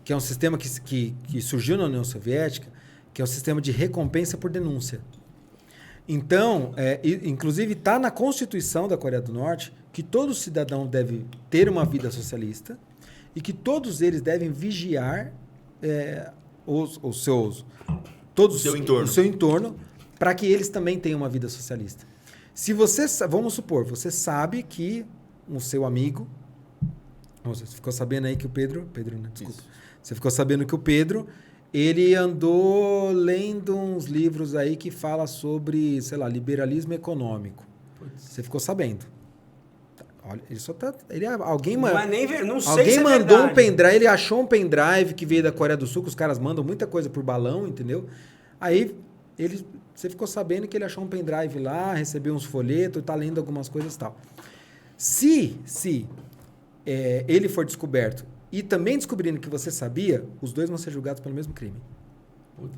que é um sistema que surgiu na União Soviética, que é o sistema de recompensa por denúncia. Então, inclusive está na Constituição da Coreia do Norte que todo cidadão deve ter uma vida socialista e que todos eles devem vigiar o seu entorno para que eles também tenham uma vida socialista. Se você, vamos supor, você sabe que o seu amigo, você ficou sabendo aí que o Pedro, né? Desculpa. Isso. Você ficou sabendo que o Pedro, ele andou lendo uns livros aí que fala sobre, sei lá, liberalismo econômico. Você ficou sabendo. Olha, ele só tá. Alguém mandou um pendrive, ele achou um pendrive que veio da Coreia do Sul, que os caras mandam muita coisa por balão, entendeu? Aí você ficou sabendo que ele achou um pendrive lá, recebeu uns folhetos, tá lendo algumas coisas e tal. Se ele for descoberto e também descobrindo que você sabia, os dois vão ser julgados pelo mesmo crime.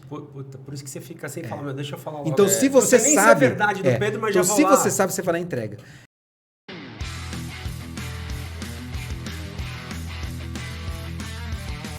Puta, por isso que você fica sem falar, deixa eu falar logo. Então, se você sabe... Nem sei a verdade do Pedro, mas então, já vou lá. Se você sabe, você vai lá e entrega.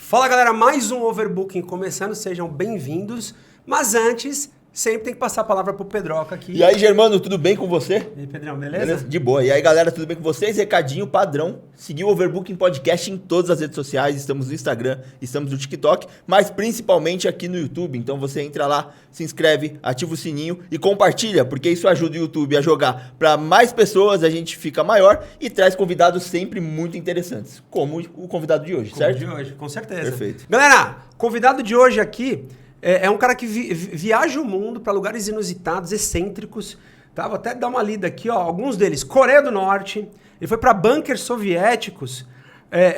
Fala, galera, mais um Overbooking começando, sejam bem-vindos. Mas antes, sempre tem que passar a palavra pro Pedroca aqui. E aí, Germano, tudo bem com você? E aí, Pedrão, beleza? De boa. E aí, galera, tudo bem com vocês? Recadinho padrão. Seguir o Overbooking Podcast em todas as redes sociais. Estamos no Instagram, estamos no TikTok, mas principalmente aqui no YouTube. Então você entra lá, se inscreve, ativa o sininho e compartilha, porque isso ajuda o YouTube a jogar para mais pessoas, a gente fica maior e traz convidados sempre muito interessantes, como o convidado de hoje, certo? De hoje, com certeza. Perfeito. Galera, convidado de hoje aqui é um cara que viaja o mundo para lugares inusitados, excêntricos. Tá? Vou até dar uma lida aqui, ó. Alguns deles. Coreia do Norte. Ele foi para bunkers soviéticos.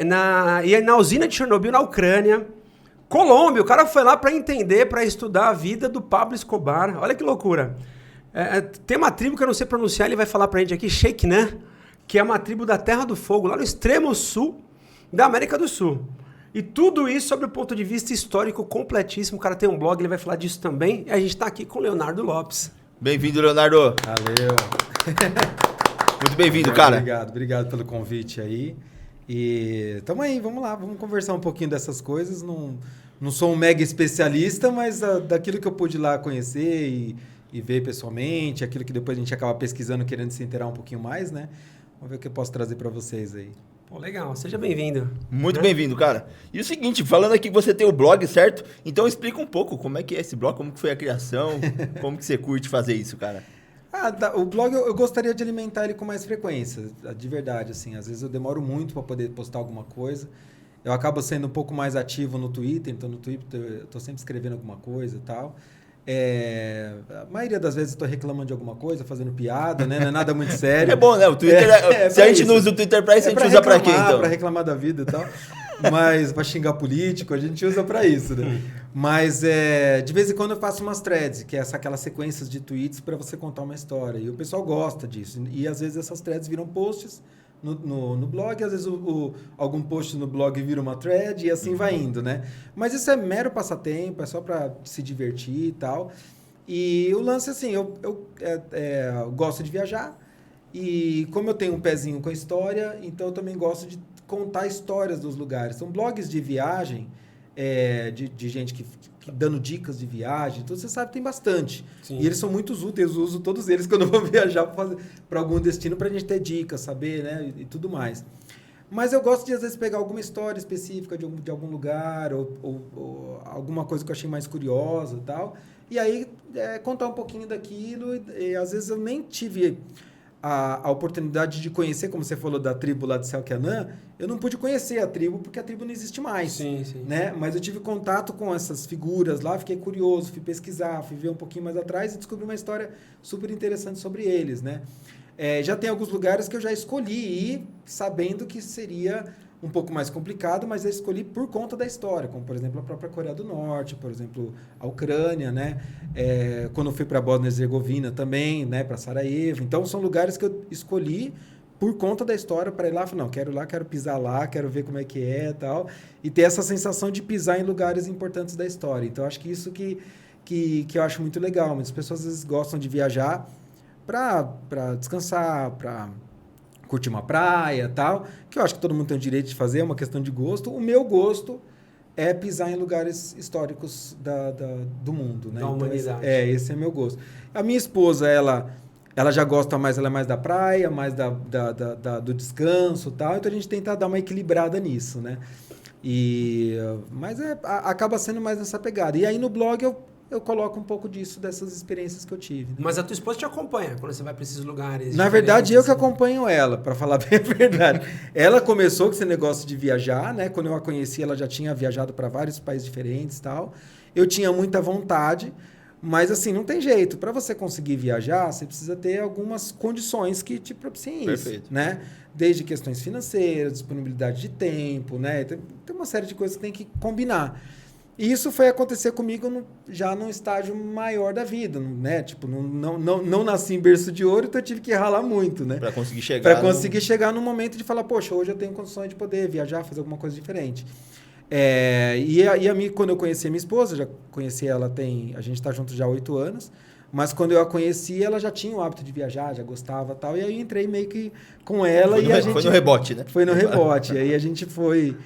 Na usina de Chernobyl, na Ucrânia. Colômbia. O cara foi lá para entender, para estudar a vida do Pablo Escobar. Olha que loucura. Tem uma tribo que eu não sei pronunciar, ele vai falar pra gente aqui, Sheiknã, que é uma tribo da Terra do Fogo, lá no extremo sul da América do Sul. E tudo isso sob o ponto de vista histórico completíssimo. O cara tem um blog, ele vai falar disso também. E a gente está aqui com o Leonardo Lopes. Bem-vindo, Leonardo. Valeu. Muito bem-vindo, cara. Obrigado pelo convite aí. E tamo aí, vamos lá, vamos conversar um pouquinho dessas coisas. Não sou um mega especialista, mas daquilo que eu pude lá conhecer e ver pessoalmente, aquilo que depois a gente acaba pesquisando, querendo se inteirar um pouquinho mais, né? Vamos ver o que eu posso trazer para vocês aí. Pô, legal. Seja bem-vindo. Muito bem-vindo, cara. E o seguinte, falando aqui que você tem o blog, certo? Então explica um pouco como é que é esse blog, como que foi a criação, como que você curte fazer isso, cara? O blog eu gostaria de alimentar ele com mais frequência, de verdade, assim. Às vezes eu demoro muito para poder postar alguma coisa. Eu acabo sendo um pouco mais ativo no Twitter, então no Twitter eu tô sempre escrevendo alguma coisa e tal. A maioria das vezes eu tô reclamando de alguma coisa, fazendo piada, né? Não é nada muito sério. É bom, né? O Twitter, se a gente isso. Não usa o Twitter pra isso, a gente usa pra quê, então? Pra reclamar da vida e tal. Mas pra xingar político, a gente usa pra isso, né? Mas de vez em quando eu faço umas threads, que é aquelas sequências de tweets pra você contar uma história. E o pessoal gosta disso. E às vezes essas threads viram posts no blog, às vezes algum post no blog vira uma thread e assim vai indo, né? Mas isso é mero passatempo, é só para se divertir e tal. E o lance, assim, eu gosto de viajar e como eu tenho um pezinho com a história, então eu também gosto de contar histórias dos lugares. São blogs de viagem, de gente que dando dicas de viagem, então você sabe, tem bastante. Sim. E eles são muito úteis, eu uso todos eles quando eu vou viajar para algum destino para a gente ter dicas, saber, né, e tudo mais. Mas eu gosto de, às vezes, pegar alguma história específica de algum lugar ou alguma coisa que eu achei mais curiosa e tal, e aí contar um pouquinho daquilo e às vezes eu nem tive a oportunidade de conhecer, como você falou da tribo lá de Selknam, eu não pude conhecer a tribo porque a tribo não existe mais. Sim. Né? Mas eu tive contato com essas figuras lá, fiquei curioso, fui pesquisar, fui ver um pouquinho mais atrás e descobri uma história super interessante sobre eles, né? Já tem alguns lugares que eu já escolhi ir sabendo que seria um pouco mais complicado, mas eu escolhi por conta da história, como, por exemplo, a própria Coreia do Norte, por exemplo, a Ucrânia, né? Quando eu fui para a Bósnia e Herzegovina também, né? Para Sarajevo. Então, são lugares que eu escolhi por conta da história para ir lá. Falei, não, quero ir lá, quero pisar lá, quero ver como é que é e tal. E ter essa sensação de pisar em lugares importantes da história. Então, acho que isso que eu acho muito legal. Muitas pessoas, às vezes, gostam de viajar para descansar, para curtir uma praia e tal, que eu acho que todo mundo tem o direito de fazer, é uma questão de gosto. O meu gosto é pisar em lugares históricos do mundo, né? Da humanidade. Esse é meu gosto. A minha esposa, ela já gosta mais, ela é mais da praia, mais do descanso e tal, então a gente tenta dar uma equilibrada nisso, né? Mas acaba sendo mais nessa pegada. E aí no blog eu coloco um pouco disso, dessas experiências que eu tive. Né? Mas a tua esposa te acompanha quando você vai para esses lugares? Na verdade, eu que acompanho ela, para falar bem a verdade. Ela começou com esse negócio de viajar, né? Quando eu a conheci, ela já tinha viajado para vários países diferentes e tal. Eu tinha muita vontade, mas assim, não tem jeito. Para você conseguir viajar, você precisa ter algumas condições que te propiciem isso, né? Desde questões financeiras, disponibilidade de tempo, né? Tem uma série de coisas que tem que combinar. E isso foi acontecer comigo já num estágio maior da vida, né? Tipo, não nasci em berço de ouro, então eu tive que ralar muito, né? Para conseguir chegar. Para conseguir chegar no momento de falar, poxa, hoje eu tenho condições de poder viajar, fazer alguma coisa diferente. Quando eu conheci a minha esposa, já conheci ela a gente está junto já há 8 anos, mas quando eu a conheci, ela já tinha o hábito de viajar, já gostava e tal, e aí eu entrei meio que com ela Foi no rebote, né? Foi no rebote, e aí a gente foi...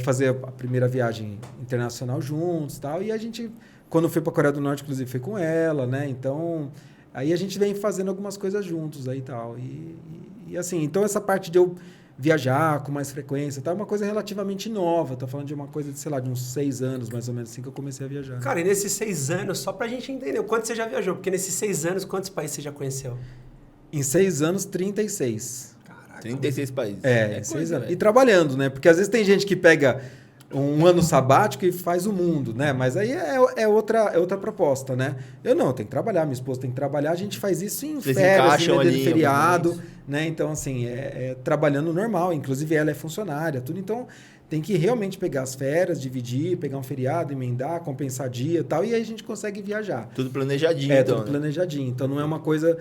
fazer a primeira viagem internacional juntos e tal. E a gente, quando foi para a Coreia do Norte, inclusive, foi com ela, né? Então, aí a gente vem fazendo algumas coisas juntos aí e tal. E assim, então essa parte de eu viajar com mais frequência e tal, é uma coisa relativamente nova. Tô falando de uma coisa de, sei lá, de uns 6 anos, mais ou menos, assim, que eu comecei a viajar. Cara, e nesses 6 anos, só pra gente entender, o quanto você já viajou? Porque nesses 6 anos, quantos países você já conheceu? Em 6 anos, 36. 36 países. 6 anos. E trabalhando, né? Porque às vezes tem gente que pega um ano sabático e faz o mundo, né? Mas aí é outra proposta, né? Eu não, tenho que trabalhar, minha esposa tem que trabalhar, a gente faz isso em Vocês férias, em ali, feriado, né? Então, assim, trabalhando normal, inclusive ela é funcionária, tudo, então tem que realmente pegar as férias, dividir, pegar um feriado, emendar, compensar dia e tal, e aí a gente consegue viajar. Tudo planejadinho, então. Tudo planejadinho. Então, não é uma coisa...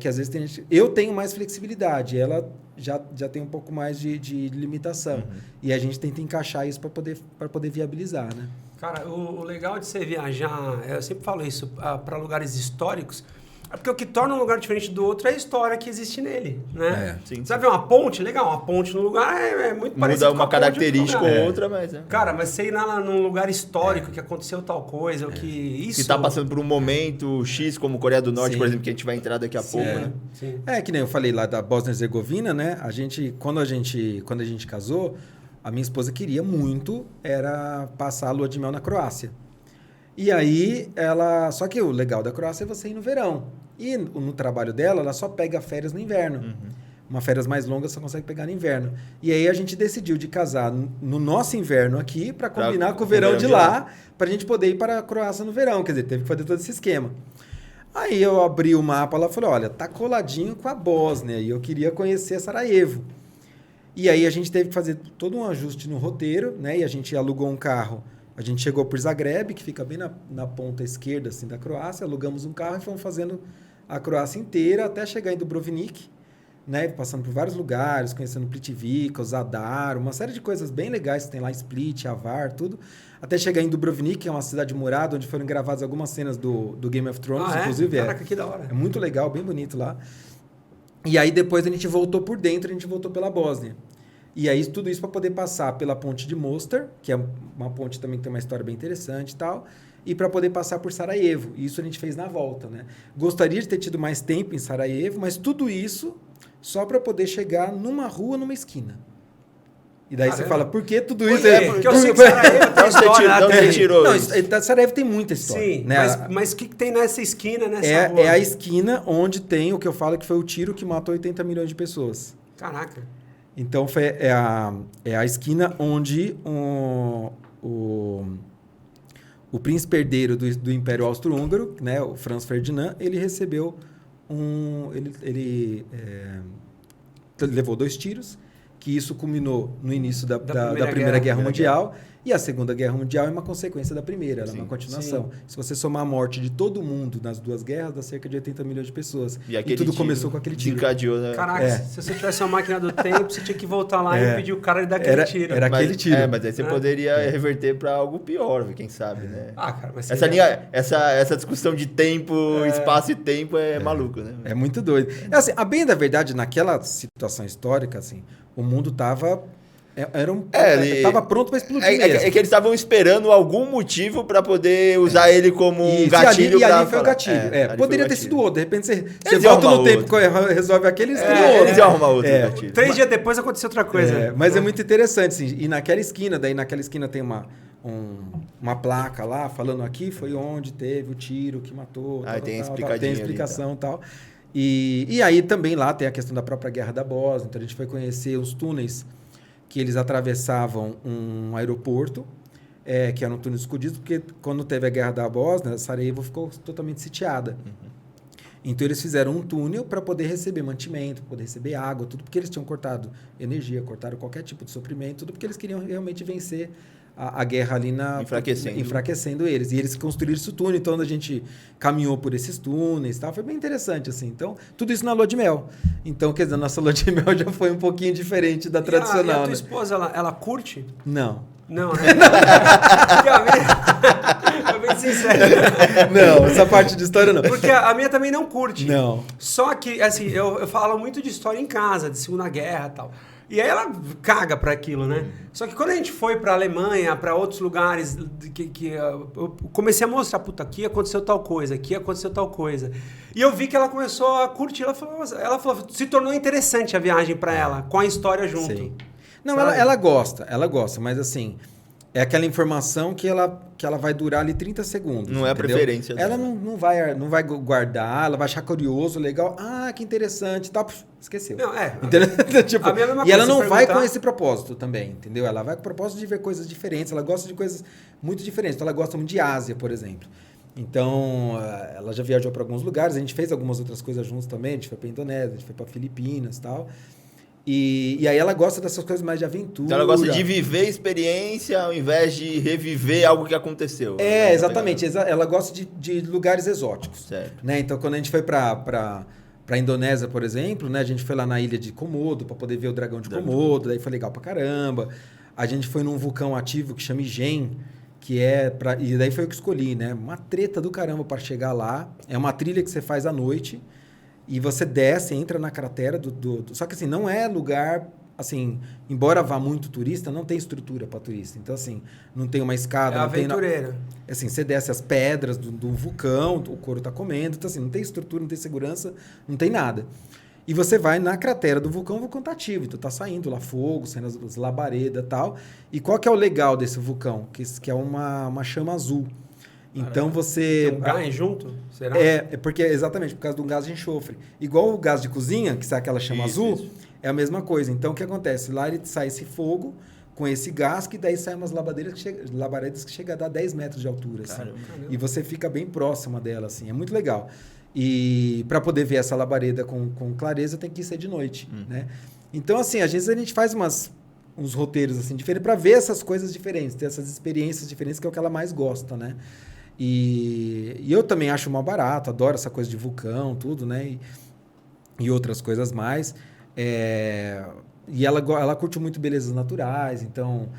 que às vezes tem gente... Eu tenho mais flexibilidade, ela já tem um pouco mais de limitação. Uhum. E a gente tenta encaixar isso para poder viabilizar, né? Cara, o legal de você viajar, eu sempre falo isso, para lugares históricos, é porque o que torna um lugar diferente do outro é a história que existe nele, né? Sim. Você vai ver uma ponte, legal, uma ponte no lugar é muito parecido com uma característica ou outra, mas... Cara, mas você ir num lugar histórico que aconteceu tal coisa, ou que isso... Que tá passando por um momento X, como Coreia do Norte, por exemplo, que a gente vai entrar daqui a pouco, né? Sim. Que nem eu falei lá da Bósnia e Herzegovina, né? Quando a gente casou, a minha esposa queria muito era passar a lua de mel na Croácia. E aí, só que o legal da Croácia é você ir no verão. E no trabalho dela, ela só pega férias no inverno. Uhum. Uma férias mais longa só consegue pegar no inverno. E aí a gente decidiu de casar no nosso inverno aqui para combinar com o verão de lá, para a gente poder ir para a Croácia no verão. Quer dizer, teve que fazer todo esse esquema. Aí eu abri o mapa lá e falei, olha, tá coladinho com a Bósnia e eu queria conhecer Sarajevo. E aí a gente teve que fazer todo um ajuste no roteiro, né? E a gente alugou um carro. A gente chegou por Zagreb, que fica bem na ponta esquerda assim, da Croácia, alugamos um carro e fomos fazendo a Croácia inteira até chegar em Dubrovnik, né? Passando por vários lugares, conhecendo Plitvice, Zadar, uma série de coisas bem legais que tem lá, Split, Avar, tudo. Até chegar em Dubrovnik, que é uma cidade murada, onde foram gravadas algumas cenas do Game of Thrones, inclusive. Caraca, que da hora. É muito legal, bem bonito lá. E aí depois a gente voltou por dentro, a gente voltou pela Bósnia. E aí tudo isso para poder passar pela ponte de Mostar, que é uma ponte também que tem uma história bem interessante e tal, e para poder passar por Sarajevo. Isso a gente fez na volta, né? Gostaria de ter tido mais tempo em Sarajevo, mas tudo isso só para poder chegar numa rua, numa esquina. E daí você fala, por que tudo isso? Porque eu sei que Sarajevo tem história. Você tirou não, Sarajevo tem muita história. Sim, né? Mas o que tem nessa esquina, nessa rua? É a esquina onde tem o que eu falo que foi o tiro que matou 80 milhões de pessoas. Caraca. Então, é a esquina onde o príncipe herdeiro do Império Austro-Húngaro, né, o Franz Ferdinand, ele recebeu ele levou 2 tiros, que isso culminou no início da Primeira Guerra Mundial. E a Segunda Guerra Mundial é uma consequência da Primeira, ela é uma continuação. Sim. Se você somar a morte de todo mundo nas 2 guerras, dá cerca de 80 milhões de pessoas. E tudo começou com aquele tiro. Né? Caraca, se você tivesse uma máquina do tempo, você tinha que voltar lá e pedir o cara de dar aquele tiro. Era aquele tiro. Mas aí você poderia reverter para algo pior, quem sabe, né? Cara, mas essa discussão de tempo, espaço e tempo é maluco, né? É muito doido. Assim, a bem da verdade, naquela situação histórica, assim, o mundo estava Tava pronto para explodir mesmo. É que eles estavam esperando algum motivo para poder usar ele como um gatilho. E ali foi o gatilho. Poderia ter sido outro. De repente você volta no tempo, resolve aquele, eles iam arrumar outro gatilho. 3 dias depois aconteceu outra coisa. Mas é muito interessante, assim. E naquela esquina tem uma placa lá falando aqui foi onde teve o tiro que matou. Tem explicação e tal. E aí também lá tem a questão da própria Guerra da Bósnia. Então a gente foi conhecer os túneis que eles atravessavam um aeroporto, que eram túneis escondidos, porque quando teve a Guerra da Bósnia, Sarajevo ficou totalmente sitiada. Então eles fizeram um túnel para poder receber mantimento, poder receber água, tudo porque eles tinham cortado energia, cortaram qualquer tipo de suprimento, tudo porque eles queriam realmente vencer a guerra ali enfraquecendo eles. E eles construíram esse túnel, então a gente caminhou por esses túneis, tal, foi bem interessante, assim. Então, tudo isso na lua de mel. Então, quer dizer, a nossa lua de mel já foi um pouquinho diferente da tradicional. E a tua esposa, ela curte? Não. Não, né? Tô bem sincero. Não, essa parte de história não. Porque a minha também não curte. Não. Só que, assim, eu falo muito de história em casa, de Segunda Guerra e tal. E aí ela caga para aquilo, né? Só que quando a gente foi para Alemanha, para outros lugares, que eu comecei a mostrar, puta, aqui aconteceu tal coisa, aqui aconteceu tal coisa. E eu vi que ela começou a curtir, ela falou, se tornou interessante a viagem para ela, com a história junto. Sim. Não, ela gosta, mas assim, é aquela informação que ela vai durar ali 30 segundos. Não é a preferência dela. Ela não vai guardar, ela vai achar curioso, legal. Ah, que interessante, tá, esqueceu. Não, tipo, a mesma e ela não vai com esse propósito também, entendeu? Ela vai com o propósito de ver coisas diferentes, ela gosta de coisas muito diferentes. Então, ela gosta muito de Ásia, por exemplo. Então, ela já viajou para alguns lugares, a gente fez algumas outras coisas juntos também, a gente foi para Indonésia, a gente foi para Filipinas e tal. E aí ela gosta dessas coisas mais de aventura. Então ela gosta de viver a experiência ao invés de reviver algo que aconteceu. Exatamente. Ela gosta de lugares exóticos. Certo. Né? Então, quando a gente foi para Indonésia, por exemplo, né? A gente foi lá na ilha de Komodo para poder ver o dragão de Komodo. Daí foi legal pra caramba. A gente foi num vulcão ativo que chama Ijen, que e daí foi eu que escolhi, né? Uma treta do caramba para chegar lá. É uma trilha que você faz à noite. E você desce, entra na cratera Só que assim, não é lugar... Assim, embora vá muito turista, não tem estrutura para turista. Então, assim, não tem uma escada... É aventureira. Assim, você desce as pedras do vulcão, o couro tá comendo. Então, assim, não tem estrutura, não tem segurança, não tem nada. E você vai na cratera do vulcão, o vulcão tá ativo. Então, tá saindo lá fogo, saindo as labaredas e tal. E qual que é o legal desse vulcão? Que é uma chama azul. Então você... Tem um gás junto? Será? Porque exatamente, por causa do gás de enxofre. Igual o gás de cozinha, que sai aquela chama azul, é a mesma coisa. Então o que acontece? Lá ele sai esse fogo com esse gás, que daí saem umas labaredas que chegam a dar 10 metros de altura. Assim. Caramba. E você fica bem próxima dela, assim. É muito legal. E para poder ver essa labareda com clareza, tem que ser de noite, né? Então, assim, às vezes a gente faz uns roteiros assim diferentes para ver essas coisas diferentes, ter essas experiências diferentes, que é o que ela mais gosta, né? E eu também acho mal barato, adoro essa coisa de vulcão, tudo, né? E outras coisas mais. E ela curte muito belezas naturais, então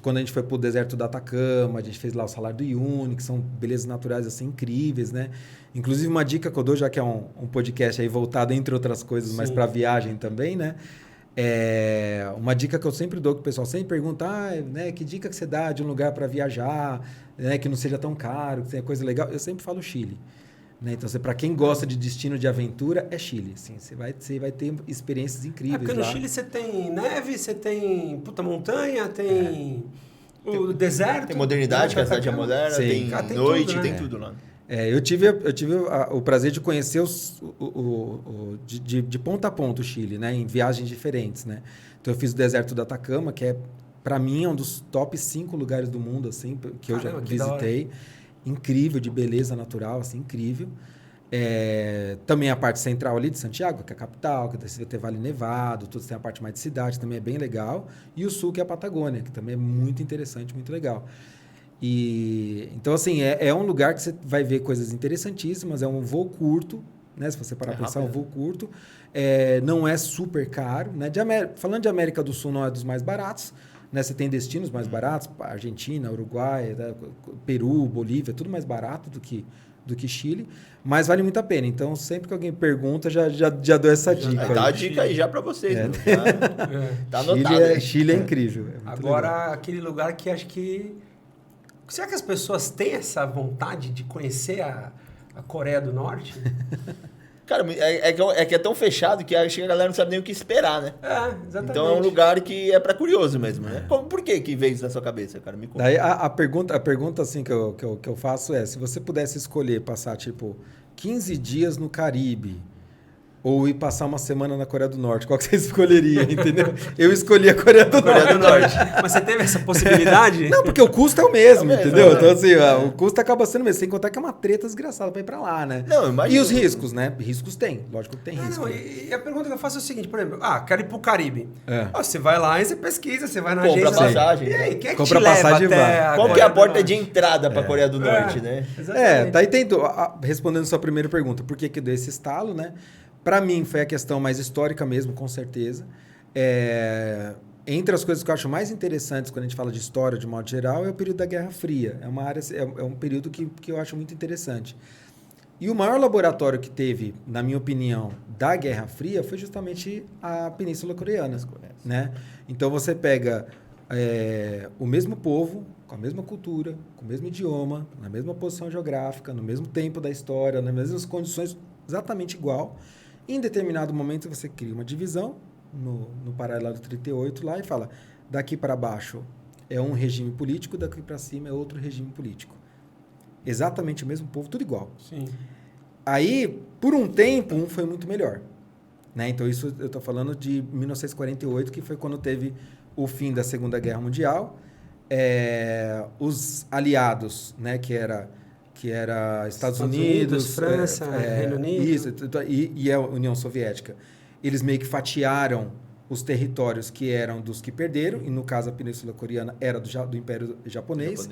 quando a gente foi pro deserto do Atacama, a gente fez lá o Salar do Uyuni, que são belezas naturais assim incríveis, né? Inclusive uma dica que eu dou, já que é um podcast aí voltado, entre outras coisas, mas para viagem também, né? Uma dica que eu sempre dou, que o pessoal sempre pergunta, né, que dica que você dá de um lugar para viajar, né, que não seja tão caro, que tenha coisa legal. Eu sempre falo Chile. Né? Então, para quem gosta de destino de aventura, é Chile. Assim, você vai ter experiências incríveis porque lá. No Chile você tem neve, você tem montanha, tem o deserto. Tem modernidade, que a cidade é moderna, tem noite, tudo, né? Tem tudo lá. Eu tive o prazer de conhecer de ponta a ponta o Chile, né? Em viagens diferentes, né? Então eu fiz o deserto do Atacama, que para mim é um dos top 5 lugares do mundo, assim, que eu já visitei. Incrível, de beleza natural, assim, incrível. Também a parte central ali de Santiago, que é a capital, que você vai ter Vale Nevado, tudo, tem a parte mais de cidade, também é bem legal. E o sul, que é a Patagônia, que também é muito interessante, muito legal. Então, assim, é um lugar que você vai ver coisas interessantíssimas, é um voo curto, né? Se você parar para pensar, é um voo curto. Não é super caro, né? Falando de América do Sul, não é dos mais baratos, né? Você tem destinos mais baratos, Argentina, Uruguai, né? Peru, Bolívia, tudo mais barato do que do que Chile, mas vale muito a pena. Então, sempre que alguém pergunta, já dou essa dica. Dá aí. a dica aí já para vocês. Né? Tá anotado. Chile é incrível. É Agora, legal. aquele lugar que acho que... Será que as pessoas têm essa vontade de conhecer a Coreia do Norte? Cara, é que é tão fechado que acho que a galera não sabe nem o que esperar, né? Exatamente. Então é um lugar que é para curioso mesmo, né? Por que veio isso na sua cabeça, cara? Me conta. Daí a pergunta assim, que eu faço é, se você pudesse escolher passar, tipo, 15 dias no Caribe ou ir passar uma semana na Coreia do Norte, qual que você escolheria, entendeu? Eu escolhi a Coreia do Norte. Mas você teve essa possibilidade? Não, porque o custo é o mesmo, É o mesmo, entendeu? né? Então, assim, o custo acaba sendo o mesmo. Sem contar que é uma treta desgraçada pra ir pra lá, né? Não, imagina. E os riscos, né? Riscos tem. Lógico que tem risco. Não, e a pergunta que eu faço é o seguinte, por exemplo, quero ir pro Caribe. É. Você vai lá e você pesquisa, você vai na Compra agência. passagem. E aí, quem é que Compra te leva passagem e até vai. a Qual que é a Coreia do porta de Norte? entrada para a Coreia do Norte, né? Exatamente. Daí respondendo sua primeira pergunta, por que deu esse estalo, né? Para mim foi a questão mais histórica mesmo, com certeza. Entre as coisas que eu acho mais interessantes quando a gente fala de história, de modo geral, é o período da Guerra Fria. É uma área, é um período que eu acho muito interessante. E o maior laboratório que teve, na minha opinião, da Guerra Fria foi justamente a Península Coreana, né? Então você pega o mesmo povo, com a mesma cultura, com o mesmo idioma, na mesma posição geográfica, no mesmo tempo da história, nas mesmas condições, exatamente igual. Em determinado momento você cria uma divisão no paralelo 38 lá e fala, daqui para baixo é um regime político, daqui para cima é outro regime político. Exatamente o mesmo povo, tudo igual. Sim. Aí, por um tempo, um foi muito melhor. Né? Então, isso eu estou falando de 1948, que foi quando teve o fim da Segunda Guerra Mundial. Os aliados, né, que era Estados Unidos, França, Reino Unido. Isso, e a União Soviética. Eles meio que fatiaram os territórios que eram dos que perderam, e no caso a Península Coreana era do Império Japonês.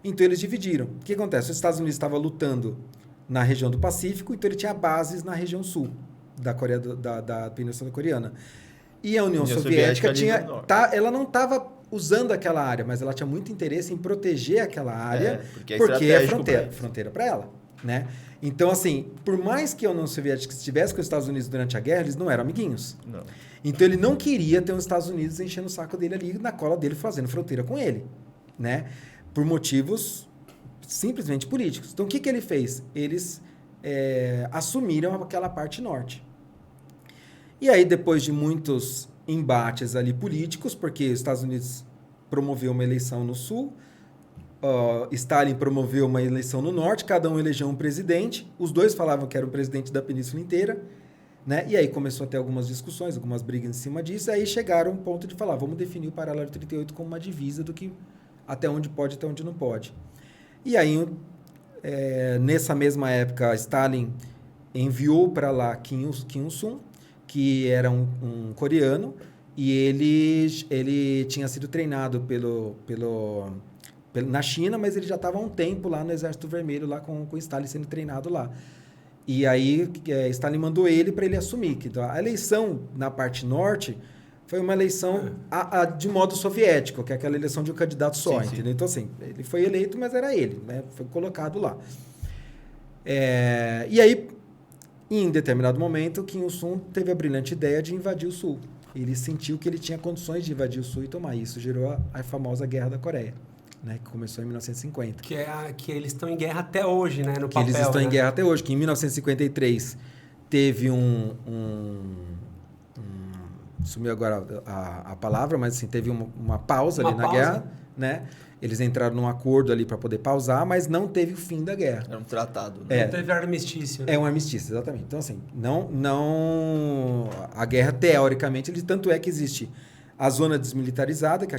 Então eles dividiram. O que acontece? Os Estados Unidos estavam lutando na região do Pacífico, então ele tinha bases na região sul da Coreia da Península Coreana. E a União Soviética ela não estava usando aquela área, mas ela tinha muito interesse em proteger aquela área, porque é fronteira para ela, né? Então, assim, por mais que a União Soviética estivesse com os Estados Unidos durante a guerra, eles não eram amiguinhos. Não. Então, ele não queria ter os Estados Unidos enchendo o saco dele ali, na cola dele, fazendo fronteira com ele, né? Por motivos simplesmente políticos. Então, o que ele fez? Eles assumiram aquela parte norte. E aí, depois de muitos embates ali políticos, porque os Estados Unidos promoveu uma eleição no sul, Stalin promoveu uma eleição no norte, cada um elegeu um presidente, os dois falavam que era o presidente da península inteira, né? E aí começou a ter algumas discussões, algumas brigas em cima disso, aí chegaram ao ponto de falar, vamos definir o paralelo 38 como uma divisa do que até onde pode, até onde não pode. E aí, nessa mesma época, Stalin enviou para lá Kim Il-sung, que era um coreano, e ele tinha sido treinado na China, mas ele já estava há um tempo lá no Exército Vermelho, lá com Stalin sendo treinado lá. E aí Stalin mandou ele para ele assumir. Que a eleição na parte norte foi uma eleição de modo soviético, que é aquela eleição de um candidato só, sim, entendeu? sim. Então, assim, ele foi eleito, mas era ele, né? Foi colocado lá. E aí, em determinado momento, Kim Il-sung teve a brilhante ideia de invadir o Sul. Ele sentiu que ele tinha condições de invadir o Sul e tomar. Isso gerou a famosa Guerra da Coreia, né, que começou em 1950. Que eles estão em guerra até hoje, né? No papel, eles estão em guerra até hoje. Que em 1953 teve sumiu agora a palavra, mas assim, teve uma pausa ali na guerra, né? Eles entraram num acordo ali para poder pausar, mas não teve o fim da guerra. Era um tratado. Né? Não teve armistício. Né? É um armistício, exatamente. Então, assim, a guerra, teoricamente, tanto é que existe a zona desmilitarizada, que é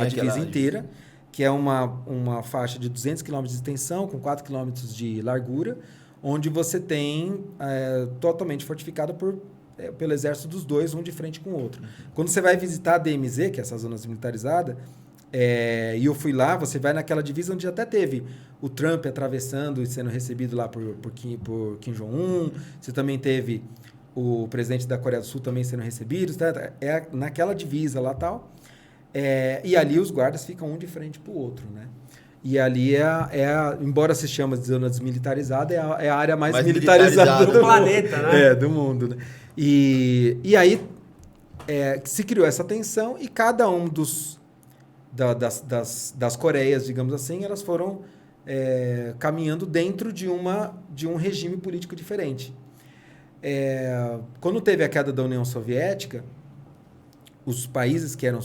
a divisa inteira, que é uma faixa de 200 km de extensão, com 4 km de largura, onde você tem totalmente fortificada pelo exército dos dois, um de frente com o outro. Quando você vai visitar a DMZ, que é essa zona desmilitarizada, e eu fui lá, você vai naquela divisa onde até teve o Trump atravessando e sendo recebido lá por Kim Jong-un, você também teve o presidente da Coreia do Sul também sendo recebido, tá? Naquela divisa lá tal, e ali os guardas ficam um de frente para o outro, né? E ali embora se chame de zona desmilitarizada, é a área mais militarizada do planeta, né? Do mundo. Né? E aí se criou essa tensão e cada um das Coreias, digamos assim, elas foram caminhando dentro de um regime político diferente. Quando teve a queda da União Soviética, os países que eram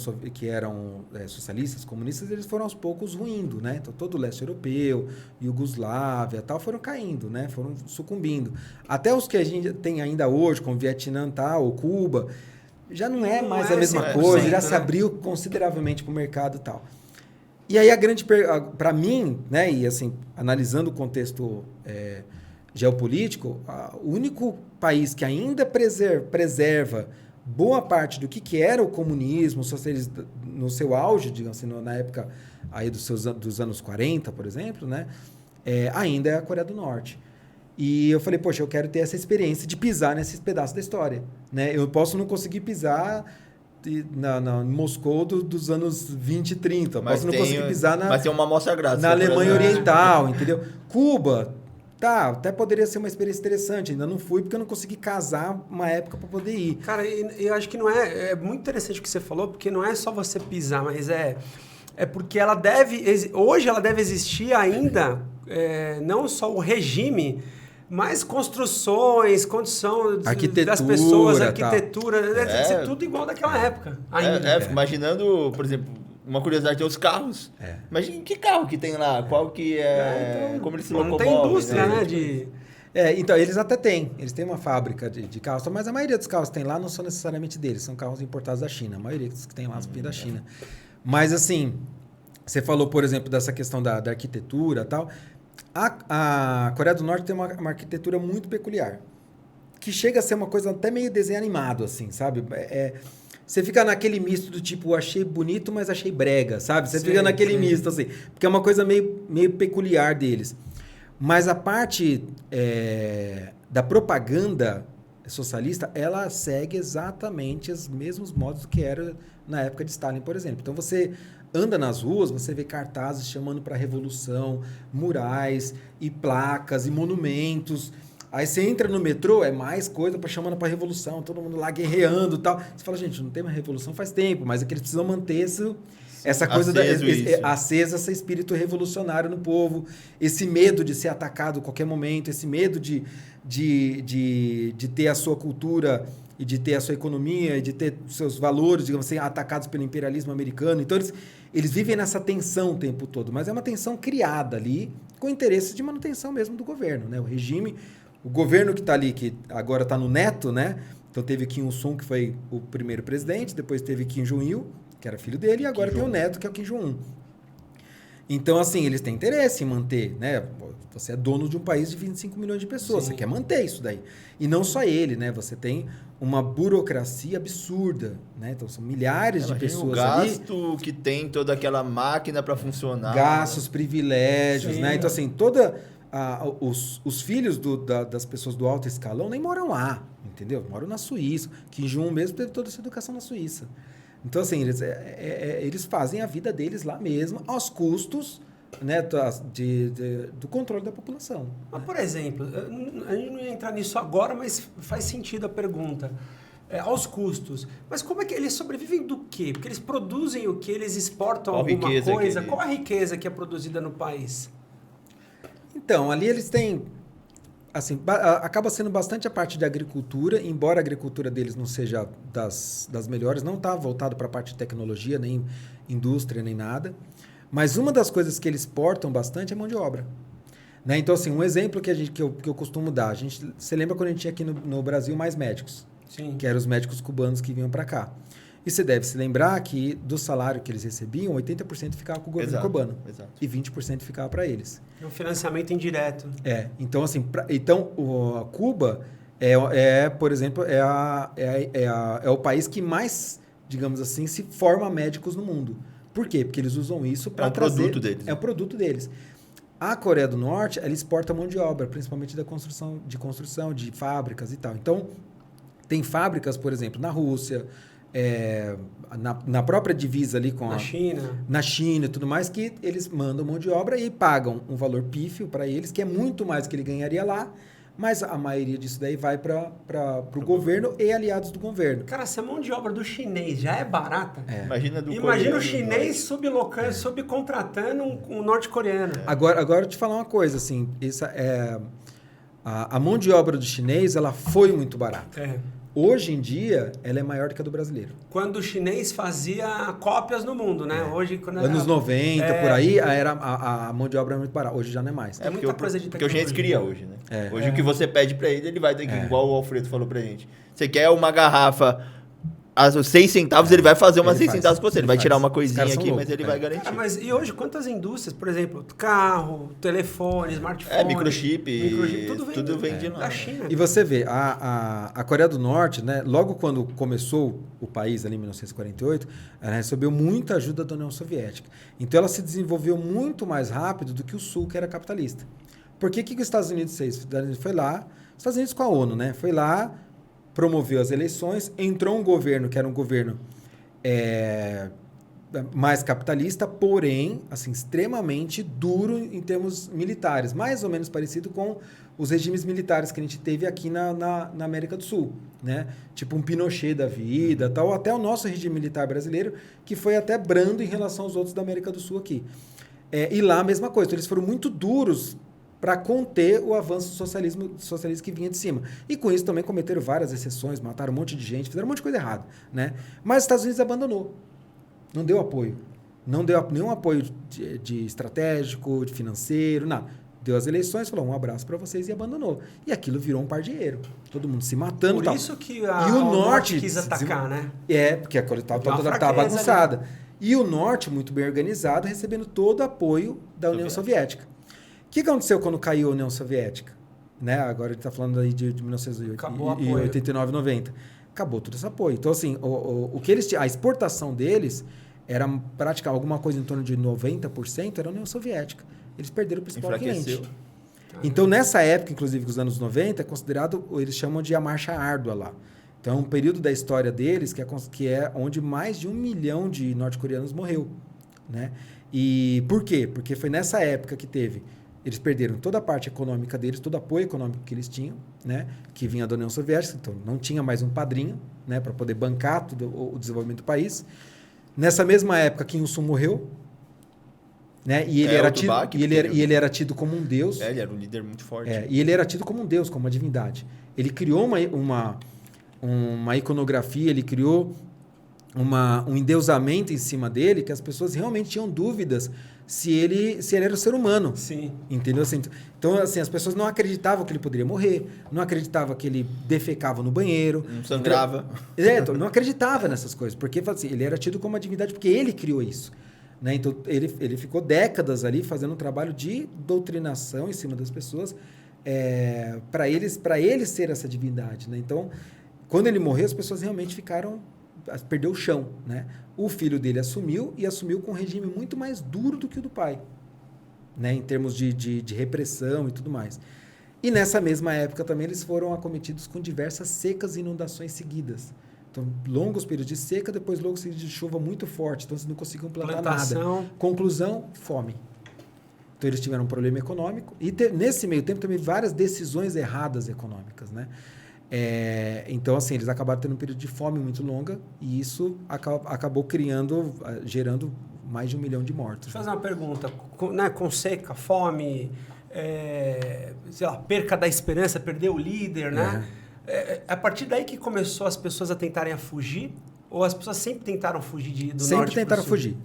socialistas, comunistas, eles foram aos poucos ruindo, né? Então, todo o leste europeu, Iugoslávia, tal, foram caindo, né? Foram sucumbindo. Até os que a gente tem ainda hoje, como Vietnã, tal, ou Cuba, já não é mais a mesma coisa, já se abriu consideravelmente para o mercado e tal. E aí a grande para mim, né? E assim, analisando o contexto geopolítico, o único país que ainda preserva boa parte do que era o comunismo, o socialismo no seu auge, digamos assim, na época aí dos anos 40, por exemplo, né? Ainda é a Coreia do Norte. E eu falei, poxa, eu quero ter essa experiência de pisar nesses pedaços da história. Né? Eu posso não conseguir pisar em Moscou dos anos 20 e 30. Posso não conseguir pisar mas tem uma amostra grátis. Na Alemanha Oriental, entendeu? Cuba... Tá, até poderia ser uma experiência interessante. Ainda não fui porque eu não consegui casar uma época para poder ir. Cara, eu acho que não é muito interessante o que você falou, porque não é só você pisar, mas é porque hoje ela deve existir ainda, não só o regime, mas construções, condição das pessoas, arquitetura, deve ser tudo igual daquela época. Ainda. Fico imaginando, por exemplo, uma curiosidade tem os carros. Imagina que carro que tem lá, qual que então, como eles se locomovem. Não tem indústria, né? Então, eles até têm. Eles têm uma fábrica de carros, mas a maioria dos carros que tem lá não são necessariamente deles, são carros importados da China. A maioria dos que tem lá vem da China. Mas, assim, você falou, por exemplo, dessa questão da arquitetura e tal. A Coreia do Norte tem uma arquitetura muito peculiar, que chega a ser uma coisa até meio desenho animado, assim, sabe? Você fica naquele misto do tipo, achei bonito, mas achei brega, sabe? Você fica naquele misto, assim. Porque é uma coisa meio peculiar deles. Mas a parte da propaganda socialista, ela segue exatamente os mesmos modos que era na época de Stalin, por exemplo. Então, você anda nas ruas, você vê cartazes chamando para a revolução, murais e placas e monumentos. Aí você entra no metrô, é mais coisa chamando para revolução, todo mundo lá guerreando e tal. Você fala, gente, não tem uma revolução faz tempo, mas é que eles precisam manter essa coisa acesa, esse espírito revolucionário no povo, esse medo de ser atacado a qualquer momento, esse medo de ter a sua cultura e de ter a sua economia e de ter seus valores, digamos assim, atacados pelo imperialismo americano. Então, eles vivem nessa tensão o tempo todo, mas é uma tensão criada ali com interesse de manutenção mesmo do governo, né? O governo que está ali, que agora está no neto, né? Então teve Kim Il-sung, que foi o primeiro presidente, depois teve Kim Jong-il, que era filho dele, e agora tem o neto, que é o Kim Jong-un. Então, assim, eles têm interesse em manter, né? Você é dono de um país de 25 milhões de pessoas, você quer manter isso daí. E não só ele, né? Você tem uma burocracia absurda, né? Então, são milhares de pessoas ali. O gasto que tem toda aquela máquina para funcionar. Gastos, privilégios, né? Então, assim, os filhos das pessoas do alto escalão nem moram lá, entendeu? Moram na Suíça. Kim Jong-un mesmo teve toda essa educação na Suíça. Então, assim, eles fazem a vida deles lá mesmo, aos custos, né, do controle da população. Mas, por exemplo, a gente não ia entrar nisso agora, mas faz sentido a pergunta. Aos custos. Mas como é que eles sobrevivem do quê? Porque eles produzem o quê? Eles exportam alguma coisa? Qual a riqueza que é produzida no país? Então, ali eles têm, assim, acaba sendo bastante a parte de agricultura, embora a agricultura deles não seja das melhores, não está voltado para a parte de tecnologia, nem indústria, nem nada. Mas uma das coisas que eles exportam bastante é mão de obra. Né? Então, assim, um exemplo que eu costumo dar, você lembra quando a gente tinha aqui no Brasil mais médicos? Sim. Que eram os médicos cubanos que vinham para cá. E você deve se lembrar que do salário que eles recebiam, 80% ficava com o governo cubano. Exato. E 20% ficava para eles. É um financiamento indireto. Então, assim, a Cuba por exemplo, é o país que mais, digamos assim, se forma médicos no mundo. Por quê? Porque eles usam isso para trazer... produto deles. É o produto deles. A Coreia do Norte, ela exporta mão de obra, principalmente da construção de fábricas e tal. Então, tem fábricas, por exemplo, na Rússia, na própria divisa ali com Na China e tudo mais, que eles mandam mão de obra e pagam um valor pífio para eles, que é muito mais do que ele ganharia lá, mas a maioria disso daí vai para o governo e aliados do governo. Cara, se a mão de obra do chinês já é barata, Imagina o chinês subcontratando um norte-coreano. Agora eu te falar uma coisa, assim, a mão de obra do chinês, ela foi muito barata. Hoje em dia, ela é maior do que a do brasileiro. Quando o chinês fazia cópias no mundo, né? Hoje, quando anos 90, por aí, a mão de obra era muito barata. Hoje já não é mais. É muita coisa de tecnologia. Porque o chinês cria hoje, né? Hoje o que você pede pra ele vai dar igual o Alfredo falou pra gente. Você quer uma garrafa a 6 centavos, ele vai fazer umas 6 centavos com você. Ele vai tirar uma coisinha aqui, mas ele vai garantir. Mas e hoje, quantas indústrias, por exemplo, carro, telefone, smartphone... microchip, tudo vem de da China. E você vê, a Coreia do Norte, né, logo quando começou o país, ali em 1948, ela recebeu muita ajuda da União Soviética. Então, ela se desenvolveu muito mais rápido do que o Sul, que era capitalista. Por que os Estados Unidos fez? Os Estados Unidos foi lá, Estados Unidos com a ONU, né? Foi lá, promoveu as eleições, entrou um governo que era um governo mais capitalista, porém, assim, extremamente duro em termos militares, mais ou menos parecido com os regimes militares que a gente teve aqui na América do Sul, né? Tipo um Pinochet da vida, tal, até o nosso regime militar brasileiro, que foi até brando em relação aos outros da América do Sul aqui. E lá a mesma coisa, então, eles foram muito duros para conter o avanço do socialismo que vinha de cima. E com isso também cometeram várias exceções, mataram um monte de gente, fizeram um monte de coisa errada, né? Mas os Estados Unidos abandonou. Não deu apoio. Não deu nenhum apoio de estratégico, de financeiro, nada. Deu as eleições, falou um abraço para vocês e abandonou. E aquilo virou um pardieiro. Todo mundo se matando. Por isso que o norte quis atacar, né? Porque a coisa estava bagunçada. Ali. E o norte, muito bem organizado, recebendo todo o apoio da União Soviética. O que aconteceu quando caiu a União Soviética? Né? Agora a gente está falando aí de 1989, 90. Acabou todo esse apoio. Então, assim, o que eles a exportação deles era praticamente alguma coisa em torno de 90% era a União Soviética. Eles perderam o principal cliente. Então, nessa época, inclusive, os anos 90, é considerado, eles chamam de a marcha árdua lá. Então, é um período da história deles que é onde mais de 1 milhão de norte-coreanos morreu. Né? E por quê? Porque foi nessa época que eles perderam toda a parte econômica deles, todo o apoio econômico que eles tinham, né, que vinha da União Soviética, então não tinha mais um padrinho, né, para poder bancar todo o desenvolvimento do país. Nessa mesma época, Kim Il-sung morreu, né, e ele era tido como um deus. Ele era um líder muito forte. E ele era tido como um deus, como uma divindade. Ele criou uma iconografia, ele criou um endeusamento em cima dele, que as pessoas realmente tinham dúvidas se ele era um ser humano. Sim. Entendeu? Assim, então, assim, as pessoas não acreditavam que ele poderia morrer, não acreditavam que ele defecava no banheiro. Não sangrava. Então, não acreditava nessas coisas, porque assim, ele era tido como uma divindade porque ele criou isso. Né? Então, ele ficou décadas ali fazendo um trabalho de doutrinação em cima das pessoas para ele ser essa divindade. Né? Então, quando ele morreu, as pessoas realmente perdeu o chão, né? O filho dele assumiu com um regime muito mais duro do que o do pai, né? Em termos de repressão e tudo mais. E nessa mesma época também eles foram acometidos com diversas secas e inundações seguidas. Então, longos períodos de seca, depois longos períodos de chuva muito forte, então eles não conseguiam plantar nada. Conclusão, fome. Então eles tiveram um problema econômico e nesse meio tempo também várias decisões erradas econômicas, né? Então, assim, eles acabaram tendo um período de fome muito longa e isso acabou gerando mais de 1 milhão de mortos. Deixa eu fazer uma pergunta. Com seca, fome, sei lá, perca da esperança, perder o líder, né? A partir daí que começou as pessoas a tentarem fugir? Ou as pessoas sempre tentaram fugir do norte para o sul? Sempre tentaram fugir.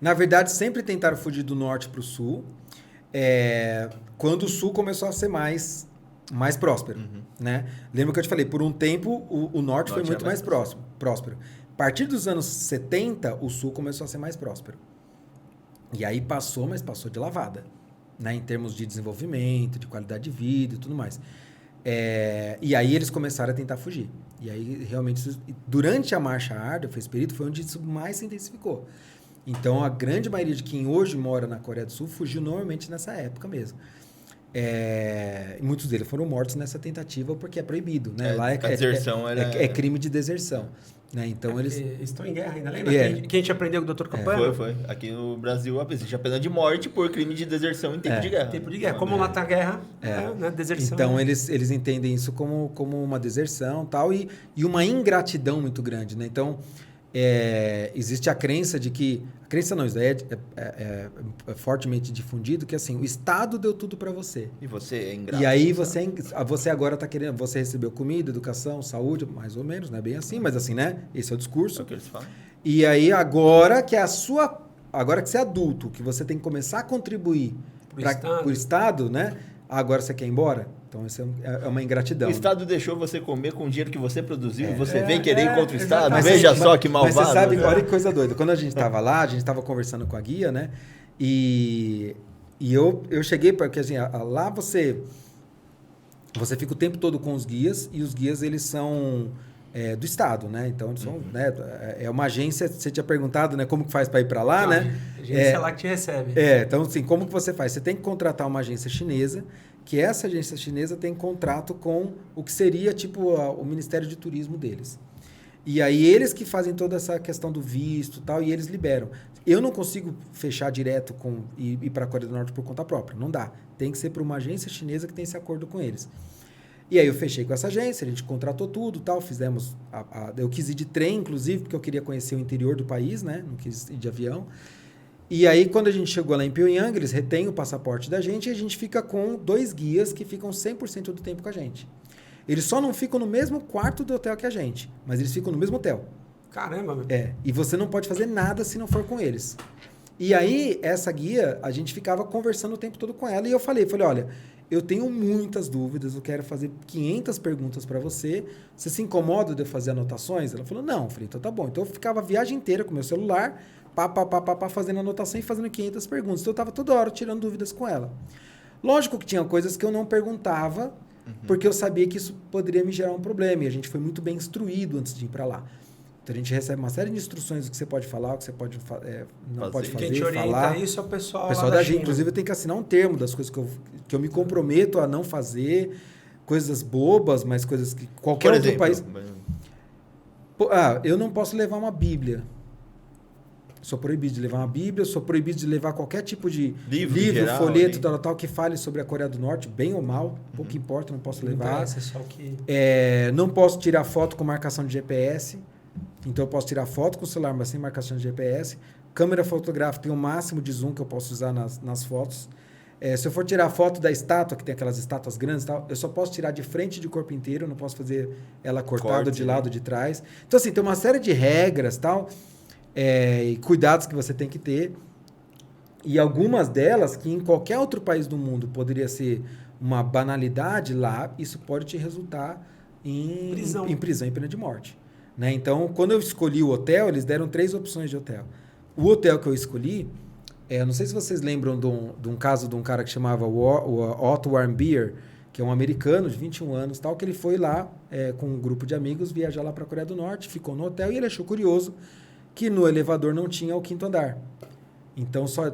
Na verdade, sempre tentaram fugir do norte para o sul. Quando o sul começou a ser mais próspero, né? Lembra que eu te falei, por um tempo o norte foi muito mais próspero. A partir dos anos 70, o sul começou a ser mais próspero. E aí passou de lavada, né? Em termos de desenvolvimento, de qualidade de vida e tudo mais. E aí eles começaram a tentar fugir. E aí, realmente, durante a marcha árdua, esse período, foi onde isso mais se intensificou. Então, a grande maioria de quem hoje mora na Coreia do Sul fugiu normalmente nessa época mesmo. Muitos deles foram mortos nessa tentativa porque é proibido, né? Lá a deserção é crime de deserção. Né? Então eles estão em guerra ainda, lembra? Que a gente aprendeu com o Dr. Campana? Foi. Aqui no Brasil existe a pena de morte por crime de deserção em tempo de guerra. Tempo de guerra. Como lá tá a guerra, né? Deserção. Então eles entendem isso como uma deserção tal, e uma ingratidão muito grande. Né? Então existe a crença de que... A crença não, isso daí é fortemente difundido, que assim, o Estado deu tudo para você. E você é ingrato. E aí você agora está querendo... Você recebeu comida, educação, saúde, mais ou menos, não é bem assim, mas assim, né? Esse é o discurso. É o que eles falam. E aí agora que agora que você é adulto, que você tem que começar a contribuir para o Estado, né? Agora você quer ir embora? Então isso é uma ingratidão. O Estado deixou você comer com o dinheiro que você produziu e você vem querer ir contra o Estado? Mas Veja só que malvado. Mas você sabe, olha que coisa doida. Quando a gente estava lá, a gente estava conversando com a guia, né? E eu cheguei, porque assim, lá você fica o tempo todo com os guias, e os guias eles são do Estado, né? Então eles são, né? É uma agência. Você tinha perguntado, né? Como que faz para ir para lá, né? Agência lá que te recebe. Então assim, como que você faz? Você tem que contratar uma agência chinesa, que essa agência chinesa tem contrato com o que seria tipo o Ministério de Turismo deles. E aí eles que fazem toda essa questão do visto e tal, e eles liberam. Eu não consigo fechar direto e ir para a Coreia do Norte por conta própria. Não dá. Tem que ser para uma agência chinesa que tem esse acordo com eles. E aí eu fechei com essa agência, a gente contratou tudo, tal, fizemos... eu quis ir de trem, inclusive, porque eu queria conhecer o interior do país, né? Não quis ir de avião. E aí, quando a gente chegou lá em Pyongyang, eles retêm o passaporte da gente e a gente fica com 2 guias que ficam 100% do tempo com a gente. Eles só não ficam no mesmo quarto do hotel que a gente, mas eles ficam no mesmo hotel. Caramba, meu. E você não pode fazer nada se não for com eles. E aí, essa guia, a gente ficava conversando o tempo todo com ela, e eu falei, olha, eu tenho muitas dúvidas, eu quero fazer 500 perguntas para você, você se incomoda de eu fazer anotações? Ela falou, não. Eu falei, então tá bom. Então eu ficava a viagem inteira com meu celular, fazendo anotação e fazendo 500 perguntas. Então eu estava toda hora tirando dúvidas com ela. Lógico que tinha coisas que eu não perguntava, porque eu sabia que isso poderia me gerar um problema, e a gente foi muito bem instruído antes de ir para lá. Então a gente recebe uma série de instruções do que você pode falar, o que você pode não pode fazer, quem te orienta falar. Isso é o pessoal da gente. Inclusive eu tenho que assinar um termo das coisas que eu me comprometo a não fazer, coisas bobas, mas coisas que qualquer outro país... eu não posso levar uma Bíblia. Sou proibido de levar uma Bíblia, sou proibido de levar qualquer tipo de livro geral, folheto, tal, que fale sobre a Coreia do Norte, bem ou mal, pouco importa, não posso levar. Não posso tirar foto com marcação de GPS, então eu posso tirar foto com o celular, mas sem marcação de GPS. Câmera fotográfica tem o máximo de zoom que eu posso usar nas fotos. Se eu for tirar foto da estátua, que tem aquelas estátuas grandes e tal, eu só posso tirar de frente de corpo inteiro, eu não posso fazer ela cortada de lado, de trás. Então, assim, tem uma série de regras, tal, e cuidados que você tem que ter. E algumas delas, que em qualquer outro país do mundo poderia ser uma banalidade, lá isso pode te resultar em prisão e pena de morte. Né? Então, quando eu escolhi o hotel, eles deram 3 opções de hotel. O hotel que eu escolhi, não sei se vocês lembram de um caso de um cara que chamava Otto Warmbier, que é um americano de 21 anos, tal, que ele foi lá com um grupo de amigos viajar lá para a Coreia do Norte, ficou no hotel e ele achou curioso que no elevador não tinha o 5º andar. Então, só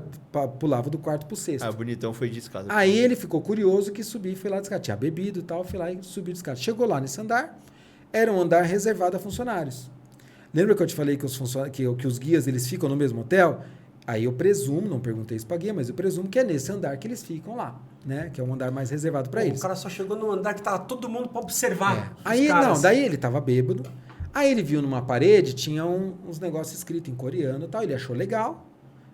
pulava do 4º para o 6º. O bonitão foi de escada. Aí ele ficou curioso que subiu e foi lá de escada. Tinha bebido e tal, foi lá e subiu de escada. Chegou lá nesse andar, era um andar reservado a funcionários. Lembra que eu te falei que os guias eles ficam no mesmo hotel? Aí eu presumo, não perguntei isso pra guia, mas eu presumo que é nesse andar que eles ficam lá, né? Que é um andar mais reservado para eles. O cara só chegou num andar que tava todo mundo para observar. Aí, daí ele tava bêbado. Aí ele viu numa parede, tinha uns negócios escritos em coreano e tal. Ele achou legal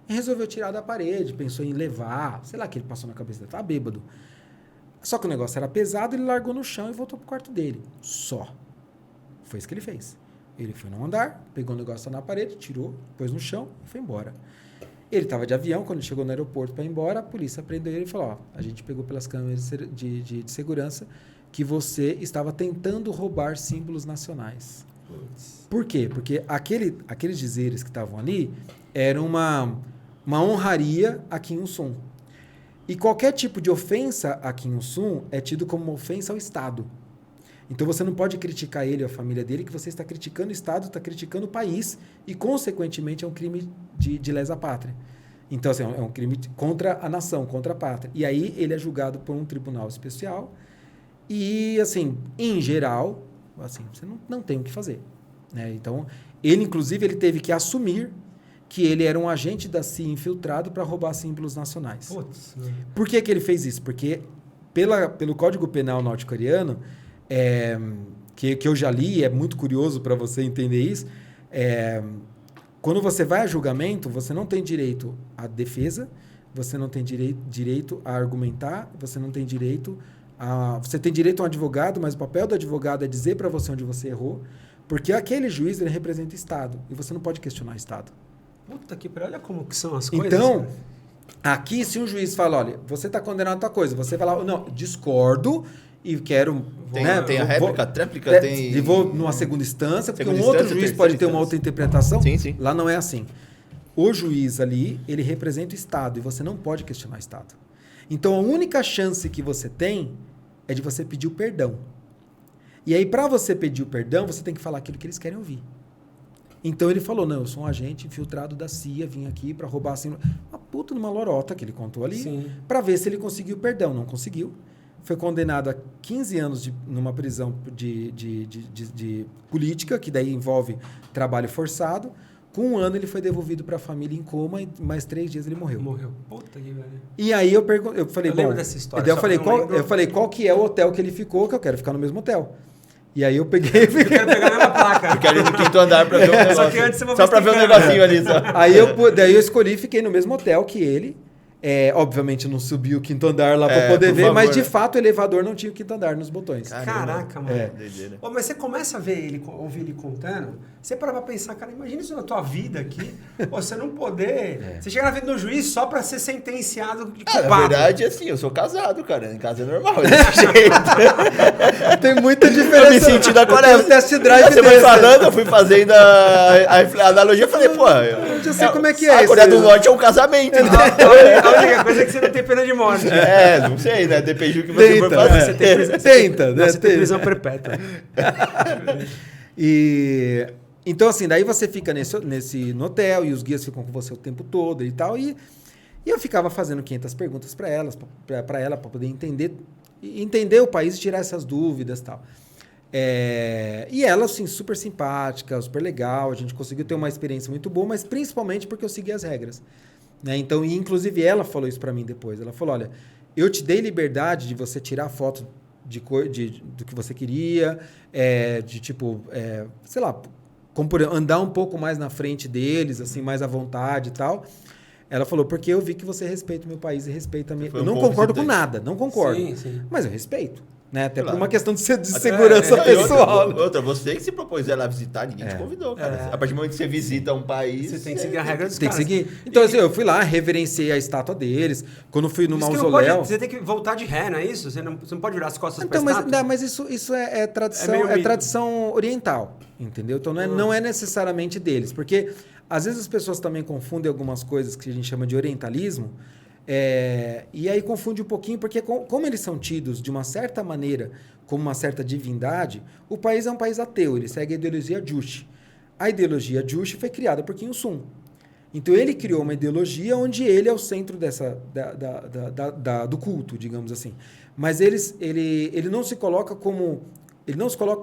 e resolveu tirar da parede. Pensou em levar, sei lá o que ele passou na cabeça dele. Tava bêbado. Só que o negócio era pesado, ele largou no chão e voltou pro quarto dele. Só. Foi isso que ele fez. Ele foi no andar, pegou o negócio na parede, tirou, pôs no chão e foi embora. Ele estava de avião, quando ele chegou no aeroporto para ir embora, a polícia prendeu ele e falou, a gente pegou pelas câmeras de segurança que você estava tentando roubar símbolos nacionais. Por quê? Porque aqueles dizeres que estavam ali eram uma honraria a Kim Il-sung. E qualquer tipo de ofensa a Kim Il-sung é tido como uma ofensa ao Estado. Então você não pode criticar ele ou a família dele, que você está criticando o Estado, está criticando o país e, consequentemente, é um crime de lesa pátria. Então, assim, é um crime contra a nação, contra a pátria. E aí ele é julgado por um tribunal especial e, assim, em geral, assim, você não tem o que fazer. Né? Então, ele, inclusive, ele teve que assumir que ele era um agente da CIA infiltrado para roubar símbolos nacionais. Putz. Por que ele fez isso? Porque pelo Código Penal norte-coreano, que eu já li, é muito curioso para você entender isso, quando você vai a julgamento, você não tem direito à defesa, você não tem direito a argumentar, você não tem direito a... Você tem direito a um advogado, mas o papel do advogado é dizer para você onde você errou, porque aquele juiz ele representa o Estado, e você não pode questionar o Estado. Puta que pariu, olha como que são as coisas. Então, né? aqui se um juiz fala, olha, você está condenado a tal coisa, você vai lá, não, discordo e quero... Tem a réplica, tréplica, tem... E vou numa segunda instância, porque Segunda um outro instância, juiz pode ter terceira uma instância. outra interpretação. Sim, sim. Lá não é assim. O juiz ali, ele representa o Estado e você não pode questionar o Estado. Então, a única chance que você tem é de você pedir o perdão. E aí, para você pedir o perdão, você tem que falar aquilo que eles querem ouvir. Então, ele falou, não, eu sou um agente infiltrado da CIA, vim aqui para roubar assim, uma puta numa lorota que ele contou ali, para ver se ele conseguiu o perdão. Não conseguiu. Foi condenado a 15 anos numa prisão de política, que daí envolve trabalho forçado. Com 1 ano ele foi devolvido para a família em coma e mais 3 dias ele morreu. Morreu. Puta que velho. E aí eu falei, lembro dessa história. Daí Eu falei, qual que é o hotel que ele ficou, que eu quero ficar no mesmo hotel. E aí eu peguei... Eu quero pegar a mesma placa. Eu quero ir no 5º andar para ver o negócio. Só que antes eu vou só para ver o verificar. negocinho ali. Só. Daí eu escolhi e fiquei no mesmo hotel que ele. Obviamente eu não subi o 5º andar lá para poder por ver, favor, mas de né? fato o elevador não tinha o 5º andar nos botões. Caraca, mano. Doideira. Ô, mas você começa a ver ele, ouvir ele contando, você para pra pensar, cara, imagina isso na tua vida aqui, você não poder... Você chega na frente do juiz só pra ser sentenciado de culpado. Na verdade, assim, eu sou casado, cara. Em casa é normal, desse jeito. Tem muita diferença. Eu me senti da Coreia. Eu tenho um test drive Você foi desse. falando, eu fui fazendo a analogia, eu falei, pô... Eu já sei como é que é A isso Coreia aí, do né? Norte é um casamento. né? A única coisa é que você não tem pena de morte. Não sei, né? Depende do que você for Tenta, fazer. Tenta, né? Você tem prisão perpétua. E então, assim, daí você fica no hotel e os guias ficam com você o tempo todo e tal. E eu ficava fazendo 500 perguntas para ela, para poder entender o país e tirar essas dúvidas e tal. E ela, assim, super simpática, super legal. A gente conseguiu ter uma experiência muito boa, mas principalmente porque eu segui as regras. Né? Então, e inclusive ela falou isso para mim depois. Ela falou, olha, eu te dei liberdade de você tirar foto do que você queria, sei lá, andar um pouco mais na frente deles, assim, mais à vontade e tal. Ela falou, porque eu vi que você respeita o meu país e respeita a minha... Eu não concordo com nada, não concordo. Sim. Mas eu respeito. Né? Até Claro. por uma questão de segurança E pessoal. outra, você que se propôs ela visitar, ninguém te convidou, cara. A partir do momento que você visita um país... Você tem que seguir a regra dos Tem que caras. seguir. Então, assim, eu fui lá, reverenciei a estátua deles. Quando fui no Por isso que mausoléu... você tem que voltar de ré, não é isso? Você não pode virar as costas Então, pra estátua? mas isso é tradição, É meio mito. tradição oriental, entendeu? Então não é necessariamente deles, porque às vezes as pessoas também confundem algumas coisas que a gente chama de orientalismo, e aí confunde um pouquinho, porque como eles são tidos de uma certa maneira, como uma certa divindade, o país é um país ateu, ele segue a ideologia Juche. A ideologia Juche foi criada por Kim Il-sung. Então ele criou uma ideologia onde ele é o centro do culto, digamos assim. Mas ele não se coloca como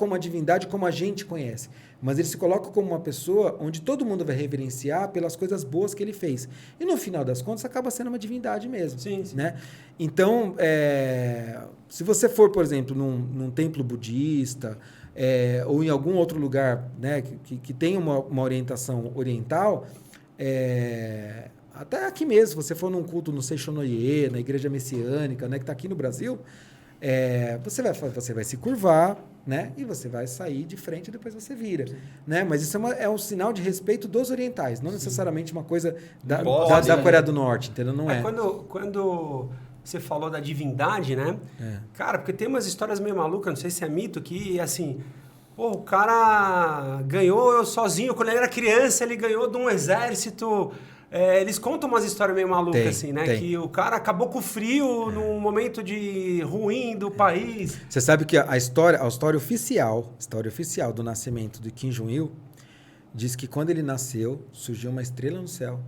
uma divindade como a gente conhece, mas ele se coloca como uma pessoa onde todo mundo vai reverenciar pelas coisas boas que ele fez. E no final das contas acaba sendo uma divindade mesmo. Sim. Né? Então, se você for, por exemplo, num templo budista, ou em algum outro lugar, né, que tem uma orientação oriental, até aqui mesmo, se você for num culto no Seichonoye, na igreja messiânica, né, que está aqui no Brasil, você vai se curvar, né, e você vai sair de frente e depois você vira. Né? Mas isso é um sinal de respeito dos orientais, não necessariamente uma coisa da Coreia do Norte, entendeu? Não é. Quando você falou da divindade, né? Cara, porque tem umas histórias meio malucas, não sei se é mito, que assim... Pô, o cara ganhou sozinho, quando ele era criança, ele ganhou de um exército. Eles contam umas histórias meio malucas, assim, né? Tem. Que o cara acabou com o frio num momento de ruim do país. Você sabe que a história oficial do nascimento de Kim Jong-il diz que quando ele nasceu, surgiu uma estrela no céu.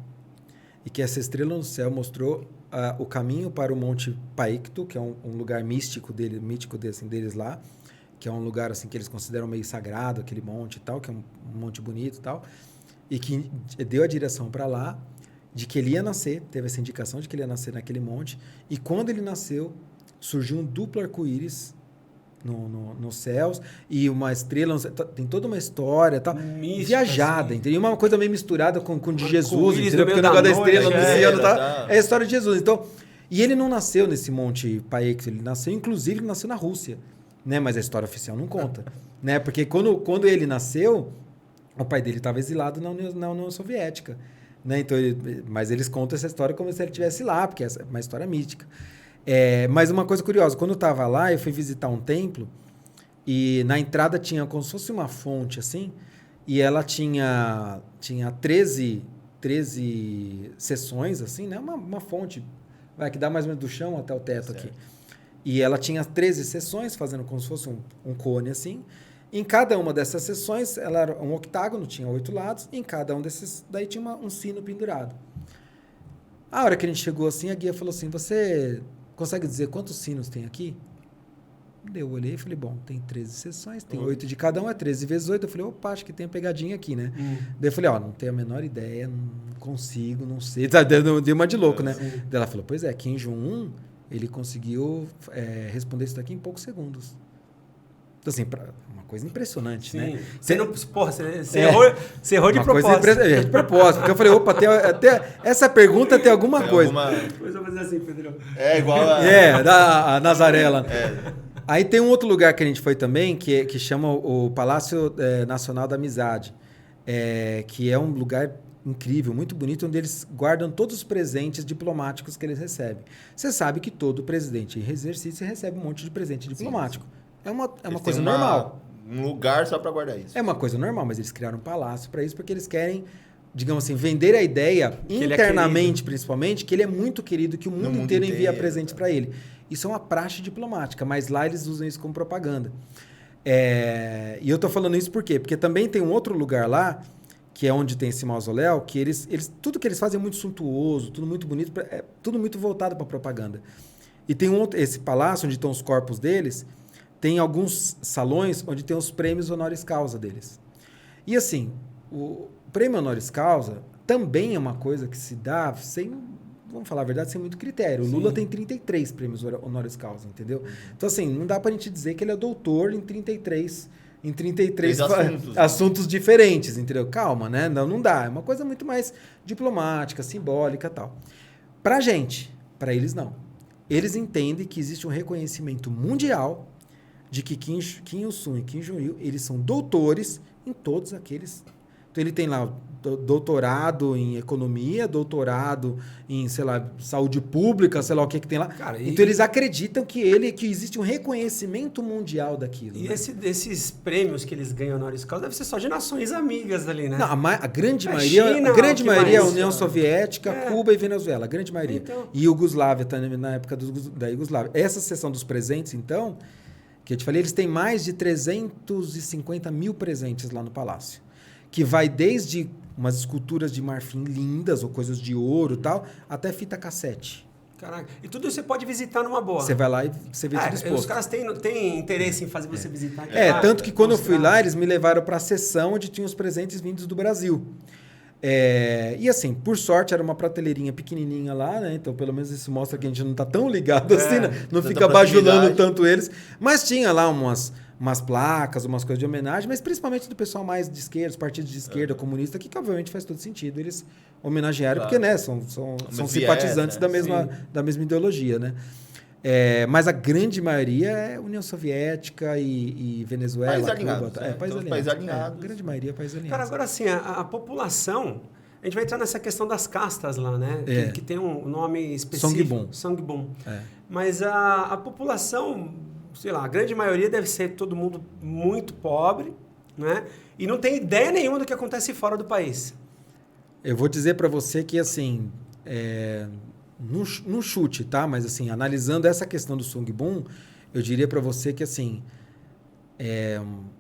e que essa estrela no céu mostrou o caminho para o Monte Paicto, que é um lugar místico deles lá, que é um lugar assim que eles consideram meio sagrado, aquele monte e tal, que é um monte bonito e tal, e que deu a direção para lá, de que ele ia nascer, teve essa indicação de que ele ia nascer naquele monte, e quando ele nasceu, surgiu um duplo arco-íris nos céus, e uma estrela, tem toda uma história, tal, viajada, assim. Entendeu? Uma coisa meio misturada com de Jesus, entendeu? Porque o negócio da estrela anunciando, tá? É a história de Jesus. Então, e ele não nasceu nesse Monte Paicto, ele nasceu, inclusive, ele nasceu na Rússia, né? Mas a história oficial não conta, né? Porque quando ele nasceu, o pai dele estava exilado na União Soviética, né? Então, mas eles contam essa história como se ele estivesse lá, porque é uma história mística. Mas uma coisa curiosa, quando eu estava lá, eu fui visitar um templo e na entrada tinha como se fosse uma fonte assim, e ela tinha 13 seções assim, né? Uma fonte que dá mais ou menos do chão até o teto aqui. E ela tinha 13 seções, fazendo como se fosse um cone assim. Em cada uma dessas seções, ela era um octágono, tinha 8 lados, e em cada um desses daí tinha um sino pendurado. A hora que a gente chegou assim, a guia falou assim, você consegue dizer quantos sinos tem aqui? Eu olhei e falei, bom, tem 13 seções, tem 8 de cada um, é 13 vezes 8. Eu falei, opa, acho que tem uma pegadinha aqui, né? Daí eu falei, não tenho a menor ideia, não consigo, não sei. Deu uma de louco, né? Daí ela falou, pois é, Kim Jong-un, ele conseguiu responder isso daqui em poucos segundos. Então, assim, uma coisa impressionante, né? Você errou de propósito. De propósito. Porque eu falei, opa, até essa pergunta tem alguma coisa. Depois eu vou fazer assim, Pedro. Igual a Nazarela. Aí tem um outro lugar que a gente foi também, que chama o Palácio Nacional da Amizade, que é um lugar incrível, muito bonito, onde eles guardam todos os presentes diplomáticos que eles recebem. Você sabe que todo presidente em exercício recebe um monte de presente diplomático. Sim. É uma coisa normal. Um lugar só para guardar isso. É uma coisa normal, mas eles criaram um palácio para isso, porque eles querem, digamos assim, vender a ideia, que internamente principalmente, que ele é muito querido, que o mundo inteiro envia presentes para ele. Isso é uma praxe diplomática, mas lá eles usam isso como propaganda. E eu estou falando isso por quê? Porque também tem um outro lugar lá, que é onde tem esse mausoléu, que tudo que eles fazem é muito suntuoso, tudo muito bonito, tudo muito voltado para propaganda. E tem esse palácio onde estão os corpos deles, tem alguns salões onde tem os prêmios honoris causa deles. E assim, o prêmio honoris causa também é uma coisa que se dá sem, vamos falar a verdade, sem muito critério. O Lula tem 33 prêmios honoris causa, entendeu? Então assim, não dá pra gente dizer que ele é doutor em 33 assuntos diferentes, entendeu? Calma, né? Não dá. É uma coisa muito mais diplomática, simbólica e tal. Pra gente, pra eles não. Eles entendem que existe um reconhecimento mundial de que Kim Il-sung e Kim Jong-il, eles são doutores em todos aqueles. Então, ele tem lá doutorado em economia, doutorado em, sei lá, saúde pública, sei lá o que tem lá. Cara, então, eles acreditam que existe um reconhecimento mundial daquilo. E né? Esses prêmios que eles ganham honoris causa deve ser só de nações amigas ali, né? Não, a grande maioria, China, é a União Soviética, Cuba e Venezuela, a grande maioria. Então. E Iugoslávia também, na época da Iugoslávia. Essa seção dos presentes, então, que eu te falei, eles têm mais de 350 mil presentes lá no palácio. Que vai desde umas esculturas de marfim lindas, ou coisas de ouro e tal, até fita cassete. Caraca. E tudo isso você pode visitar numa boa. Você vai lá e você vê tudo exposto. Os caras têm interesse em fazer você visitar. Tanto que quando eu fui lá, eles me levaram para a seção onde tinham os presentes vindos do Brasil. E assim, por sorte, era uma prateleirinha pequenininha lá, né? Então, pelo menos isso mostra que a gente não tá tão ligado assim, né? Não fica bajulando tanto eles. Mas tinha lá umas placas, umas coisas de homenagem, mas principalmente do pessoal mais de esquerda, os partidos de esquerda, comunista, que obviamente faz todo sentido eles homenagearem, porque, né? São simpatizantes da mesma ideologia, né? Mas a grande maioria é União Soviética e Venezuela, países alinhados, Cuba. Países alinhados. A grande maioria é países alinhados. Cara, agora assim, a população... A gente vai entrar nessa questão das castas lá, né? Que tem um nome específico. Songbun. Mas a população, sei lá, a grande maioria deve ser todo mundo muito pobre, né? E não tem ideia nenhuma do que acontece fora do país. Eu vou dizer para você que, assim... No chute, tá? Mas assim, analisando essa questão do Songbun, eu diria para você que assim,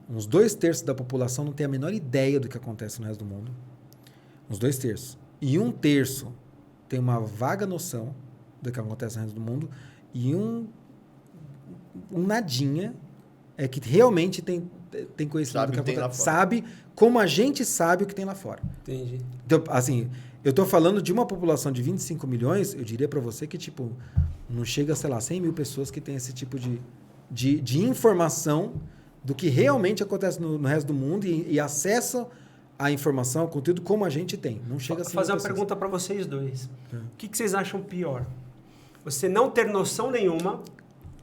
uns 2/3 da população não tem a menor ideia do que acontece no resto do mundo. Uns 2/3. E 1/3 tem uma vaga noção do que acontece no resto do mundo e um nadinha que realmente tem conhecimento do que acontece. Sabe como a gente sabe o que tem lá fora. Entendi. Então, assim, eu tô falando de uma população de 25 milhões, eu diria para você que, tipo, não chega, sei lá, 100 mil pessoas que têm esse tipo de informação do que realmente acontece no resto do mundo e acessam a informação, o conteúdo como a gente tem. Não chega a 100 mil fazer uma pessoas. pergunta para vocês dois. O que vocês acham pior? Você não ter noção nenhuma,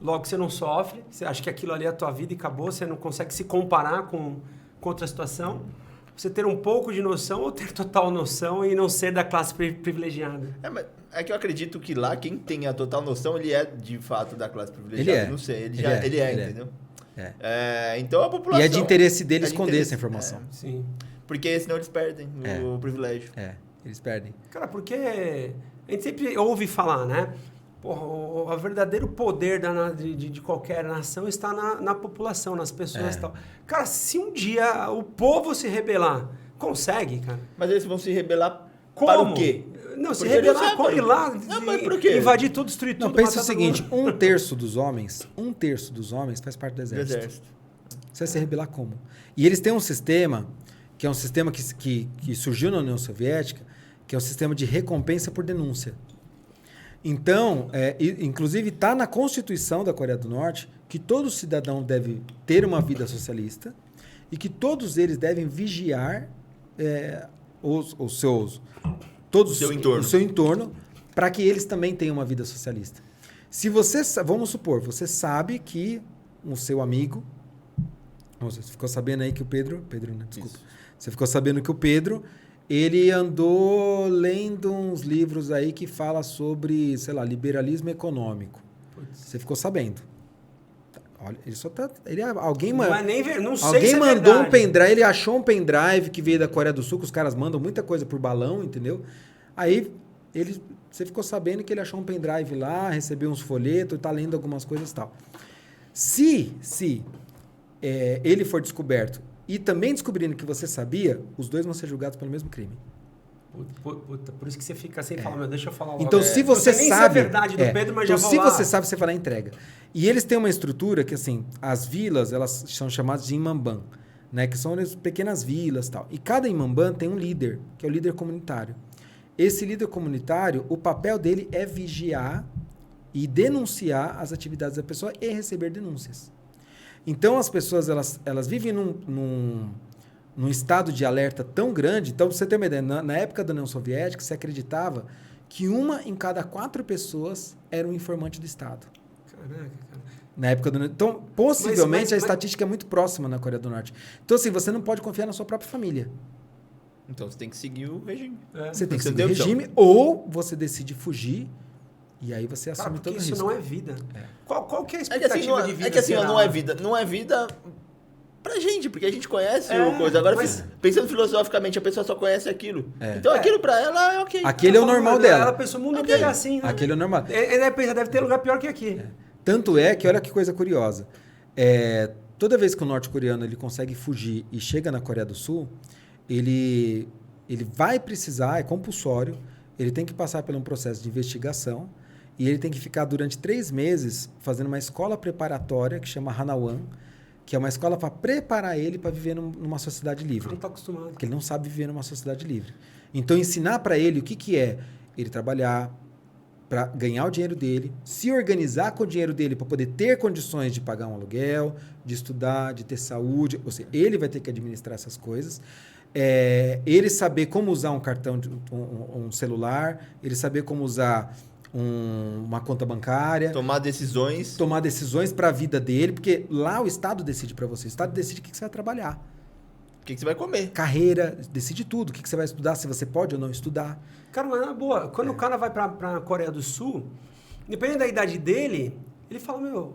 logo você não sofre, você acha que aquilo ali é a tua vida e acabou, você não consegue se comparar com outra situação. Você ter um pouco de noção ou ter total noção e não ser da classe privilegiada? Mas é que eu acredito que lá, quem tem a total noção, ele é de fato da classe privilegiada. Ele é. Não sei, ele é, entendeu? Então a população... E é de interesse dele esconder essa informação. Sim. Porque senão eles perdem o privilégio. Eles perdem. Cara, porque a gente sempre ouve falar, né? Porra, o verdadeiro poder de qualquer nação está na população, nas pessoas e tal. Cara, se um dia o povo se rebelar, consegue, cara? Mas eles vão se rebelar Como? para o quê? Não, se Porque rebelar, ir lá, mas por quê? invadir tudo, destruir tudo. Não, pensa o matar todo seguinte, mundo. um terço dos homens faz parte do exército. Você vai se rebelar como? E eles têm um sistema, que é um sistema que surgiu na União Soviética, que é o sistema de recompensa por denúncia. Então, inclusive está na Constituição da Coreia do Norte que todo cidadão deve ter uma vida socialista e que todos eles devem vigiar o seu entorno para que eles também tenham uma vida socialista. Se você, vamos supor, você sabe que o seu amigo, você ficou sabendo aí que o Pedro, né? Desculpa. Isso. Você ficou sabendo que o Pedro, ele andou lendo uns livros aí que fala sobre, sei lá, liberalismo econômico. Você ficou sabendo. Olha, ele só tá... alguém não sei alguém se mandou verdade. um pendrive, ele achou um pendrive que veio da Coreia do Sul, que os caras mandam muita coisa por balão, entendeu? Aí você ficou sabendo que ele achou um pendrive lá, recebeu uns folhetos, tá lendo algumas coisas e tal. Se ele for descoberto e também descobrindo que você sabia, os dois vão ser julgados pelo mesmo crime. Puta, por isso que você fica sem falar, deixa eu falar logo. Então, se você nem sabe... Se é verdade do Pedro, mas então, já vou se lá. você sabe, você vai lá e entrega. E eles têm uma estrutura que, assim, as vilas, elas são chamadas de imambã, né? Que são as pequenas vilas e tal. E cada imambã tem um líder, que é o líder comunitário. Esse líder comunitário, o papel dele é vigiar e denunciar as atividades da pessoa e receber denúncias. Então, as pessoas, elas vivem num estado de alerta tão grande. Então, pra você ter uma ideia, na época da União Soviética, se acreditava que 1 em cada 4 pessoas era um informante do Estado. Caraca, cara. Na época do... Então, possivelmente, a estatística é muito próxima na Coreia do Norte. Então, assim, você não pode confiar na sua própria família. Então, você tem que seguir o regime. Você tem que seguir o regime, ou você decide fugir, e aí você assume todo o risco. Isso não é vida. Qual que é a expectativa de vida? É que assim, não é vida. Não é vida... Pra gente, porque a gente conhece o coisa. Agora, pensando filosoficamente, a pessoa só conhece aquilo. Então, aquilo pra ela é ok. Aquele é o normal dela. Ela pensou, o mundo inteiro é assim, né? Aquele é o normal. Deve ter lugar pior que aqui. Tanto é que, olha que coisa curiosa. Toda vez que o norte-coreano ele consegue fugir e chega na Coreia do Sul, ele vai precisar, é compulsório, ele tem que passar por um processo de investigação e ele tem que ficar durante 3 meses fazendo uma escola preparatória que chama Hanawan, que é uma escola para preparar ele para viver numa sociedade livre. Não está acostumado. Porque ele não sabe viver numa sociedade livre. Então, ensinar para ele o que é ele trabalhar para ganhar o dinheiro dele, se organizar com o dinheiro dele para poder ter condições de pagar um aluguel, de estudar, de ter saúde. Ou seja, ele vai ter que administrar essas coisas. Ele saber como usar um cartão, um celular, ele saber como usar... uma conta bancária. Tomar decisões para a vida dele, porque lá o Estado decide para você. O Estado decide o que você vai trabalhar. O que você vai comer. Carreira, decide tudo. O que você vai estudar, se você pode ou não estudar. Cara, mas na boa, quando o cara vai para a Coreia do Sul, dependendo da idade dele, ele fala,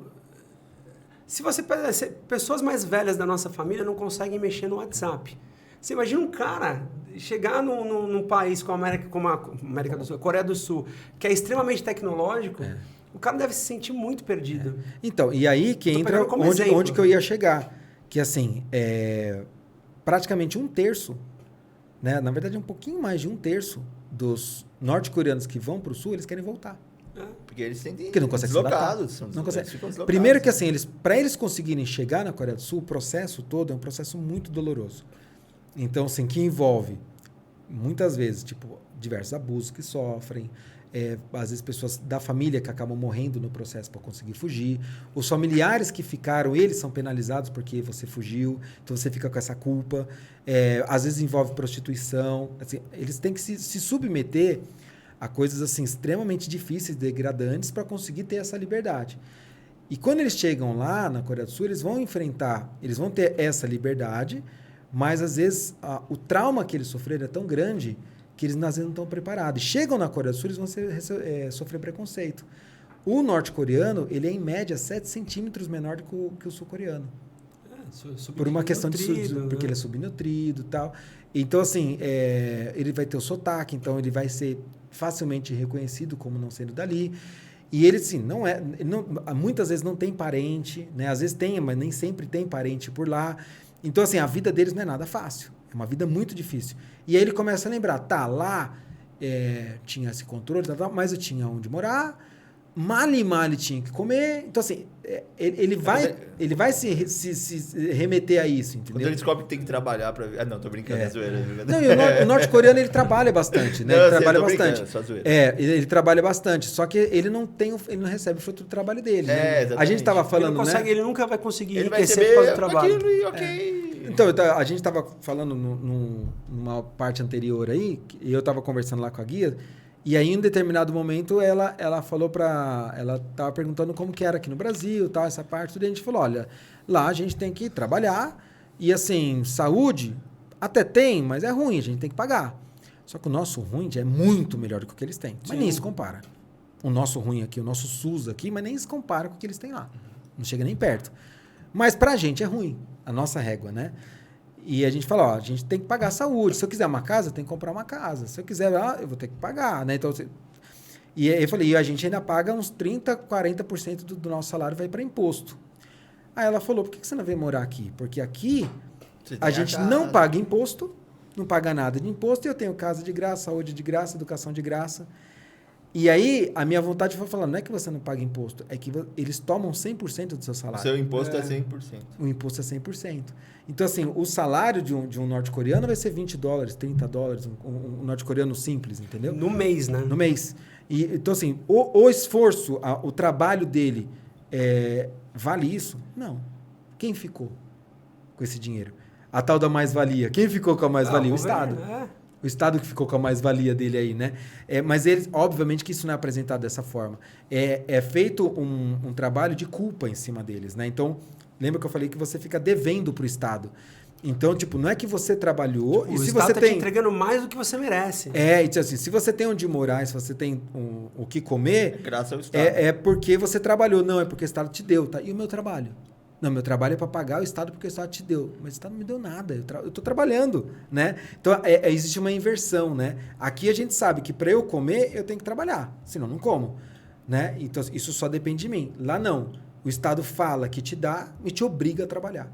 se você... Pessoas mais velhas da nossa família não conseguem mexer no WhatsApp. Você imagina um cara chegar num país como a América do Sul, a Coreia do Sul, que é extremamente tecnológico, o cara deve se sentir muito perdido. Então, e aí que entra onde que eu ia chegar. Que assim, praticamente 1/3, né? Na verdade um pouquinho mais de 1/3 dos norte-coreanos que vão para o sul, eles querem voltar. Porque eles sentem Porque não conseguem se adaptar. Não conseguem. Primeiro que assim, para eles conseguirem chegar na Coreia do Sul, o processo todo é um processo muito doloroso. Então, assim, que envolve muitas vezes, tipo, diversos abusos que sofrem, às vezes pessoas da família que acabam morrendo no processo para conseguir fugir, os familiares que ficaram, eles são penalizados porque você fugiu, então você fica com essa culpa, às vezes envolve prostituição, assim, eles têm que se submeter a coisas assim extremamente difíceis, degradantes, para conseguir ter essa liberdade. E quando eles chegam lá na Coreia do Sul, eles vão ter essa liberdade, mas às vezes o trauma que eles sofreram é tão grande que eles às vezes não estão preparados. Chegam na Coreia do Sul, eles vão sofrer preconceito. O norte-coreano, ele é em média 7 centímetros menor do que o sul-coreano. Por uma questão porque ele é subnutrido e tal. Então, assim, ele vai ter o sotaque, então ele vai ser facilmente reconhecido como não sendo dali. E ele, assim, muitas vezes não tem parente, né? Às vezes tem, mas nem sempre tem parente por lá. Então, assim, a vida deles não é nada fácil. É uma vida muito difícil. E aí ele começa a lembrar, lá tinha esse controle, mas eu tinha onde morar, mal e mal tinha que comer. Então, assim, ele vai se remeter a isso, entendeu? Quando ele descobre que tem que trabalhar para... Ah, não, tô brincando, é zoeira. Não, e o norte-coreano, ele trabalha bastante, né? Não, ele trabalha bastante. Só zoeira. Ele trabalha bastante, só que ele não recebe o fruto do trabalho dele, né? Exatamente. A gente estava falando, ele nunca vai conseguir ele vai enriquecer por causa do trabalho. Aquilo e ok. Então, a gente estava falando numa parte anterior aí, e eu estava conversando lá com a guia, e aí, em um determinado momento, ela falou ela estava perguntando como que era aqui no Brasil, tal, essa parte, tudo, e a gente falou, olha, lá a gente tem que trabalhar, e assim, saúde até tem, mas é ruim, a gente tem que pagar. Só que o nosso ruim é muito melhor do que o que eles têm, mas nem se compara. O nosso ruim aqui, o nosso SUS aqui, mas nem se compara com o que eles têm lá. Não chega nem perto. Mas pra gente é ruim, a nossa régua, né? E a gente fala, a gente tem que pagar a saúde. Se eu quiser uma casa, eu tenho que comprar uma casa. Se eu quiser eu vou ter que pagar, né? Então, e aí eu falei, a gente ainda paga uns 30%, 40% do nosso salário vai para imposto. Aí ela falou, por que você não veio morar aqui? Porque aqui a gente não paga imposto, não paga nada de imposto, e eu tenho casa de graça, saúde de graça, educação de graça. E aí, a minha vontade foi falar, não é que você não paga imposto, é que eles tomam 100% do seu salário. O seu imposto é 100%. O imposto é 100%. Então, assim, o salário de um norte-coreano vai ser $20, $30, um norte-coreano simples, entendeu? No mês, né? No mês. Então, assim, o esforço, o trabalho dele, vale isso? Não. Quem ficou com esse dinheiro? A tal da mais-valia. Quem ficou com a mais-valia? O Estado. O Estado que ficou com a mais-valia dele aí, né? Mas eles, obviamente que isso não é apresentado dessa forma. É feito um trabalho de culpa em cima deles, né? Então, lembra que eu falei que você fica devendo pro Estado. Então, tipo, não é que você trabalhou e se você tem... te entregando mais do que você merece. E assim, se você tem onde morar, se você tem o que comer... Graças ao Estado. É porque você trabalhou. Não, é porque o Estado te deu, tá? E o meu trabalho? Não, meu trabalho é para pagar o Estado porque o Estado te deu. Mas o Estado não me deu nada. Eu estou trabalhando, né? Então, existe uma inversão, né? Aqui a gente sabe que para eu comer, eu tenho que trabalhar. Senão, não como, né? Então, isso só depende de mim. Lá, não. O Estado fala que te dá e te obriga a trabalhar.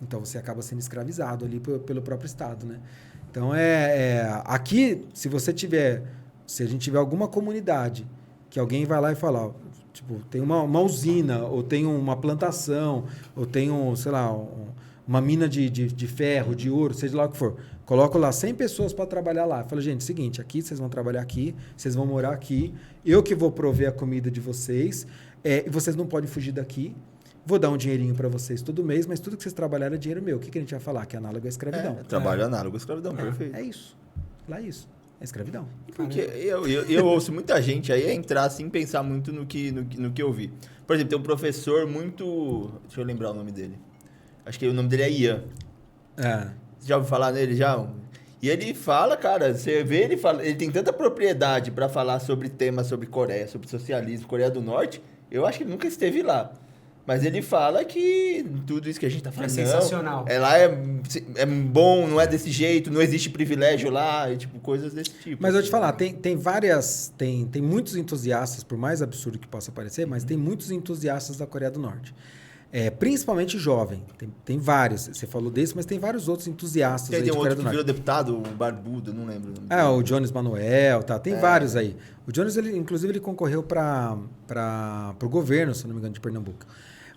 Então, você acaba sendo escravizado ali pelo próprio Estado, né? Então, aqui, se a gente tiver alguma comunidade que alguém vai lá e fala... Tipo, tem uma usina, ou tem uma plantação, ou tem sei lá, uma mina de ferro, de ouro, seja lá o que for. Coloco lá 100 pessoas para trabalhar lá. Falo, gente, seguinte, aqui vocês vão trabalhar aqui, vocês vão morar aqui, eu que vou prover a comida de vocês, e vocês não podem fugir daqui. Vou dar um dinheirinho para vocês todo mês, mas tudo que vocês trabalharem é dinheiro meu. O que a gente vai falar? Que é análogo à escravidão. Trabalho análogo à escravidão, perfeito. É isso. Lá é isso. É escravidão. Porque eu ouço muita gente aí entrar assim, pensar muito no que eu vi. Por exemplo, tem um professor muito... Deixa eu lembrar o nome dele. Acho que o nome dele é Ian. Você já ouviu falar nele já? E ele fala, cara, você vê, ele tem tanta propriedade para falar sobre temas sobre Coreia, sobre socialismo, Coreia do Norte, eu acho que ele nunca esteve lá. Mas ele fala que tudo isso que a gente tá falando... É sensacional. Lá é bom, não é desse jeito, não existe privilégio lá, tipo, coisas desse tipo. Mas eu vou te falar, tem várias... Tem muitos entusiastas, por mais absurdo que possa parecer, mas tem muitos entusiastas da Coreia do Norte. Principalmente jovem. Tem vários. Você falou desse, mas tem vários outros entusiastas Tem aí de um Coreia outro do que Norte. virou deputado, o Barbudo, não lembro. O nome dele. O Jones Manuel, tá? Tem vários aí. O Jones, inclusive, ele concorreu para o governo, se não me engano, de Pernambuco.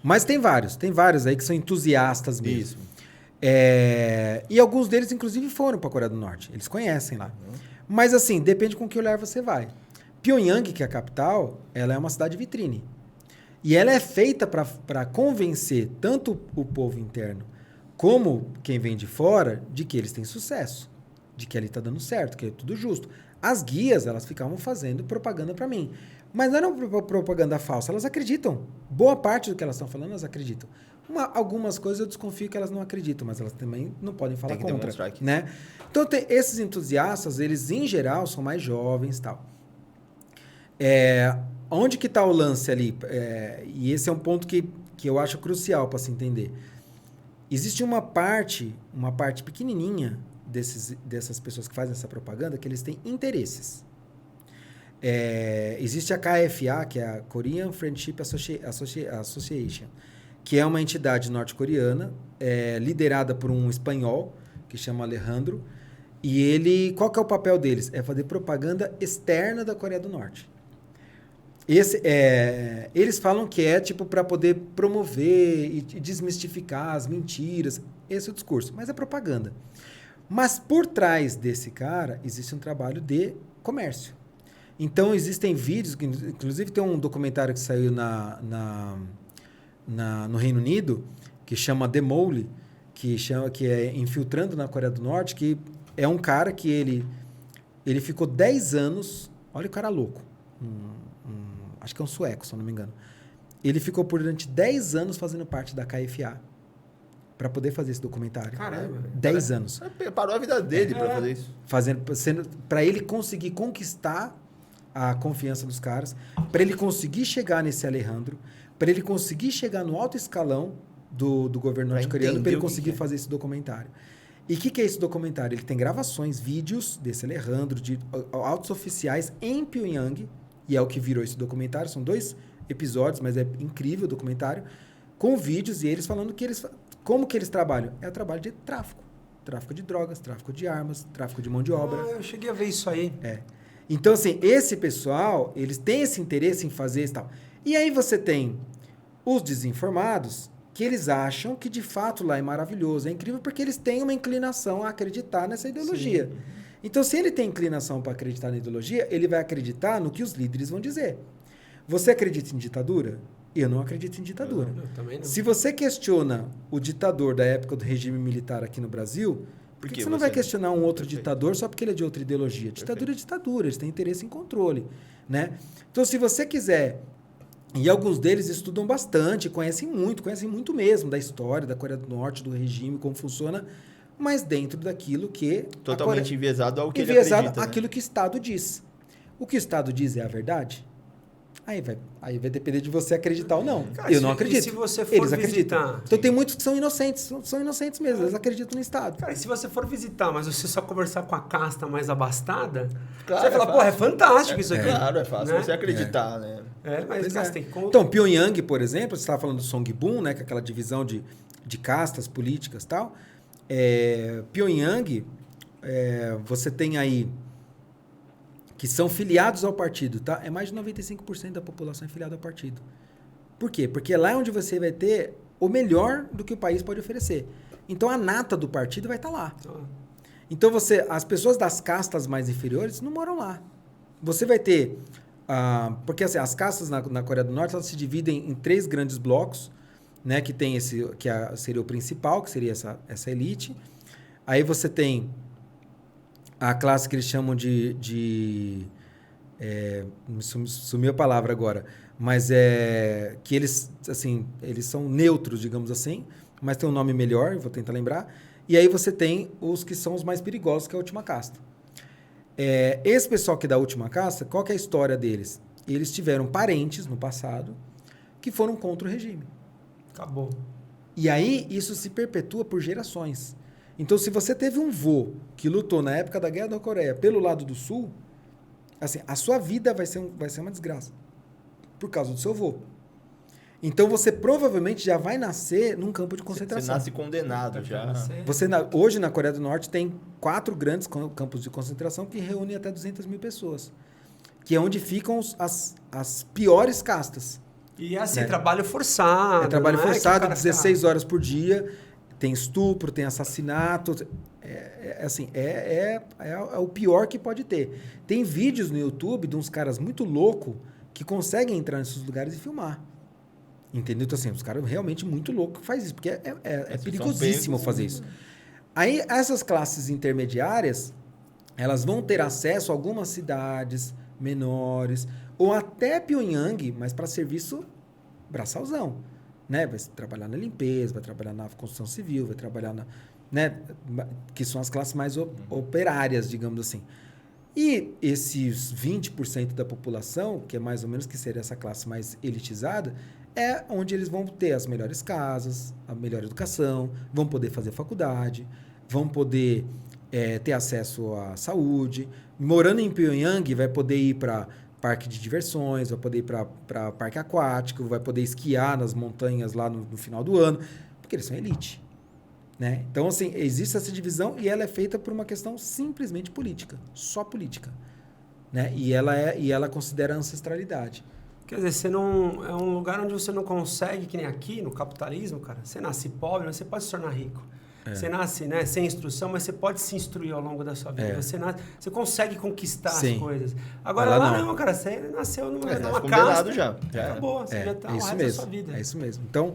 Mas tem vários aí que são entusiastas mesmo. Isso. E alguns deles, inclusive, foram para a Coreia do Norte. Eles conhecem lá. Mas, assim, depende com que olhar você vai. Pyongyang, que é a capital, ela é uma cidade vitrine. E ela é feita para convencer tanto o povo interno como quem vem de fora de que eles têm sucesso, de que ali está dando certo, que é tudo justo. As guias, elas ficavam fazendo propaganda para mim. Mas não era uma propaganda falsa, elas acreditam. Boa parte do que elas estão falando, elas acreditam. Algumas coisas eu desconfio que elas não acreditam, mas elas também não podem falar Tem que contra. demonstrar aqui. Né? Então, esses entusiastas, eles em geral são mais jovens e tal. Onde que está o lance ali? E esse é um ponto que eu acho crucial para se entender. Existe uma parte pequenininha dessas pessoas que fazem essa propaganda que eles têm interesses. Existe a KFA, que é a Korean Friendship Association, que é uma entidade norte-coreana liderada por um espanhol que chama Alejandro. E qual que é o papel deles? É fazer propaganda externa da Coreia do Norte. Eles falam que é tipo para poder promover e desmistificar as mentiras. Esse é o discurso, mas é propaganda. Mas por trás desse cara existe um trabalho de comércio. Então existem vídeos, inclusive tem um documentário que saiu no Reino Unido que chama The Mole, que é Infiltrando na Coreia do Norte, que é um cara que ele ficou 10 anos, olha o cara louco, acho que é um sueco, se eu não me engano. Ele ficou durante 10 anos fazendo parte da KFA para poder fazer esse documentário. Caramba. 10 anos. Parou a vida dele para fazer isso. Para ele conseguir conquistar a confiança dos caras, para ele conseguir chegar nesse Alejandro, para ele conseguir chegar no alto escalão do governo norte-coreano, para ele conseguir fazer esse documentário. E o que é esse documentário? Ele tem gravações, vídeos desse Alejandro, de altos oficiais em Pyongyang, e é o que virou esse documentário. São 2 episódios, mas é incrível o documentário, com vídeos e eles falando como que eles trabalham. É o trabalho de tráfico. Tráfico de drogas, tráfico de armas, tráfico de mão de obra. Eu cheguei a ver isso aí. Então, assim, esse pessoal, eles têm esse interesse em fazer isso e tal. E aí você tem os desinformados, que eles acham que de fato lá é maravilhoso, é incrível, porque eles têm uma inclinação a acreditar nessa ideologia. Sim. Então, se ele tem inclinação para acreditar na ideologia, ele vai acreditar no que os líderes vão dizer. Você acredita em ditadura? Eu não acredito em ditadura. Eu também não. Se você questiona o ditador da época do regime militar aqui no Brasil, por que você não vai questionar um outro ditador só porque ele é de outra ideologia? Ditadura é ditadura, eles têm interesse em controle. Né? Então, se você quiser... E alguns deles estudam bastante, conhecem muito mesmo da história da Coreia do Norte, do regime, como funciona, mas dentro daquilo que... Totalmente enviesado ao que ele acredita. Aquilo que o Estado diz. O que o Estado diz é a verdade? Aí vai depender de você acreditar ou não. Cara, eu não acredito. Se você for eles visitar... acreditam. Então tem muitos que são inocentes mesmo, eles acreditam no Estado. Cara, e se você for visitar, mas você só conversar com a casta mais abastada, claro, você vai falar, porra, é fantástico isso aqui. Claro, é fácil você acreditar, né? Mas cara, tem como... Então, Pyongyang, por exemplo, você estava falando do Songbun, né, que é aquela divisão de castas políticas e tal. Pyongyang, você tem aí que são filiados ao partido, tá? É mais de 95% da população é filiada ao partido. Por quê? Porque lá é onde você vai ter o melhor do que o país pode oferecer. Então, a nata do partido vai estar lá. Então, as pessoas das castas mais inferiores não moram lá. Você vai ter... porque assim, as castas na Coreia do Norte elas se dividem em 3 grandes blocos, né? Que tem seria o principal, que seria essa elite. Aí você tem a classe que eles chamam sumiu a palavra agora, mas que eles são neutros, digamos assim, mas tem um nome melhor, vou tentar lembrar. E aí você tem os que são os mais perigosos, que é a última casta. Esse pessoal que é da última casta, qual que é a história deles? Eles tiveram parentes no passado que foram contra o regime. Acabou. E aí isso se perpetua por gerações. Então, se você teve um vô que lutou na época da Guerra da Coreia pelo lado do Sul, assim, a sua vida vai ser uma desgraça por causa do seu vô. Então você provavelmente já vai nascer num campo de concentração. Você nasce condenado já. Hoje na Coreia do Norte tem 4 grandes campos de concentração que reúnem até 200 mil pessoas. Que é onde ficam as piores castas. E assim, trabalho forçado. É trabalho forçado, 16 horas por dia. Tem estupro, tem assassinato. É o pior que pode ter. Tem vídeos no YouTube de uns caras muito loucos que conseguem entrar nesses lugares e filmar. Entendeu? Então, assim, os caras realmente muito loucos que fazem isso, porque é perigosíssimo fazer isso. Aí, essas classes intermediárias, elas vão ter acesso a algumas cidades menores, ou até Pyongyang, mas para serviço braçalzão. Né? Vai trabalhar na limpeza, vai trabalhar na construção civil, vai trabalhar que são as classes mais operárias, digamos assim. E esses 20% da população, que é mais ou menos que seria essa classe mais elitizada, é onde eles vão ter as melhores casas, a melhor educação, vão poder fazer faculdade, vão poder ter acesso à saúde. Morando em Pyongyang, vai poder ir para parque de diversões, vai poder ir para parque aquático, vai poder esquiar nas montanhas lá no final do ano, porque eles são elite. Né? Então, assim, existe essa divisão e ela é feita por uma questão simplesmente política, só política. Né? E ela considera a ancestralidade. Quer dizer, você não, é um lugar onde você não consegue, que nem aqui, no capitalismo, cara, você nasce pobre, mas você pode se tornar rico. Você nasce, né, sem instrução, mas você pode se instruir ao longo da sua vida. Você consegue conquistar as coisas. Agora lá não, cara, você nasceu numa casa. Já. Acabou, você já está o resto da sua vida. É isso mesmo. Então,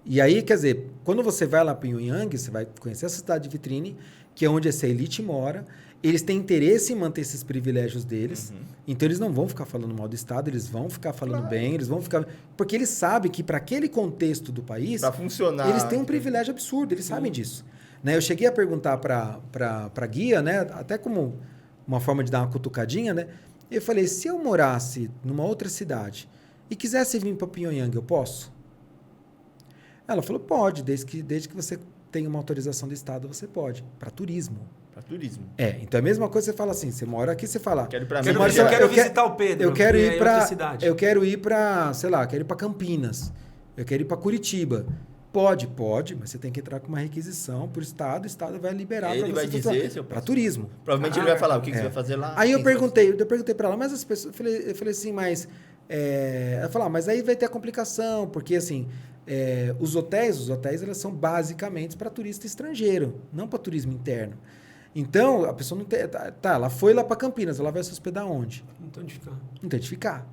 e aí, quer dizer, quando você vai lá para Pyongyang, você vai conhecer a cidade de vitrine, que é onde essa elite mora. Eles têm interesse em manter esses privilégios deles. Então, eles não vão ficar falando mal do Estado, eles vão ficar falando bem, eles vão ficar... Porque eles sabem que para aquele contexto do país... Para funcionar... Eles têm um privilégio absurdo, eles sabem disso. Né? Eu cheguei a perguntar para guia, né? Até como uma forma de dar uma cutucadinha, né? Eu falei, se eu morasse numa outra cidade e quisesse vir para Pyongyang, eu posso? Ela falou, pode, desde que você tenha uma autorização do Estado, você pode. Para turismo. Para turismo. Então é a mesma coisa, você fala assim, você mora aqui, você fala... Quero ir pra eu quero visitar o Pedro. Eu quero ir para, sei lá, quero ir para Campinas. Eu quero ir para Curitiba. Pode, mas você tem que entrar com uma requisição para o Estado vai liberar para você. Ele vai dizer, seu para turismo. Provavelmente ele vai falar o que você vai fazer lá. Aí eu perguntei para ela, mas as pessoas... Eu falei assim, mas... Ela falou, mas aí vai ter a complicação, porque assim... os hotéis elas são basicamente para turista estrangeiro, não para turismo interno. Então, a pessoa não tem... Tá, ela foi lá para Campinas, ela vai se hospedar onde? Não tem onde ficar. Não tem onde ficar.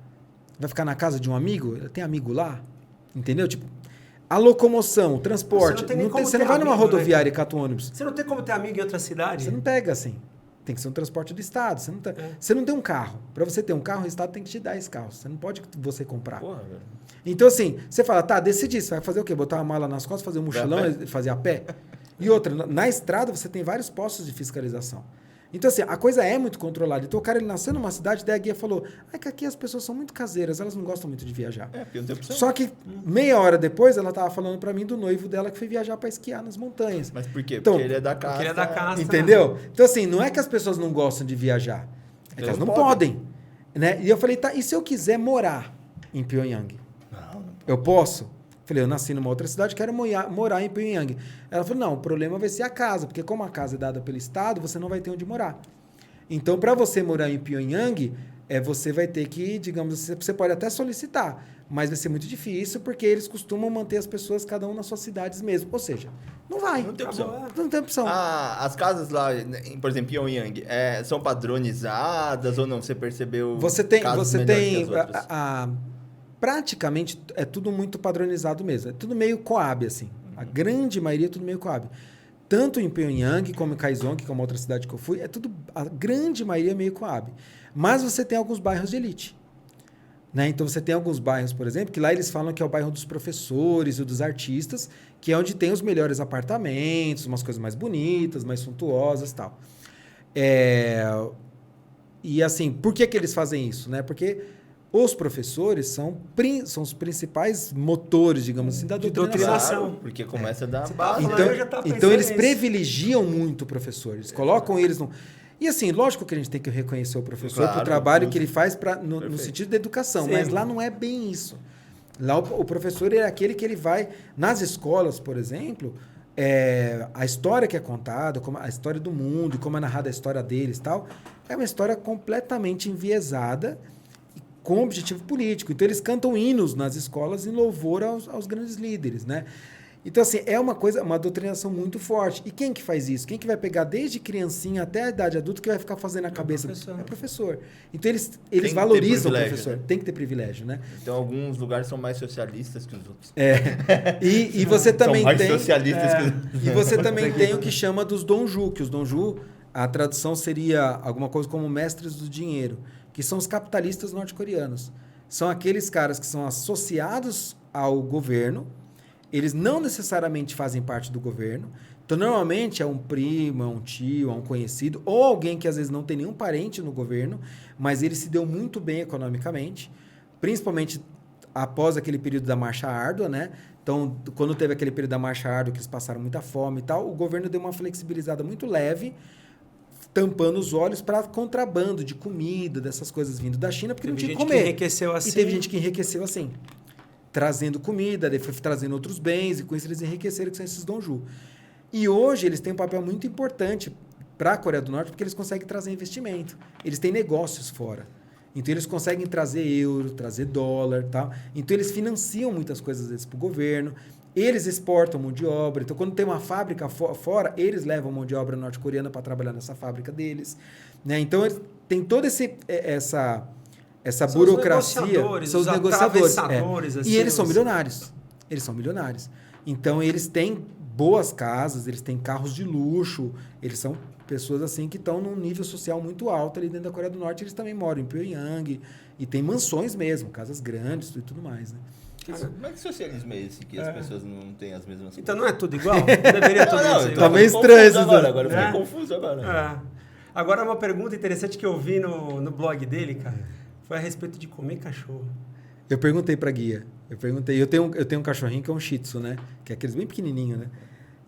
Vai ficar na casa de um amigo? Ela tem amigo lá? Entendeu? Tipo, a locomoção, o transporte... Você não vai numa rodoviária e cata um ônibus. Você não tem como ter amigo em outra cidade? Você não pega assim. Tem que ser um transporte do Estado. Você não tem um carro. Para você ter um carro, o Estado tem que te dar esse carro. Você não pode você comprar. Porra, velho. Então, assim, você fala, tá, decidi, você vai fazer o quê? Botar uma mala nas costas, fazer um mochilão e fazer a pé? E outra, na estrada você tem vários postos de fiscalização. Então, assim, a coisa é muito controlada. Então, o cara, ele nasceu numa cidade, daí a guia falou, que aqui as pessoas são muito caseiras, elas não gostam muito de viajar. Porque não tem opção. Só que, meia hora depois, ela tava falando pra mim do noivo dela que foi viajar pra esquiar nas montanhas. Mas por quê? Então, porque ele é da casa. Porque ele é da casa. Entendeu? Então, assim, não é que as pessoas não gostam de viajar. É que elas não podem. Né? E eu falei, tá, e se eu quiser morar em Pyongyang? Não. Eu posso? Falei, eu nasci numa outra cidade, quero morar em Pyongyang. Ela falou, não, o problema vai ser a casa, porque como a casa é dada pelo Estado, você não vai ter onde morar. Então, para você morar em Pyongyang, você vai ter que, digamos, você pode até solicitar, mas vai ser muito difícil, porque eles costumam manter as pessoas, cada um nas suas cidades mesmo. Ou seja, não vai. Não tem opção. Não tem opção. As casas lá, por exemplo, em Pyongyang, são padronizadas ou não? Você percebeu? Você tem que praticamente é tudo muito padronizado mesmo. É tudo meio Coab, assim. A grande maioria é tudo meio Coab. Tanto em Pyongyang como em Kaesong, que é uma outra cidade que eu fui, a grande maioria é meio Coab. Mas você tem alguns bairros de elite. Né? Então você tem alguns bairros, por exemplo, que lá eles falam que é o bairro dos professores e dos artistas, que é onde tem os melhores apartamentos, umas coisas mais bonitas, mais suntuosas e tal. E assim, por que eles fazem isso? Né? Porque os professores são os principais motores, digamos assim, da doutrinação. Claro, porque começa a dar base. Então eles privilegiam muito o professor. Eles colocam eles no... E assim, lógico que a gente tem que reconhecer o professor Claro, pelo trabalho justo. que ele faz no sentido da educação, Sim. mas lá não é bem isso. Lá o professor é aquele que ele vai... Nas escolas, por exemplo, a história que é contada, a história do mundo, como é narrada a história deles e tal, é uma história completamente enviesada com objetivo político. Então, eles cantam hinos nas escolas em louvor aos grandes líderes, né? Então, assim, é uma doutrinação muito forte. E quem que faz isso? Quem que vai pegar desde criancinha até a idade adulta que vai ficar fazendo a cabeça? Professor. É professor. Então, eles que ter valorizam o privilégio, professor. né? Tem que ter privilégio, né? Então, alguns lugares são mais socialistas que os outros. E você também são mais tem... socialistas que E você também tem o que chama dos donju, que os donju, a tradução seria alguma coisa como mestres do dinheiro, que são os capitalistas norte-coreanos. São aqueles caras que são associados ao governo, eles não necessariamente fazem parte do governo, então normalmente é um primo, é um tio, é um conhecido, ou alguém que às vezes não tem nenhum parente no governo, mas ele se deu muito bem economicamente, principalmente após aquele período da marcha árdua, né? Então, quando teve aquele período da marcha árdua, que eles passaram muita fome e tal, o governo deu uma flexibilizada muito leve, tampando os olhos para contrabando de comida, dessas coisas vindo da China, porque não tinha que comer. Enriqueceu assim. E teve gente que enriqueceu assim, trazendo comida, daí foi trazendo outros bens, e com isso eles enriqueceram, que são esses donju. E hoje eles têm um papel muito importante para a Coreia do Norte, porque eles conseguem trazer investimento. Eles têm negócios fora. Então, eles conseguem trazer euro, trazer dólar, tal. Então, eles financiam muitas coisas para o governo. Eles exportam mão de obra. Então, quando tem uma fábrica fora, eles levam mão de obra norte-coreana para trabalhar nessa fábrica deles. Né? Então, tem toda essa burocracia. São os negociadores. E eles são milionários. Eles são milionários. Então, eles têm boas casas, eles têm carros de luxo, eles são pessoas assim que estão num nível social muito alto ali dentro da Coreia do Norte. Eles também moram em Pyongyang e tem mansões mesmo, casas grandes e tudo mais, né? Como é que socialismo é esse? Que as pessoas não têm as mesmas coisas? Então não é tudo igual? Deveria tudo Não, ser eu igual. Tá meio estranho isso, agora eu né? fiquei confuso agora. Agora, uma pergunta interessante que eu vi no blog dele, cara, foi a respeito de comer cachorro. Eu perguntei pra guia. Eu tenho um cachorrinho que é um Shih Tzu, né? Que é aqueles bem pequenininho, né?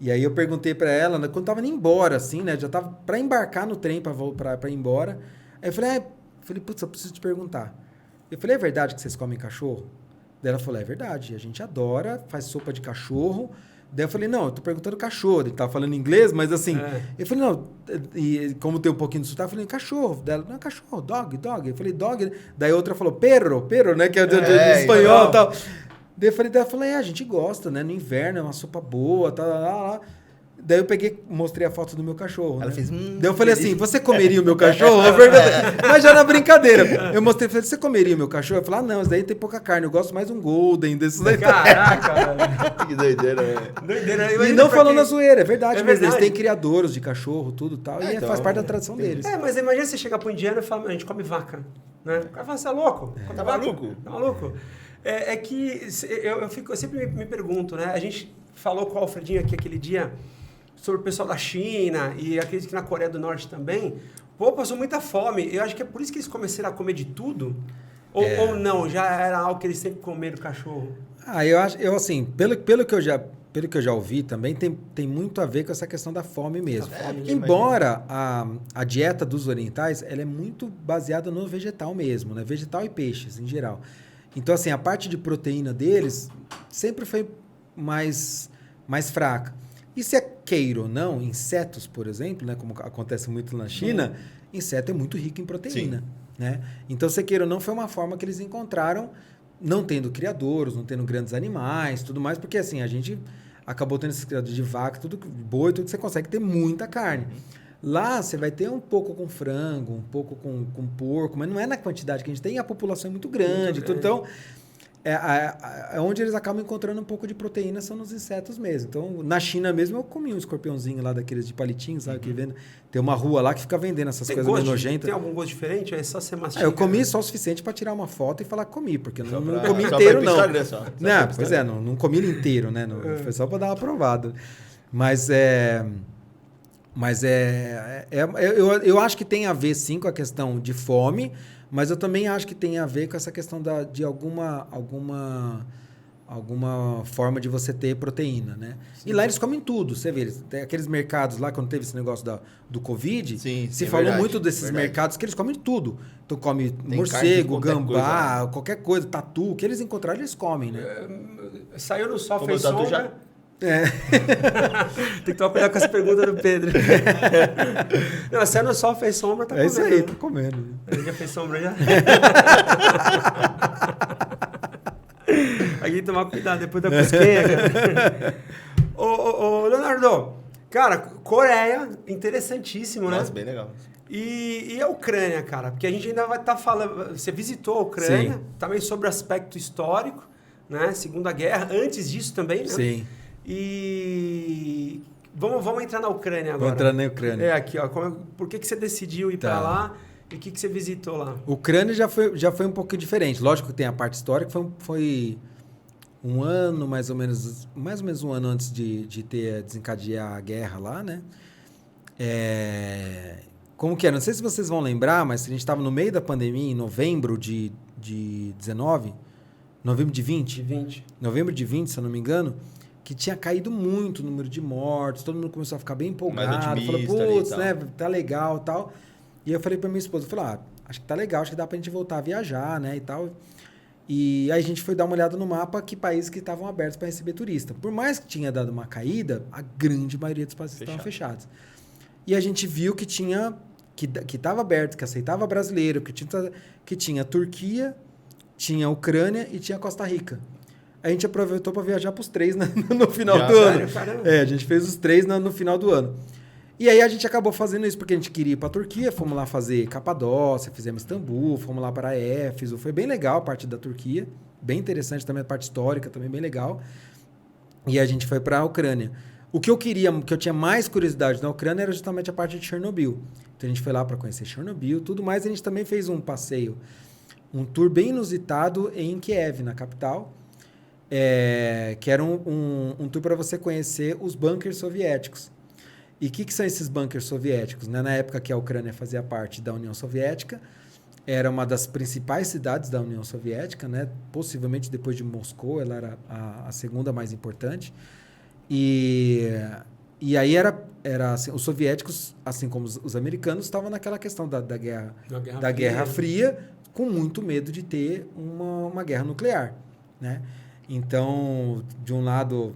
E aí eu perguntei pra ela, né, quando tava indo embora, assim, né? Já tava pra embarcar no trem pra ir embora. Aí eu falei, putz, eu preciso te perguntar. Eu falei, é verdade que vocês comem cachorro? Daí ela falou, é verdade, a gente adora, faz sopa de cachorro. Daí eu falei, não, eu tô perguntando cachorro. Ele tava falando inglês, mas assim... Eu falei, não, e como tem um pouquinho de sotaque, eu falei, cachorro. Daí ela, não, cachorro, dog. Eu falei, dog. Daí outra falou, perro, né, que é de espanhol e tal. Daí eu falei, a gente gosta, né, no inverno é uma sopa boa, tal. Daí eu mostrei a foto do meu cachorro. Ela né? fez... Daí eu falei assim, você comeria o meu cachorro? Mas já na brincadeira. Eu mostrei, falei, você comeria o meu cachorro? Eu falei, não, esse daí tem pouca carne, eu gosto mais de um golden, desses daí. Caraca, velho. Que doideira, velho. Doideira. E não falando na zoeira, é verdade É mesmo. verdade. Eles têm criadouros de cachorro, tudo e tal, e então, faz parte da tradição deles. Mas imagina você chegar pro indiano e falar, a gente come vaca. Né? O cara fala, você é louco? Tá maluco? Tá maluco? É que eu sempre me pergunto, né? A gente falou com o Alfredinho aqui aquele dia sobre o pessoal da China e acredito que na Coreia do Norte também. Pô, passou muita fome. Eu acho que é por isso que eles começaram a comer de tudo. Ou não, já era algo que eles sempre comeram cachorro. Eu assim, pelo que eu já ouvi também, tem muito a ver com essa questão da fome mesmo. Embora a dieta dos orientais, ela é muito baseada no vegetal mesmo, né? Vegetal e peixes, em geral. Então, assim, a parte de proteína deles sempre foi mais fraca. E se é queira ou não, insetos, por exemplo, né, como acontece muito na China, inseto é muito rico em proteína. Né? Então, se queira ou não, foi uma forma que eles encontraram, não tendo criadouros, não tendo grandes animais, tudo mais, porque assim, a gente acabou tendo esses criadores de vaca, tudo, boi, tudo, você consegue ter muita carne. Lá, você vai ter um pouco com frango, um pouco com porco, mas não é na quantidade que a gente tem, a população é muito grande. Tudo, então, onde eles acabam encontrando um pouco de proteína são nos insetos mesmo. Então, na China mesmo, eu comi um escorpiãozinho lá daqueles de palitinho, sabe? Que vende. Tem uma rua lá que fica vendendo essas coisas meio nojentas. Tem algum gosto diferente? É só você mastigar? Eu comi só o suficiente para tirar uma foto e falar que comi, porque não comi só inteiro, pra não. Instagram, só. Não, pois é, não comi ele inteiro, né? Foi só para dar uma provada. Eu acho que tem a ver, sim, com a questão de fome, mas eu também acho que tem a ver com essa questão de alguma alguma forma de você ter proteína, né? E lá eles comem tudo, você vê, tem aqueles mercados lá, quando teve esse negócio do Covid, se falou verdade, muito desses mercados que eles comem tudo. Então come Tem morcego, carne de gambá, qualquer coisa, tatu, o que eles encontrarem eles comem, né? Saiu no sol, Como fez o tatu sombra. É. Tem que tomar cuidado com as perguntas do Pedro. Não, saiu no sol, fez sombra, tá É comendo. isso aí, né? tá comendo. Ele já fez sombra, já? Aqui tomar cuidado depois da cosquinha, cara. Ô, Leonardo, cara, Coreia, interessantíssimo, né? Nossa, bem legal. E a Ucrânia, cara? Porque a gente ainda vai estar falando... Você visitou a Ucrânia, Sim. também sobre o aspecto histórico, né? Segunda Guerra, antes disso também, né? Sim. E... Vamos entrar na Ucrânia agora. Vou entrar na Ucrânia. É, aqui, ó. Por que você decidiu ir Tá. pra lá e o que você visitou lá? Ucrânia já foi um pouco diferente. Lógico que tem a parte histórica, foi um ano, mais ou menos um ano antes de desencadear a guerra lá, né? Como que era? Não sei se vocês vão lembrar, mas a gente estava no meio da pandemia, em novembro de 19, novembro de 20? De 20. Novembro de 20, se eu não me engano, que tinha caído muito o número de mortos, todo mundo começou a ficar bem empolgado, falou, otimista ali e putz, tal. né, tá legal e tal. E eu falei pra minha esposa, acho que tá legal, acho que dá pra gente voltar a viajar, né, e tal. E aí a gente foi dar uma olhada no mapa, que países que estavam abertos para receber turista. Por mais que tinha dado uma caída, a grande maioria dos países estavam fechados. E a gente viu que tinha, que estava aberto, que aceitava brasileiro, que tinha Turquia, tinha Ucrânia e tinha Costa Rica. A gente aproveitou para viajar para os 3 no final do ano. Caramba. A gente fez os 3 no final do ano. E aí a gente acabou fazendo isso porque a gente queria ir para a Turquia, fomos lá fazer Capadócia, fizemos Istambul, fomos lá para Éfeso, foi bem legal a parte da Turquia, bem interessante também a parte histórica, também bem legal. E a gente foi para a Ucrânia. O que eu queria, que eu tinha mais curiosidade na Ucrânia era justamente a parte de Chernobyl. Então a gente foi lá para conhecer Chernobyl, tudo mais. A gente também fez um passeio, um tour bem inusitado em Kiev, na capital, que era um tour para você conhecer os bunkers soviéticos. E o que são esses bunkers soviéticos? Né? Na época que a Ucrânia fazia parte da União Soviética, era uma das principais cidades da União Soviética, né? Possivelmente depois de Moscou, ela era a segunda mais importante. E aí era assim, os soviéticos, assim como os americanos, estavam naquela questão da Guerra Fria, com muito medo de ter uma guerra nuclear, né? Então, de um lado,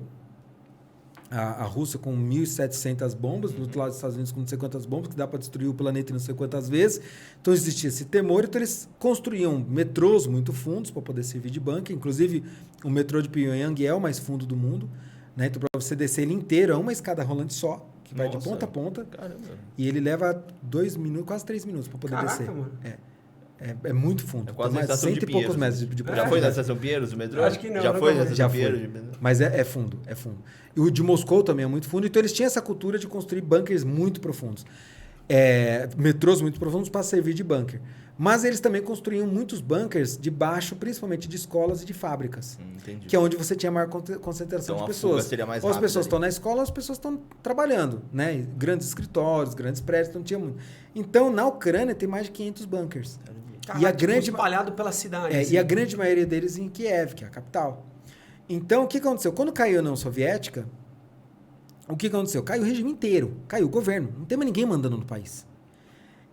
a Rússia com 1.700 bombas, do outro lado dos Estados Unidos com não sei quantas bombas, que dá para destruir o planeta não sei quantas vezes. Então, existia esse temor. Então, eles construíam metrôs muito fundos para poder servir de bunker. Inclusive, o metrô de Pyongyang é o mais fundo do mundo, né? Então, para você descer ele inteiro, é uma escada rolante só, que vai de ponta a ponta. Caramba. E ele leva 2 minutos, quase 3 minutos para poder descer. Mano. É muito fundo. É quase mais a estação 100 de e poucos Pinheiros. metros de Já foi profundidade. na estação Pinheiros, o metrô? Acho que não, Já nunca foi fui. na estação Já foi. Pinheiros? Mas é fundo, é fundo. E o de Moscou também é muito fundo. Então, eles tinham essa cultura de construir bunkers muito profundos. Metrôs muito profundos para servir de bunker. Mas eles também construíam muitos bunkers debaixo, principalmente de escolas e de fábricas. Entendi. Que é onde você tinha maior concentração Então, de a fuga pessoas. seria mais Ou as rápida pessoas ali. estão na escola, ou as pessoas estão trabalhando. Né? Grandes escritórios, grandes prédios, então não tinha muito. Então, na Ucrânia, tem mais de 500 bunkers. Caraca, E a tipo, grande espalhado pela cidade. assim. E a grande maioria deles em Kiev, que é a capital. Então, o que aconteceu? Quando caiu a União Soviética, o que aconteceu? Caiu o regime inteiro, caiu o governo, não tem mais ninguém mandando no país.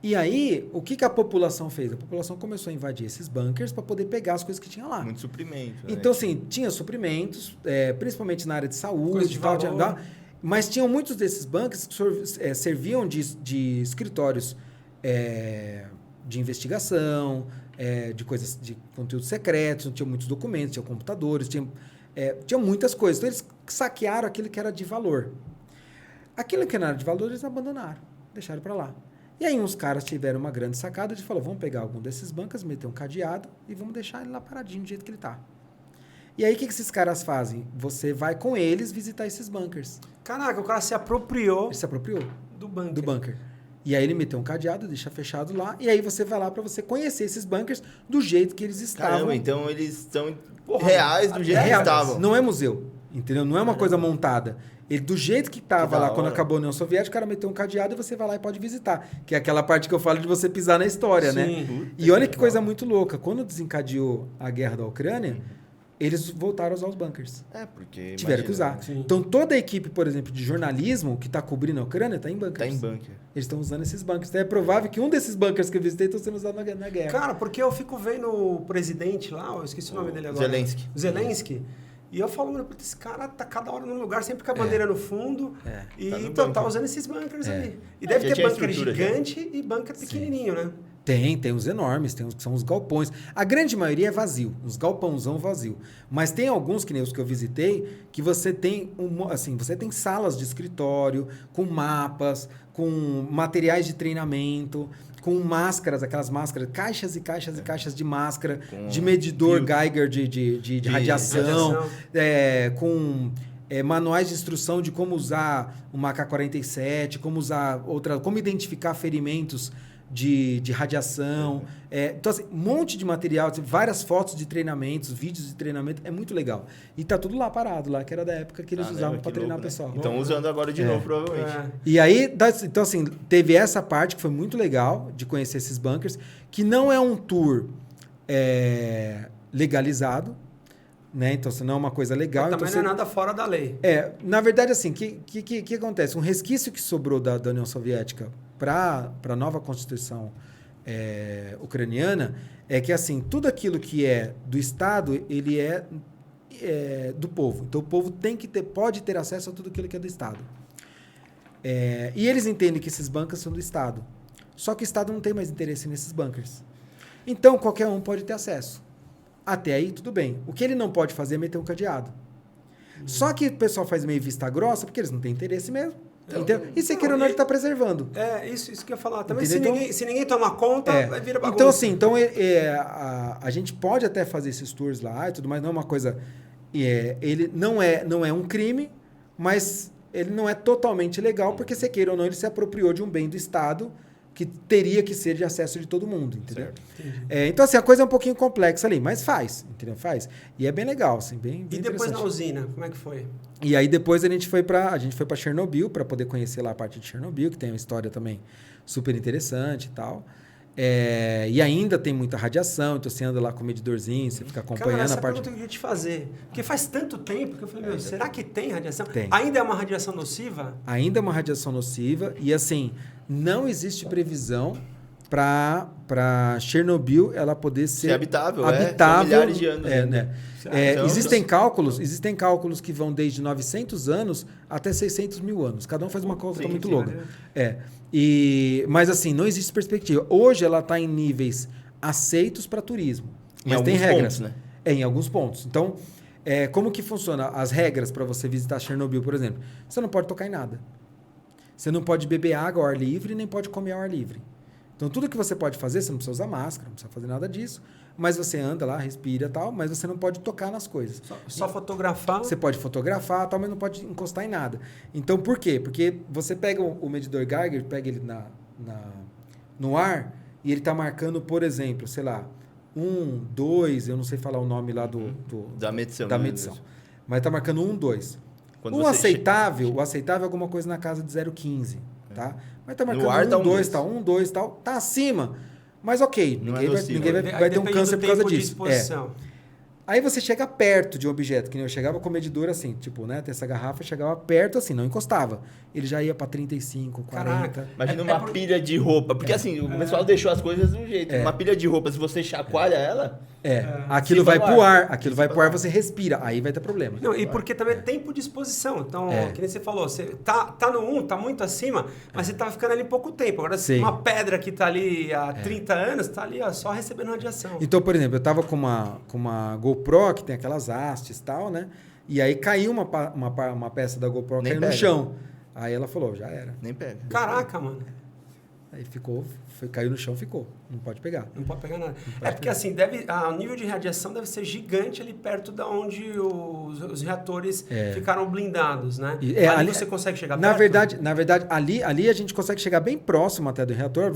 E aí, o que a população fez? A população começou a invadir esses bunkers para poder pegar as coisas que tinha lá. Muito suprimento. Né? Então, assim, tinha suprimentos, principalmente na área de saúde, Coisa de tal, valor. mas tinham muitos desses bunkers que serviam de escritórios de investigação, de coisas, de conteúdos secretos, tinha muitos documentos, tinha computadores, tinha muitas coisas. Então, eles saquearam aquilo que era de valor. Aquilo que não era de valor, eles abandonaram, deixaram para lá. E aí uns caras tiveram uma grande sacada de falar, vamos pegar algum desses bancos, meter um cadeado e vamos deixar ele lá paradinho do jeito que ele tá. E aí o que esses caras fazem? Você vai com eles visitar esses bunkers. Caraca, o cara se apropriou Ele se apropriou do bunker. do bunker. E aí ele meteu um cadeado, deixa fechado lá, e aí você vai lá para você conhecer esses bunkers do jeito que eles estavam. Caramba, então eles são reais do jeito que Real. estavam. Não é museu, entendeu? Não é uma coisa montada. Ele, do jeito que estava Que da lá quando hora. acabou a União Soviética, o cara meteu um cadeado e você vai lá e pode visitar. Que é aquela parte que eu falo de você pisar na história, Sim. né? E olha que coisa muito louca. Quando desencadeou a guerra da Ucrânia, eles voltaram a usar os bunkers. Porque... Tiveram que usar. Sim. Então, toda a equipe, por exemplo, de jornalismo que está cobrindo a Ucrânia está em bunkers. Tá em bunker. Eles estão usando esses bunkers. Então, é provável que um desses bunkers que eu visitei estão sendo usados na guerra. Cara, porque eu fico vendo o presidente lá, eu esqueci o nome dele agora. Zelensky. O Zelensky. E eu falo, mano, esse cara tá cada hora num lugar, sempre com a bandeira no fundo. E Tá no então, tá bunker. usando esses bunkers ali. E deve já ter tinha bunker estrutura, já. gigante e bunker pequenininho, né? Tem uns enormes, tem uns que são os galpões. A grande maioria é vazio, uns galpãozão vazio. Mas tem alguns, que nem os que eu visitei, que você tem você tem salas de escritório, com mapas, com materiais de treinamento, com máscaras, aquelas máscaras, caixas e caixas e caixas de máscara, Com de medidor fio. Geiger de radiação, com manuais de instrução de como usar uma AK-47, como identificar ferimentos de radiação. Então, assim, um monte de material, várias fotos de treinamentos, vídeos de treinamento, é muito legal. E tá tudo lá parado, lá, que era da época que eles usavam para treinar o pessoal. Estão usando agora de novo, provavelmente. E aí, então assim, teve essa parte que foi muito legal de conhecer esses bunkers, que não é um tour legalizado, né? Então, assim, não é uma coisa legal. Mas então, também não é nada fora da lei. Na verdade, assim, o que acontece? Um resquício que sobrou da União Soviética para a nova Constituição ucraniana é que, assim, tudo aquilo que é do Estado, ele é do povo. Então, o povo pode ter acesso a tudo aquilo que é do Estado. E eles entendem que esses bunkers são do Estado. Só que o Estado não tem mais interesse nesses bunkers. Então, qualquer um pode ter acesso. Até aí, tudo bem. O que ele não pode fazer é meter um cadeado. Só que o pessoal faz meio vista grossa, porque eles não têm interesse mesmo. E se queira ou não, ele está preservando. Isso que eu ia falar. Também Entendeu? se ninguém tomar conta, vai virar bagunça. Então, assim, a gente pode até fazer esses tours lá e tudo mais, não é uma coisa... ele não é um crime, mas ele não é totalmente legal, porque se queira ou não, ele se apropriou de um bem do Estado que teria que ser de acesso de todo mundo, entendeu? Então, assim, a coisa é um pouquinho complexa ali, mas faz, entendeu? Faz. E é bem legal, assim, bem E depois na usina, como é que foi? E aí depois a gente foi para Chernobyl, para poder conhecer lá a parte de Chernobyl, que tem uma história também super interessante e tal. E ainda tem muita radiação, então você anda lá com o medidorzinho, você fica acompanhando essa a parte... pergunta que eu queria te fazer. Porque faz tanto tempo que eu falei, será que tem radiação? Tem. Ainda é uma radiação nociva? Ainda é uma radiação nociva e, assim, não existe previsão para Chernobyl ela poder ser habitável. São milhares de anos. Então, existem cálculos que vão desde 900 anos até 600 mil anos. Cada um faz uma conta muito louca. Mas, assim, não existe perspectiva. Hoje ela está em níveis aceitos para turismo. Mas tem regras. Pontos, né? Em alguns pontos. Então, como que funciona as regras para você visitar Chernobyl, por exemplo? Você não pode tocar em nada. Você não pode beber água ao ar livre, nem pode comer ao ar livre. Então, tudo que você pode fazer, você não precisa usar máscara, não precisa fazer nada disso, mas você anda lá, respira e tal, mas você não pode tocar nas coisas. Só fotografar? Você pode fotografar, tal, mas não pode encostar em nada. Então, por quê? Porque você pega o medidor Geiger, pega ele no ar, e ele está marcando, por exemplo, sei lá, 1, 2, eu não sei falar o nome lá da medição. Mas está marcando 1, 2. O aceitável é alguma coisa na casa de 0,15, tá? Mas tá marcando 1, 2, tal, 1, 2, tal, tá acima. Mas ok, ninguém vai ter um câncer por causa disso. Aí você chega perto de um objeto, que nem eu chegava com o medidor assim, tipo, né? Tem essa garrafa, chegava perto assim, não encostava. Ele já ia para 35, 40. Caraca. Imagina uma pilha de roupa. Porque assim, o pessoal deixou as coisas de um jeito. Uma pilha de roupa, se você chacoalha ela... aquilo vai pro ar. Aquilo vai pro ar, você respira. Aí vai ter problema. Não, e porque também é tempo de exposição. Então, que nem você falou, você tá no 1, tá muito acima, mas você tá ficando ali pouco tempo. Agora, uma pedra que tá ali há 30 anos, tá ali só recebendo radiação. Então, por exemplo, eu tava com uma GoPro, que tem aquelas hastes e tal, né? E aí caiu uma peça da GoPro, caiu no chão. Aí ela falou, já era. Nem pega. Caraca, mano. Aí caiu no chão, ficou. Não pode pegar. Não pode pegar nada. Porque assim, o nível de radiação deve ser gigante ali perto da onde os reatores ficaram blindados, né? Ali você consegue chegar perto? Na verdade, ali a gente consegue chegar bem próximo até do reator.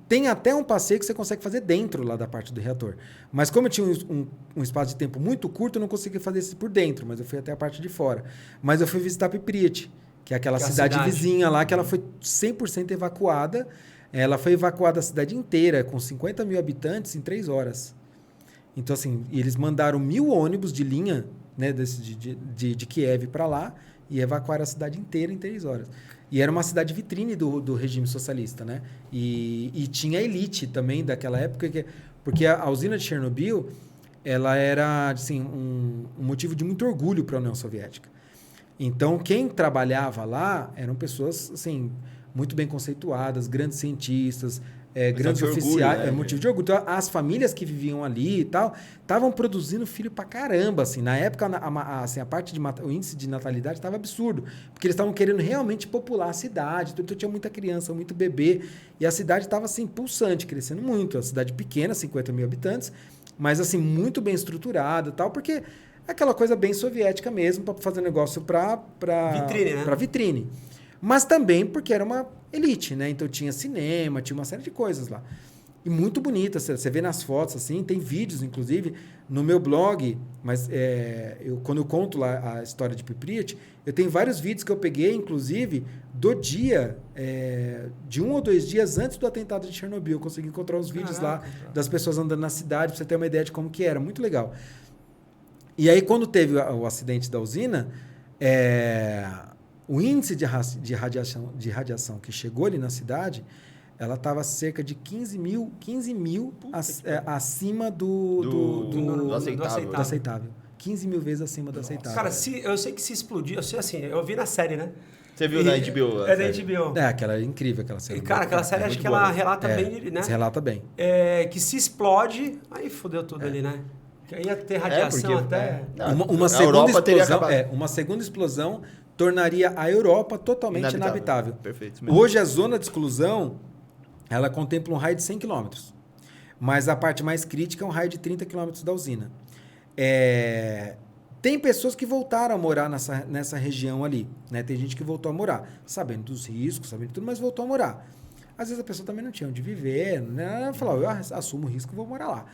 Tem até um passeio que você consegue fazer dentro lá da parte do reator. Mas como eu tinha um espaço de tempo muito curto, eu não consegui fazer isso por dentro, mas eu fui até a parte de fora. Mas eu fui visitar Pripyat, que é aquela cidade vizinha lá, que ela foi 100% evacuada. Ela foi evacuada a cidade inteira, com 50 mil habitantes, em 3 horas. Então, assim, eles mandaram 1.000 ônibus de linha, né, de Kiev para lá e evacuaram a cidade inteira em 3 horas. E era uma cidade vitrine do regime socialista, né? E tinha a elite também daquela época, porque a usina de Chernobyl, ela era, assim, um motivo de muito orgulho para a União Soviética. Então, quem trabalhava lá eram pessoas, assim, muito bem conceituadas, grandes cientistas, grandes oficiais, orgulho, né? Motivo de orgulho. Então, as famílias que viviam ali e tal, estavam produzindo filho pra caramba, assim. Na época, a parte o índice de natalidade estava absurdo, porque eles estavam querendo realmente popular a cidade. Então, tinha muita criança, muito bebê, e a cidade estava, assim, pulsante, crescendo muito. A cidade pequena, 50 mil habitantes, mas, assim, muito bem estruturada e tal, porque é aquela coisa bem soviética mesmo, para fazer negócio para vitrine, né? Para vitrine. Mas também porque era uma elite, né? Então tinha cinema, tinha uma série de coisas lá. E muito bonita, você vê nas fotos, assim, tem vídeos, inclusive, no meu blog, mas quando eu conto lá a história de Pripyat, eu tenho vários vídeos que eu peguei, inclusive, do dia, de 1 ou 2 dias antes do atentado de Chernobyl. Eu consegui encontrar os vídeos lá das pessoas andando na cidade, para você ter uma ideia de como que era. Muito legal. E aí, quando teve o acidente da usina, o índice de radiação que chegou ali na cidade, ela estava cerca de 15 mil acima do aceitável. 15 mil vezes acima do aceitável. Cara, eu sei que se explodir, eu vi na série, né? Você viu na HBO? É da HBO. Aquela é incrível, aquela série. Cara, aquela série acho que ela relata bem, né? Se relata bem. Que se explode, aí fodeu tudo ali, né? Que aí ia ter radiação até... Uma segunda explosão tornaria a Europa totalmente inabitável. Perfeito. Hoje, a zona de exclusão, ela contempla um raio de 100 km. Mas a parte mais crítica é um raio de 30 km da usina. Tem pessoas que voltaram a morar nessa região ali, né? Tem gente que voltou a morar, sabendo dos riscos, sabendo de tudo, mas voltou a morar. Às vezes a pessoa também não tinha onde viver, né? Ela falou, eu assumo o risco e vou morar lá.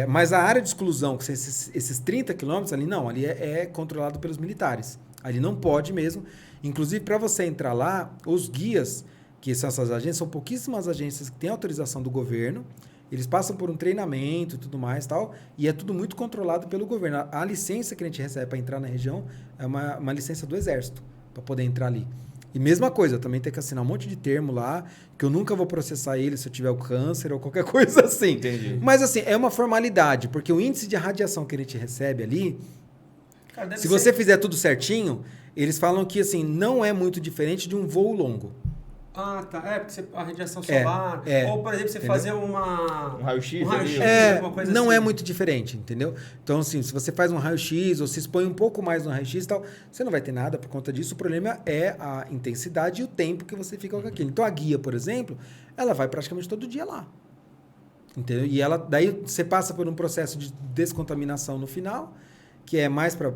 Mas a área de exclusão, esses 30 quilômetros ali, não, ali é controlado pelos militares. Ali não pode mesmo. Inclusive, para você entrar lá, os guias, que são essas agências, são pouquíssimas agências que têm autorização do governo. Eles passam por um treinamento e tudo mais, tal, e é tudo muito controlado pelo governo. A licença que a gente recebe para entrar na região é uma licença do Exército, para poder entrar ali. E mesma coisa, também tem que assinar um monte de termo lá, que eu nunca vou processar ele se eu tiver o câncer ou qualquer coisa assim. Entendi. Mas assim, é uma formalidade, porque o índice de radiação que a gente recebe ali, cara, se você fizer tudo certinho, eles falam que assim, não é muito diferente de um voo longo. Ah, tá. Porque a radiação solar. Ou, por exemplo, você fazer um raio-x. Alguma coisa não assim. é muito diferente, entendeu? Então, assim, se você faz um raio-x ou se expõe um pouco mais no raio-x e tal, você não vai ter nada por conta disso. O problema é a intensidade e o tempo que você fica com aquilo. Então, a guia, por exemplo, ela vai praticamente todo dia lá. Entendeu? E daí você passa por um processo de descontaminação no final, que é mais para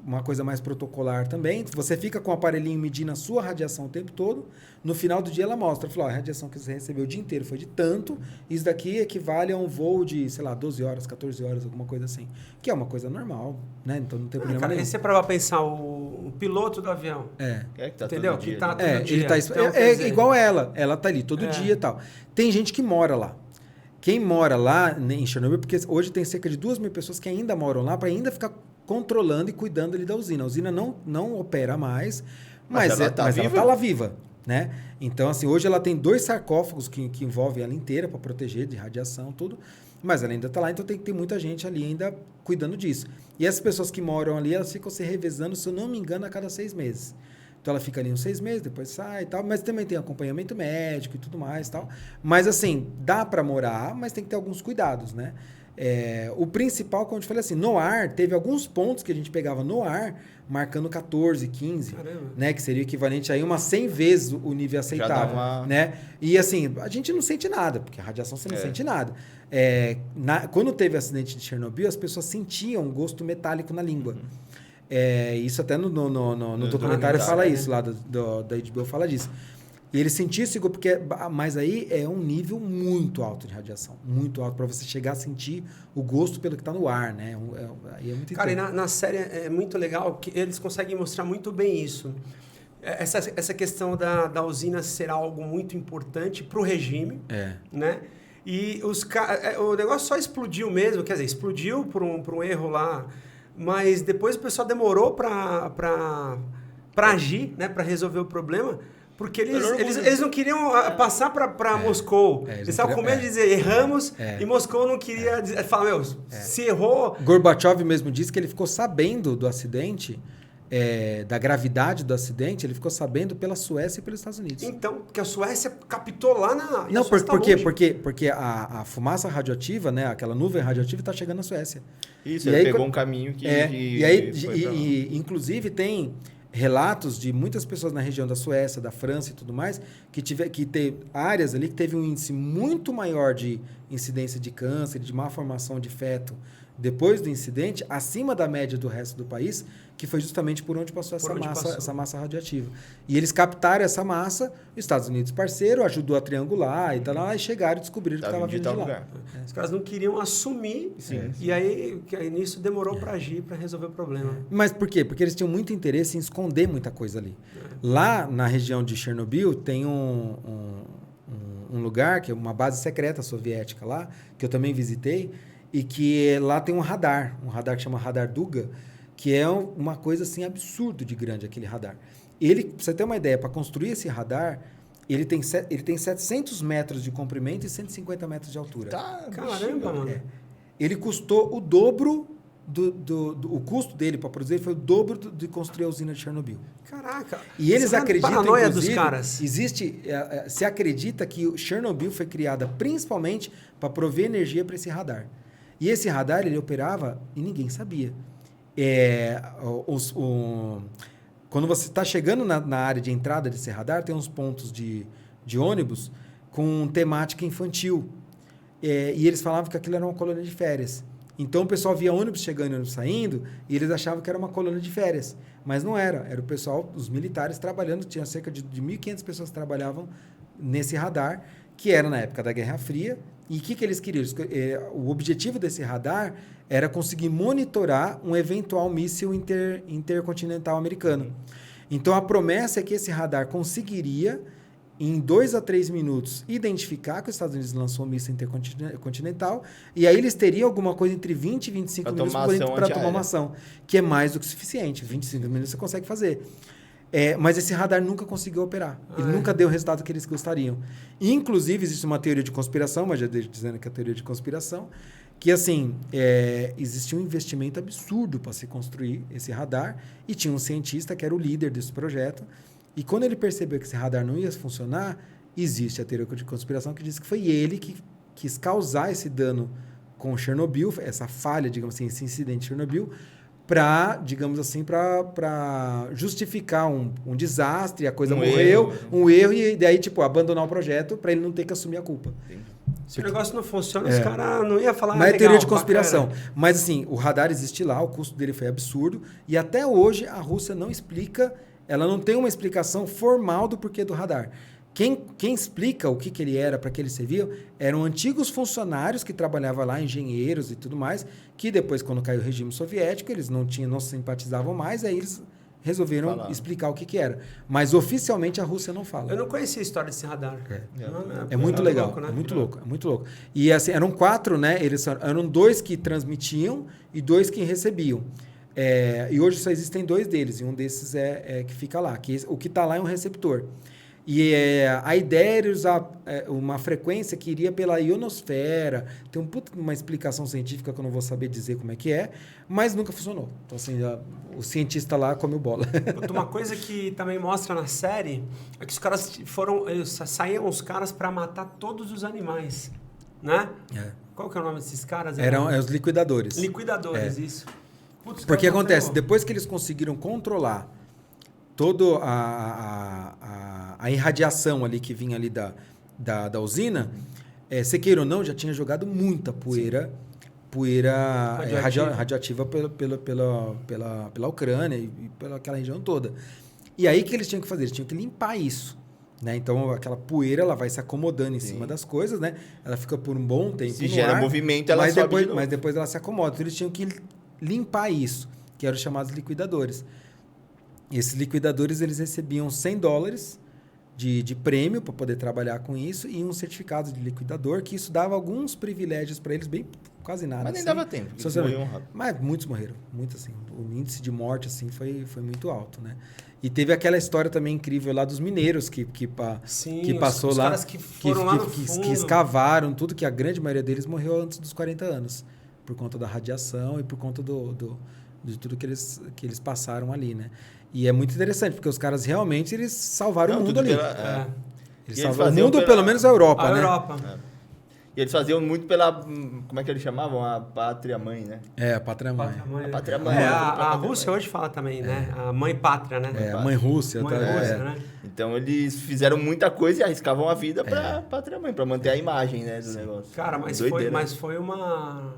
uma coisa mais protocolar também. Você fica com o aparelhinho medindo a sua radiação o tempo todo. No final do dia ela mostra, a radiação que você recebeu o dia inteiro foi de tanto, isso daqui equivale a um voo de, 12 horas, 14 horas, alguma coisa assim. Que é uma coisa normal, né? Então não tem problema nenhum. E você para pensar, o piloto do avião. Que tá entendeu? Todo dia, que tá todo ele dia. Tá, então, igual ela tá ali todo dia e tal. Tem gente que mora lá. Quem mora lá em Chernobyl, porque hoje tem cerca de 2.000 pessoas que ainda moram lá para ainda ficar controlando e cuidando ali da usina. A usina não opera mais, mas ela está lá viva, né? Então, assim, hoje ela tem 2 sarcófagos que envolvem ela inteira para proteger de radiação, tudo, mas ela ainda está lá, então tem que ter muita gente ali ainda cuidando disso. E as pessoas que moram ali, elas ficam se revezando, se eu não me engano, a cada 6 meses. Então, ela fica ali uns 6 meses, depois sai e tal, mas também tem acompanhamento médico e tudo mais e tal. Mas, assim, dá para morar, mas tem que ter alguns cuidados, né? O principal, como eu te falei assim, no ar, teve alguns pontos que a gente pegava no ar, marcando 14, 15, né? Que seria equivalente a umas 100 vezes o nível aceitável, né? E assim, a gente não sente nada, porque a radiação você não sente nada. Quando teve o acidente de Chernobyl, as pessoas sentiam um gosto metálico na língua. Isso até no documentário fala isso, lá da HBO fala disso. E ele sentia esse gosto, mas aí é um nível muito alto de radiação. Muito alto, para você chegar a sentir o gosto pelo que está no ar, né? Aí é muito Cara, e na série é muito legal que eles conseguem mostrar muito bem isso. Essa questão da usina ser algo muito importante para o regime, né? E o negócio só explodiu mesmo, quer dizer, explodiu por um erro lá, mas depois o pessoal demorou para agir, né, para resolver o problema, porque eles não queriam passar para Moscou. Eles estavam com medo de dizer erramos e Moscou não queria falar, meu, se errou... Gorbachev mesmo disse que ele ficou sabendo do acidente, da gravidade do acidente, ele ficou sabendo pela Suécia e pelos Estados Unidos. Então, porque a Suécia captou lá na... Não, por quê? Porque a fumaça radioativa, né, aquela nuvem radioativa está chegando na Suécia. Isso, e ele aí, pegou um caminho que... inclusive, tem relatos de muitas pessoas na região da Suécia, da França e tudo mais, que teve áreas ali que teve um índice muito maior de incidência de câncer, de má formação de feto, depois do incidente, acima da média do resto do país, que foi justamente por onde passou essa massa radioativa. E eles captaram essa massa, os Estados Unidos parceiro, ajudou a triangular e tal, e chegaram e descobriram que estava vindo de lá. Os caras não queriam assumir, e aí nisso demorou para agir, para resolver o problema. Mas por quê? Porque eles tinham muito interesse em esconder muita coisa ali. Lá na região de Chernobyl tem um lugar, que é uma base secreta soviética lá, que eu também visitei, e que lá tem um radar que chama Radar Duga, que é uma coisa assim absurdo de grande, aquele radar. Ele, pra você ter uma ideia, para construir esse radar, ele tem 700 metros de comprimento e 150 metros de altura. Caramba, mano. Ele custou o dobro o custo dele para produzir foi o dobro de construir a usina de Chernobyl. Caraca! E eles acreditam, paranoia inclusive, dos caras. se acredita que Chernobyl foi criada principalmente para prover energia para esse radar. E esse radar ele operava e ninguém sabia. Quando você está chegando na área de entrada desse radar, tem uns pontos de ônibus com temática infantil. E eles falavam que aquilo era uma colônia de férias. Então o pessoal via ônibus chegando e ônibus saindo e eles achavam que era uma colônia de férias. Mas não era. Era o pessoal, os militares trabalhando. Tinha cerca de 1.500 pessoas que trabalhavam nesse radar, que era na época da Guerra Fria. E o que eles queriam? O objetivo desse radar era conseguir monitorar um eventual míssil intercontinental americano. Então, a promessa é que esse radar conseguiria, em 2 a 3 minutos, identificar que os Estados Unidos lançou um míssil intercontinental, e aí eles teriam alguma coisa entre 20 e 25 minutos para tomar uma ação, que é mais do que suficiente. 25 minutos você consegue fazer. Mas esse radar nunca conseguiu operar. Ele nunca deu o resultado que eles gostariam. Inclusive, existe uma teoria de conspiração, mas já deixo dizendo que é teoria de conspiração, que assim, existia um investimento absurdo para se construir esse radar, e tinha um cientista que era o líder desse projeto, e quando ele percebeu que esse radar não ia funcionar, existe a teoria de conspiração que diz que foi ele que quis causar esse dano com Chernobyl, essa falha, digamos assim, esse incidente de Chernobyl, para, digamos assim, para justificar um desastre, a coisa morreu, um erro, e daí, tipo, abandonar o projeto para ele não ter que assumir a culpa. Se o negócio não funciona, os caras não iam falar... Mas é teoria de conspiração. Bacana. Mas, assim, o radar existe lá, o custo dele foi absurdo, e até hoje a Rússia não explica, ela não tem uma explicação formal do porquê do radar. Quem explica o que ele era, para que ele servia, eram antigos funcionários que trabalhavam lá, engenheiros e tudo mais, que depois, quando caiu o regime soviético, eles não simpatizavam mais, aí eles resolveram explicar o que era. Mas, oficialmente, a Rússia não fala. Eu não conhecia a história desse radar. É muito legal, louco, né? É muito louco. E, assim, eram 4, né? Eram 2 que transmitiam e 2 que recebiam. E hoje só existem 2 deles, e um desses que fica lá. O que está lá é um receptor. E a ideia era usar uma frequência que iria pela ionosfera. Tem uma explicação científica que eu não vou saber dizer como é que é, mas nunca funcionou. Então, assim, o cientista lá comeu bola. Uma coisa que também mostra na série é que os caras saíam os caras para matar todos os animais, né? Qual que é o nome desses caras? Eram os liquidadores. Liquidadores, isso. Putz, porque acontece, depois que eles conseguiram controlar toda a irradiação ali que vinha ali da usina, se queira ou não, já tinha jogado muita poeira radioativa pela Ucrânia e pela aquela região toda. E aí o que eles tinham que fazer? Eles tinham que limpar isso. Né? Então, aquela poeira ela vai se acomodando em cima das coisas, né? Ela fica por um bom tempo no gera ar, movimento, ela sobe mas depois ela se acomoda. Então, eles tinham que limpar isso, que eram os chamados liquidadores. E esses liquidadores, eles recebiam $100 de prêmio para poder trabalhar com isso e um certificado de liquidador, que isso dava alguns privilégios para eles, bem quase nada. Mas nem assim. dava tempo, porque eles morriam rápido. Mas muitos morreram, muito assim. O índice de morte assim foi muito alto, né? E teve aquela história também incrível lá dos mineiros que passou os lá, caras que foram lá no fundo. que escavaram tudo, que a grande maioria deles morreu antes dos 40 anos, por conta da radiação e por conta de tudo que eles passaram ali, né? E é muito interessante, porque os caras realmente eles salvaram o mundo ali. Eles salvaram o mundo, pelo menos a Europa, né? Europa. E eles faziam muito pela... Como é que eles chamavam? A pátria-mãe, né? A pátria-mãe. A pátria-mãe. A Rússia hoje fala também, né? A mãe pátria, né? A mãe Rússia. Mãe Rússia, né? Então eles fizeram muita coisa e arriscavam a vida pra pátria-mãe, pra manter a imagem, né, do negócio. Cara, mas foi uma...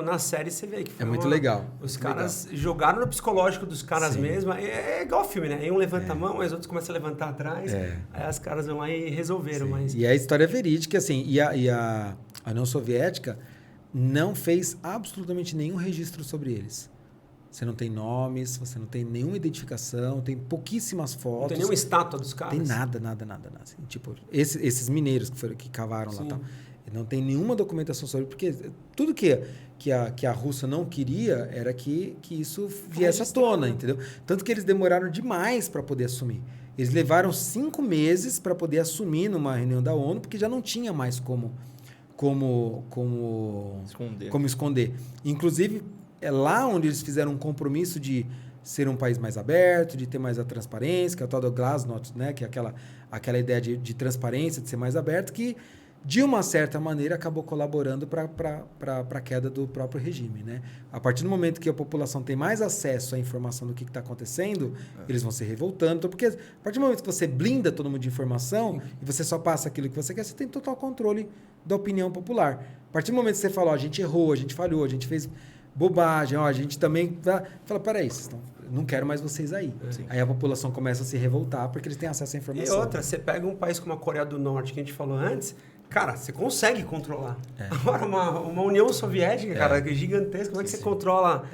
na série você vê que foi muito legal. Os caras jogaram no psicológico dos caras mesmo. É igual filme, né? Aí um levanta a mão, aí os outros começam a levantar atrás. Aí os caras vão lá e resolveram. Mas... E a história é verídica, assim. E a União Soviética não fez absolutamente nenhum registro sobre eles. Você não tem nomes, você não tem nenhuma identificação, tem pouquíssimas fotos. Não tem nenhuma estátua dos caras? Tem nada. Assim, tipo, esses mineiros que cavaram lá e tal. Não tem nenhuma documentação sobre... Porque tudo que a Rússia não queria era que isso viesse à tona, entendeu? Tanto que eles demoraram demais para poder assumir. Eles levaram 5 meses para poder assumir numa reunião da ONU, porque já não tinha mais como esconder. Inclusive, é lá onde eles fizeram um compromisso de ser um país mais aberto, de ter mais a transparência, que é a tal do Glasnost, né? Que é aquela ideia de transparência, de ser mais aberto, que de uma certa maneira acabou colaborando para a queda do próprio regime, né? A partir do momento que a população tem mais acesso à informação do que está acontecendo, eles vão se revoltando. Então, porque a partir do momento que você blinda todo mundo de informação e você só passa aquilo que você quer, você tem total controle da opinião popular. A partir do momento que você fala, a gente errou, a gente falhou, a gente fez bobagem, a gente também... Fala, peraí, não quero mais vocês aí. Aí a população começa a se revoltar porque eles têm acesso à informação. E outra, você pega um país como a Coreia do Norte, que a gente falou antes... Cara, você consegue controlar. Agora, uma União Soviética, cara, gigantesca, como é que você controla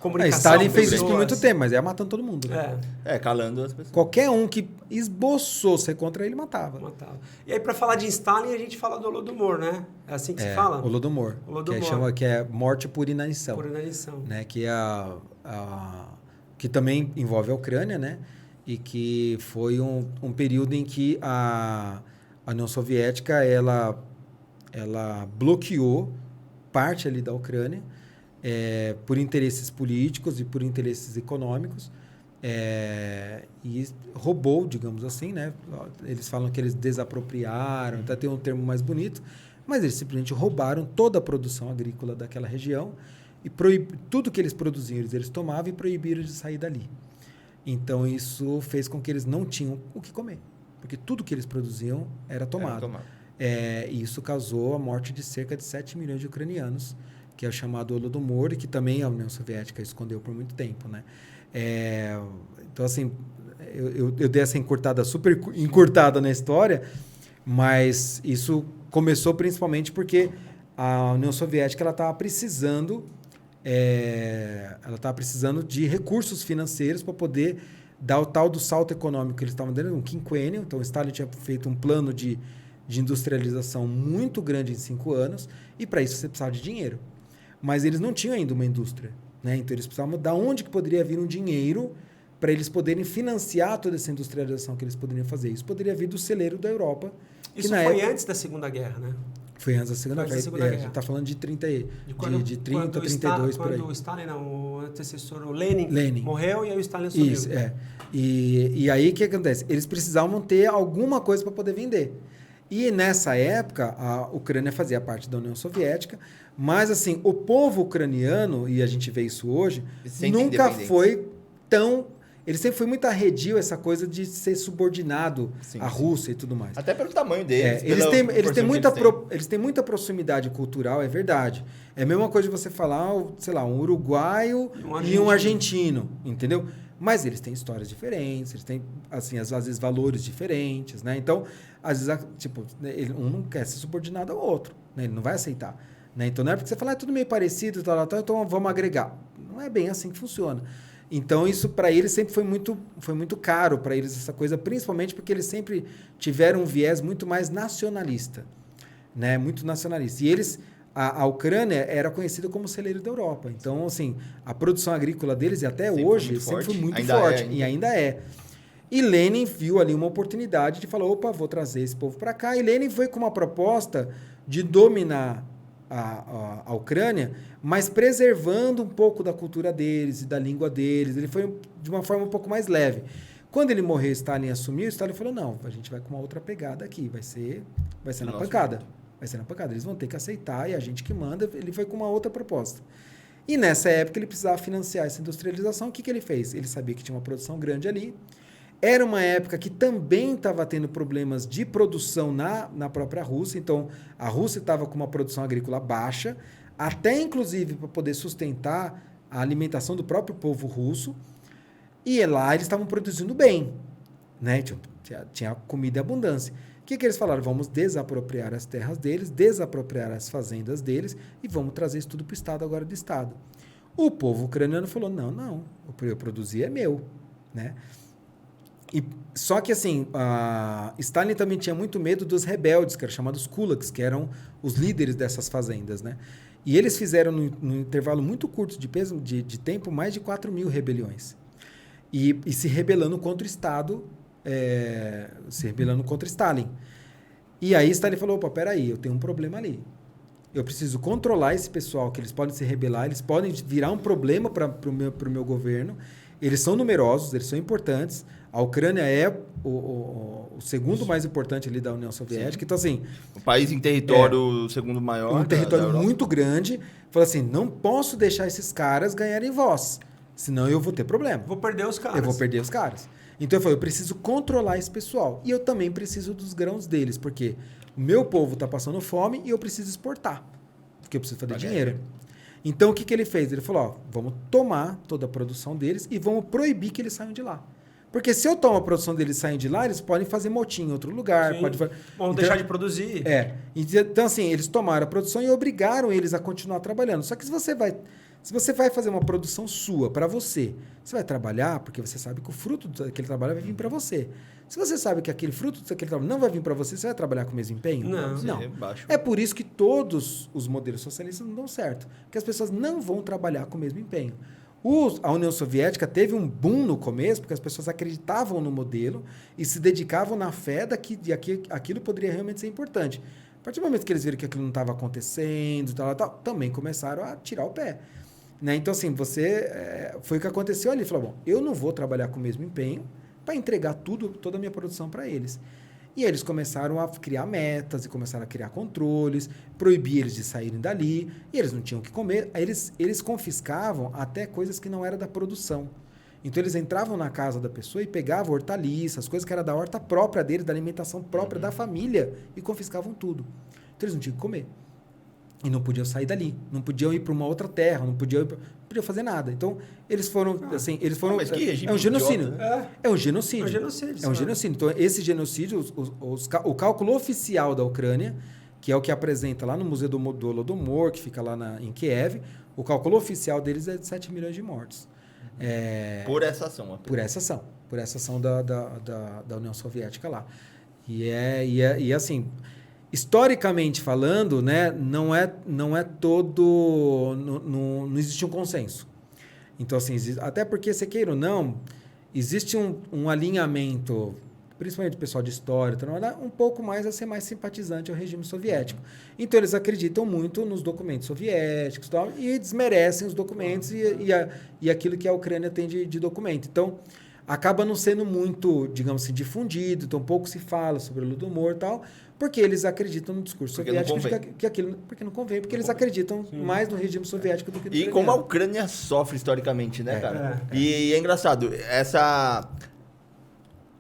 comunicação? Stalin fez isso por muito tempo, mas ia matando todo mundo. Né? Calando as pessoas. Qualquer um que esboçou ser contra ele, matava. E aí, para falar de Stalin, a gente fala do Holodomor, né? É assim que se fala? Holodomor. Que é morte por inanição. Por inanição. Né? Que que também envolve a Ucrânia, né? E que foi um período em que a União Soviética ela bloqueou parte ali da Ucrânia por interesses políticos e por interesses econômicos e roubou, digamos assim, né? Eles falam que eles desapropriaram, até tem um termo mais bonito, mas eles simplesmente roubaram toda a produção agrícola daquela região e tudo que eles produziam eles tomavam e proibiram de sair dali. Então isso fez com que eles não tinham o que comer. Porque tudo que eles produziam era tomado. E isso causou a morte de cerca de 7 milhões de ucranianos, que é o chamado Holodomor, e que também a União Soviética escondeu por muito tempo. Né? Então, assim, eu dei essa super encurtada na história, mas isso começou principalmente porque a União Soviética estava precisando de recursos financeiros para poder dar o tal do salto econômico que eles estavam dando, um quinquênio. Então, o Stalin tinha feito um plano de industrialização muito grande em 5 anos, e para isso você precisava de dinheiro. Mas eles não tinham ainda uma indústria. Né? Então, eles precisavam de onde que poderia vir um dinheiro para eles poderem financiar toda essa industrialização que eles poderiam fazer. Isso poderia vir do celeiro da Europa. Isso foi antes da Segunda Guerra, né? Foi antes da Segunda Guerra. A gente está falando de 30, de 32 por aí. Quando o Stalin, o antecessor, o Lenin morreu, e aí o Stalin assumiu. Isso, E aí o que acontece? Eles precisavam ter alguma coisa para poder vender. E nessa época, a Ucrânia fazia parte da União Soviética, mas assim, o povo ucraniano, e a gente vê isso hoje, nunca foi tão... Ele sempre foi muito arredio essa coisa de ser subordinado à Rússia e tudo mais. Até pelo tamanho deles. Eles têm muita proximidade cultural, é verdade. É a mesma coisa de você falar, sei lá, um uruguaio e um argentino, entendeu? Mas eles têm histórias diferentes, eles têm, assim, às vezes valores diferentes, né? Então, às vezes, tipo, um não quer ser subordinado ao outro, né? Ele não vai aceitar. Né? Então, não é porque você fala, é tudo meio parecido, tal, então vamos agregar. Não é bem assim que funciona. Então, isso para eles sempre foi muito caro para eles, essa coisa, principalmente porque eles sempre tiveram um viés muito mais nacionalista, né? Muito nacionalista. E eles, a Ucrânia era conhecida como o celeiro da Europa. Então, assim, a produção agrícola deles, e até hoje, sempre foi muito forte. E ainda é. E Lenin viu ali uma oportunidade de falar, opa, vou trazer esse povo para cá. E Lenin foi com uma proposta de dominar a Ucrânia, mas preservando um pouco da cultura deles e da língua deles. Ele foi de uma forma um pouco mais leve. Quando ele morreu, Stalin assumiu, Stalin falou, não, a gente vai com uma outra pegada aqui, vai ser na pancada. Vai ser na pancada, eles vão ter que aceitar e a gente que manda. Ele foi com uma outra proposta. E nessa época ele precisava financiar essa industrialização. O que ele fez? Ele sabia que tinha uma produção grande ali. Era uma época que também estava tendo problemas de produção na própria Rússia. Então, a Rússia estava com uma produção agrícola baixa, até inclusive para poder sustentar a alimentação do próprio povo russo. E lá eles estavam produzindo bem, né? Tinha comida em abundância. O que eles falaram? Vamos desapropriar as terras deles, desapropriar as fazendas deles e vamos trazer isso tudo para o Estado agora do Estado. O povo ucraniano falou, não, o que eu produzi é meu, né? Só que, assim, Stalin também tinha muito medo dos rebeldes, que eram chamados kulaks, que eram os líderes dessas fazendas, né? E eles fizeram, num intervalo muito curto de tempo, mais de 4.000 rebeliões. E se rebelando contra o Estado, se rebelando contra Stalin. E aí Stalin falou, opa, peraí, eu tenho um problema ali. Eu preciso controlar esse pessoal, que eles podem se rebelar, eles podem virar um problema para o meu governo. Eles são numerosos, eles são importantes. A Ucrânia é o segundo mais importante ali da União Soviética. Sim. Então, assim... O país em território segundo maior. Um território muito grande. Falou assim, não posso deixar esses caras ganharem voz, senão eu vou ter problema. Vou perder os caras. Eu vou perder os caras. Então, eu falei, eu preciso controlar esse pessoal. E eu também preciso dos grãos deles, porque o meu povo está passando fome e eu preciso exportar, porque eu preciso fazer dinheiro. Então, o que ele fez? Ele falou, vamos tomar toda a produção deles e vamos proibir que eles saiam de lá. Porque se eu tomo a produção deles e saem de lá, eles podem fazer motim em outro lugar. Vão deixar de produzir. Então, assim, eles tomaram a produção e obrigaram eles a continuar trabalhando. Só que se você vai fazer uma produção sua para você vai trabalhar porque você sabe que o fruto daquele trabalho vai vir para você. Se você sabe que aquele fruto daquele trabalho não vai vir para você vai trabalhar com o mesmo empenho? Não. É por isso que todos os modelos socialistas não dão certo. Porque as pessoas não vão trabalhar com o mesmo empenho. A União Soviética teve um boom no começo, porque as pessoas acreditavam no modelo e se dedicavam na fé de que aquilo poderia realmente ser importante. A partir do momento que eles viram que aquilo não estava acontecendo, também começaram a tirar o pé. Né? Então, assim, foi o que aconteceu ali. Falou, bom, eu não vou trabalhar com o mesmo empenho para entregar toda a minha produção para eles. E eles começaram a criar metas e começaram a criar controles, proibir eles de saírem dali, e eles não tinham o que comer. Aí eles confiscavam até coisas que não eram da produção. Então, eles entravam na casa da pessoa e pegavam hortaliças, coisas que eram da horta própria deles, da alimentação própria da família, e confiscavam tudo. Então, eles não tinham o que comer. E não podiam sair dali, não podiam ir para uma outra terra, não podiam fazer nada. Então, eles foram, assim, Mas que regime é um genocídio. idiota. É um genocídio. É um genocídio. Então, esse genocídio, o cálculo oficial da Ucrânia, que é o que apresenta lá no Museu do Holodomor, que fica lá em Kiev, o cálculo oficial deles é de 7 milhões de mortos. Por essa ação. Por essa ação da União Soviética lá. E assim... Historicamente falando, né, não é todo... Não existe um consenso. Então, assim, até porque, se queira ou não, existe um alinhamento, principalmente do pessoal de história, um pouco mais a ser mais simpatizante ao regime soviético. Então, eles acreditam muito nos documentos soviéticos e desmerecem os documentos e aquilo que a Ucrânia tem de documento. Então, acaba não sendo muito, digamos assim, difundido, então pouco se fala sobre o Holodomor e tal, porque eles acreditam no discurso soviético que aquilo... Porque não convém, porque eles acreditam mais no regime soviético do que no ucraniano. E como a Ucrânia sofre historicamente, né, cara? E é engraçado,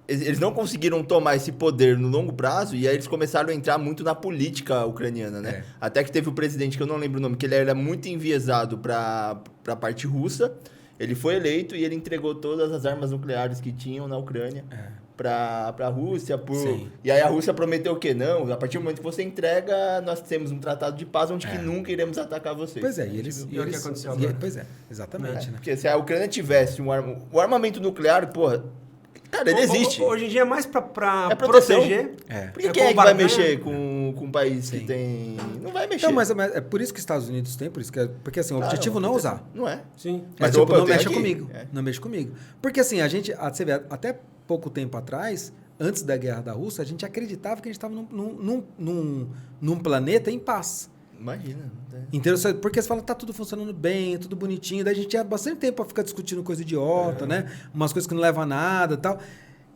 eles não conseguiram tomar esse poder no longo prazo e aí eles começaram a entrar muito na política ucraniana, né? Até que teve o presidente, que eu não lembro o nome, que ele era muito enviesado para a parte russa. Ele foi eleito e ele entregou todas as armas nucleares que tinham na Ucrânia pra Rússia. Sim. E aí a Rússia prometeu que não. A partir do momento que você entrega, nós temos um tratado de paz onde que nunca iremos atacar vocês. Pois é, e eles... E o que aconteceu e- agora? Pois é, exatamente, né? Porque se a Ucrânia tivesse o armamento nuclear, porra, cara, ele existe. Hoje em dia é mais pra É proteção. proteger. Porque É quem é que vai bombardear. mexer com um país que tem... Não vai mexer. Então, mas é por isso que os Estados Unidos têm, por isso que porque assim, o Claro, objetivo não é usar. Não é. Sim. Mas Mas, tipo, opa, eu não tenho mexa aqui. comigo. É. Não mexe comigo. Porque assim, você vê, até pouco tempo atrás, antes da guerra da Rússia, a gente acreditava que a gente estava num planeta em paz. Imagina. Né? Entendeu? Porque você fala, tá tudo funcionando bem, tudo bonitinho. Daí a gente tinha bastante tempo para ficar discutindo coisa idiota, né? Umas coisas que não levam a nada e tal.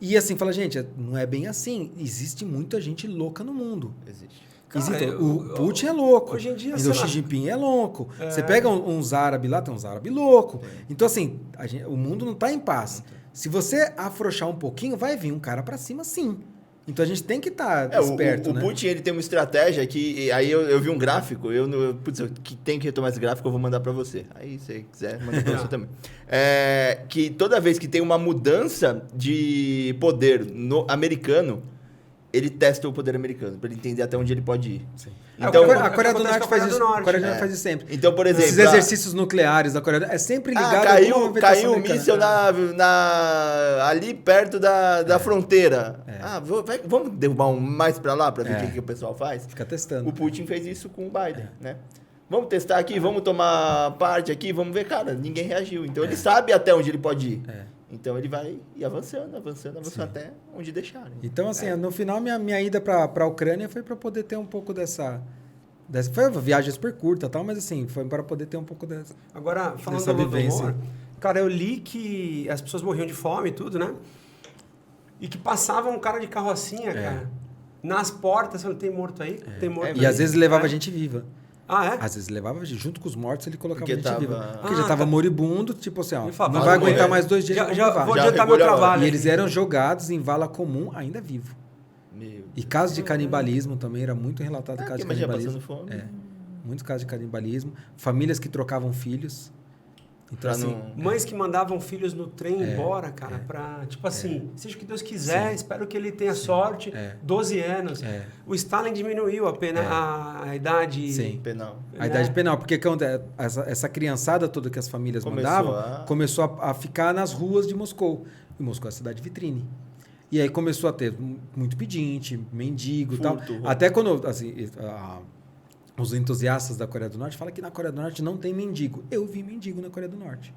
E assim, fala, gente, não é bem assim. Existe muita gente louca no mundo. Existe. Cara, O Putin é louco. hoje em dia, o sei Xi lá. Jinping é louco. Você pega uns árabes lá, tem uns árabes loucos. Então, assim, o mundo não está em paz. Se você afrouxar um pouquinho, vai vir um cara para cima, sim. Então a gente tem que estar esperto, o né? Putin, ele tem uma estratégia que... Aí eu vi um gráfico, putz, eu tenho que retomar esse gráfico, eu vou mandar para você. Aí, se você quiser, manda para você também. Que toda vez que tem uma mudança de poder no americano, ele testa o poder americano, para ele entender até onde ele pode ir. Sim. Então, a Coreia do acontece Norte com a faz Coreia isso. do Norte. A Coreia do Norte faz isso sempre. Então, por exemplo... Esses exercícios nucleares da Coreia do Norte é sempre ligado caiu alguma operação um americana. míssil ali perto da fronteira. É. Vamos derrubar um mais para lá para ver o que o pessoal faz? Fica testando. O Putin fez isso com o Biden, né? Vamos testar aqui, vamos tomar parte aqui, vamos ver, cara, ninguém reagiu. Então ele sabe até onde ele pode ir. Então ele vai ir avançando até onde deixarem. Então, assim, no final, minha ida para a Ucrânia foi para poder ter um pouco dessa... Foi uma viagem super curta e tal, mas assim, foi para poder ter um pouco dessa... Agora, falando Dessa do vivência. Holodomor, cara, eu li que as pessoas morriam de fome e tudo, né? E que passava um cara de carrocinha, cara, nas portas, falando, tem morto aí? Tem morto aí? E às vezes levava a gente viva. Ah, é? Às vezes levava junto com os mortos, ele colocava Porque a gente tava- viva. Porque já tava moribundo, tipo assim, ó, E fala, não vai vai aguentar morrer. mais 2 dias. vamos Já levar. vou Já adiantar meu recolhe a hora. trabalho. E eles eram jogados em vala comum ainda vivo. Meu. E casos de canibalismo também, era muito relatado casos de Imagina canibalismo. passando fome. Muitos casos de canibalismo. Famílias que trocavam filhos. Então, Pra assim, não- Mães que mandavam filhos no trem embora, cara, pra... Tipo assim, seja o que Deus quiser, espero que ele tenha sorte. 12 anos. O Stalin diminuiu a pena, a idade... Sim. Penal. a idade penal. Porque essa criançada toda que as famílias mandavam começou a ficar nas ruas de Moscou. E Moscou é a cidade vitrine. E aí começou a ter muito pedinte, mendigo e tal. Furto. Até quando assim, os entusiastas da Coreia do Norte falam que na Coreia do Norte não tem mendigo. Eu vi mendigo na Coreia do Norte.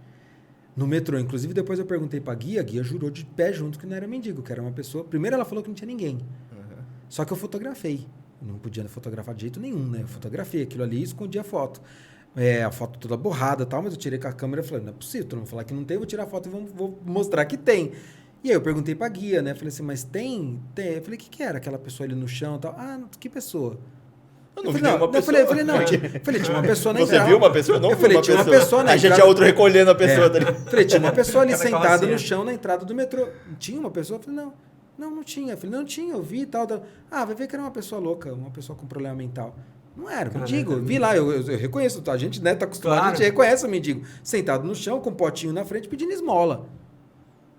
No metrô. Inclusive, depois eu perguntei pra guia, a guia jurou de pé junto que não era mendigo, que era uma pessoa... Primeiro ela falou que não tinha ninguém. Só que eu fotografei. Não podia fotografar de jeito nenhum, né? Eu fotografei aquilo ali e escondi a foto. A foto toda borrada e tal, mas eu tirei com a câmera e falei, não é possível, todo mundo falar que não tem, eu vou tirar a foto e vou mostrar que tem. E aí eu perguntei pra guia, né? Falei assim, mas tem? Tem. Eu falei, o que era aquela pessoa ali no chão e tal? Ah, que pessoa? Eu não falei, vi nenhuma eu pessoa. falei, não, tinha uma pessoa na Você entrada. viu uma pessoa? Eu não Eu vi falei, uma tinha pessoa. uma pessoa na A gente entrada. é outro recolhendo a pessoa dali. Falei, tinha uma pessoa ali Cada sentada carrocinha. no chão na entrada do metrô. Tinha uma pessoa? Eu falei, não tinha. Eu falei, não tinha, eu vi e tal. Ah, vai ver que era uma pessoa louca, uma pessoa com problema mental. Não era, mendigo. Eu vi lá, eu reconheço. A gente, né, tá acostumado, Claro. a gente reconhece o mendigo. Sentado no chão, com um potinho na frente, pedindo esmola.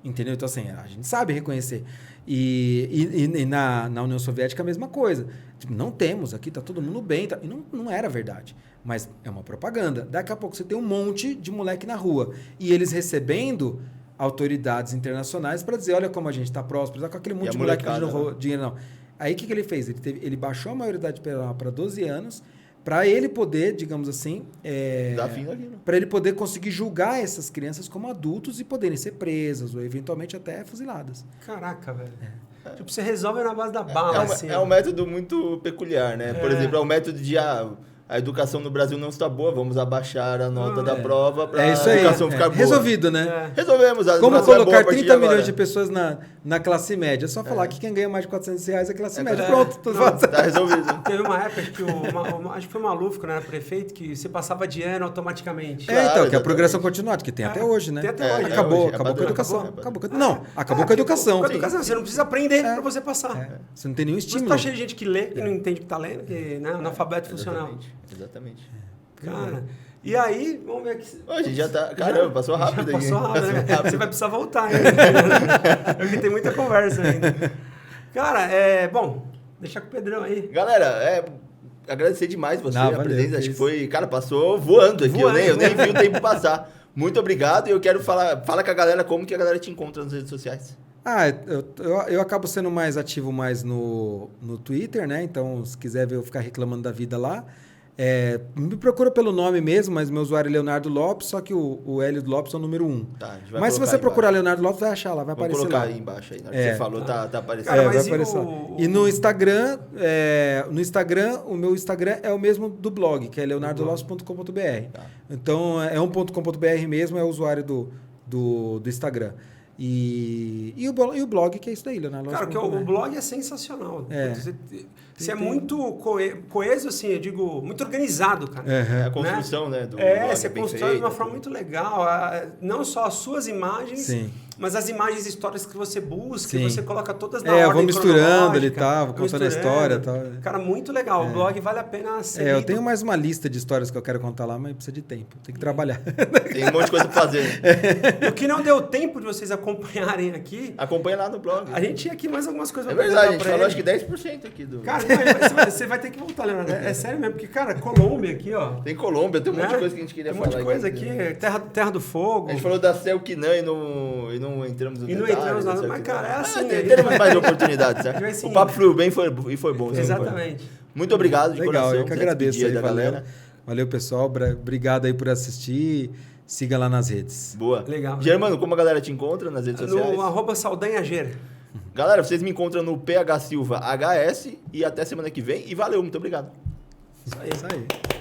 Entendeu? Então, assim, a gente sabe reconhecer. E na União Soviética a mesma coisa. Tipo, não temos, aqui tá todo mundo bem. Tá, e não era verdade. Mas é uma propaganda. Daqui a pouco você tem um monte de moleque na rua. E eles recebendo autoridades internacionais para dizer, olha como a gente está próspero, tá com aquele monte a de moleque molecada, pedindo dinheiro, não. Aí o que ele fez? Ele baixou a maioridade para 12 anos para ele poder, digamos assim... Dar fim naquilo. Para ele poder conseguir julgar essas crianças como adultos e poderem ser presas ou eventualmente até fuziladas. Caraca, velho. Tipo, você resolve na base da bala, assim. É um método muito peculiar, né? Por exemplo, é um método de a educação no Brasil não está boa, vamos abaixar a nota da prova para É isso a aí. educação ficar boa. Resolvido, né? Resolvemos. A Como educação é boa colocar a partir 30 de milhões agora. de pessoas na classe média? É só falar que quem ganha mais de R$400 é classe média. É. Pronto. Tudo Não, fácil. Tá resolvido. Teve uma época que acho que foi o Maluf, quando era prefeito, que você passava de ano automaticamente. Então, que é a exatamente. progressão continuada, que tem até hoje, né? Tem até hoje. Acabou, É acabou com padrão. a educação. Acabou. Acabou com a educação. Com a educação, você não precisa aprender pra você passar. Você não tem nenhum Mas estímulo. tá cheio de gente que lê e não entende o que tá lendo, que né, analfabeto funcional. Exatamente. Cara, E aí, vamos ver aqui. Ô, a gente já tá... Caramba, passou rápido aí. Passou rápido, né? Você vai precisar voltar ainda. Porque tem muita conversa ainda. Cara, bom, deixar com o Pedrão aí. Galera, agradecer demais você, Não, a valeu, presença. Acho que isso. foi... Cara, passou voando aqui. Voando, eu nem vi o tempo passar. Muito obrigado. E eu quero falar... Fala com a galera como que a galera te encontra nas redes sociais. Eu acabo sendo mais ativo mais no Twitter, né? Então, se quiser ver eu ficar reclamando da vida lá, me procura pelo nome mesmo, mas meu usuário é Leonardo Lopes, só que o Hélio Lopes é o número 1. Tá, a gente vai Mas se colocar você aí procurar embaixo. Leonardo Lopes, vai achar lá, vai Vamos aparecer colocar lá. aí embaixo aí. Na hora que você falou, tá aparecendo. Cara, vai mas aparecer lá. E no Instagram, o meu Instagram é o mesmo do blog, que é leonardolopes.com.br. Tá. Então, é um .com.br mesmo, é o usuário do Instagram. E o blog, que é isso daí, Leonardo Cara, Lopes. o blog é sensacional. É. Você é muito coeso, assim, eu digo, muito organizado, cara. É a construção, né? Do blog Você bem constrói de feita, uma forma muito legal. Não só as suas imagens, Sim. mas as imagens históricas que você busca, Sim. e você coloca todas na ordem eu vou misturando ali e cronológica, tal, vou contando a história e tal. Cara, muito legal. O blog vale a pena ser Eu lido. tenho mais uma lista de histórias que eu quero contar lá, mas precisa de tempo. Tem que trabalhar. Tem um monte de coisa pra fazer. O que não deu tempo de vocês acompanharem aqui, Acompanha lá no blog. a gente tinha aqui mais algumas coisas É pra verdade, a apresentar gente pra falou ele. acho que 10% aqui do... Cara, você vai ter que voltar, Leonardo. É sério mesmo, porque, cara, Colômbia aqui, ó. Tem Colômbia, tem um monte né? de coisa que a gente queria Tem falar. um monte de coisa aqui. Terra do Fogo. A gente falou da Selquinã e não entramos no E não detalhe entramos da na- Selquinã. mas, cara, é assim, Teremos mais oportunidades, certo? Vai sim. O papo fluiu bem e foi bom. Exatamente. Muito obrigado de Legal, coração. eu que quiser agradeço despedir aí, da valeu. galera. Valeu, pessoal. Obrigado aí por assistir. Siga lá nas redes. Boa. Legal. Germano, como a galera te encontra nas redes sociais? No @saldanhager. Galera, vocês me encontram no PH Silva HS e até semana que vem. E valeu, muito obrigado. Isso aí. Isso aí.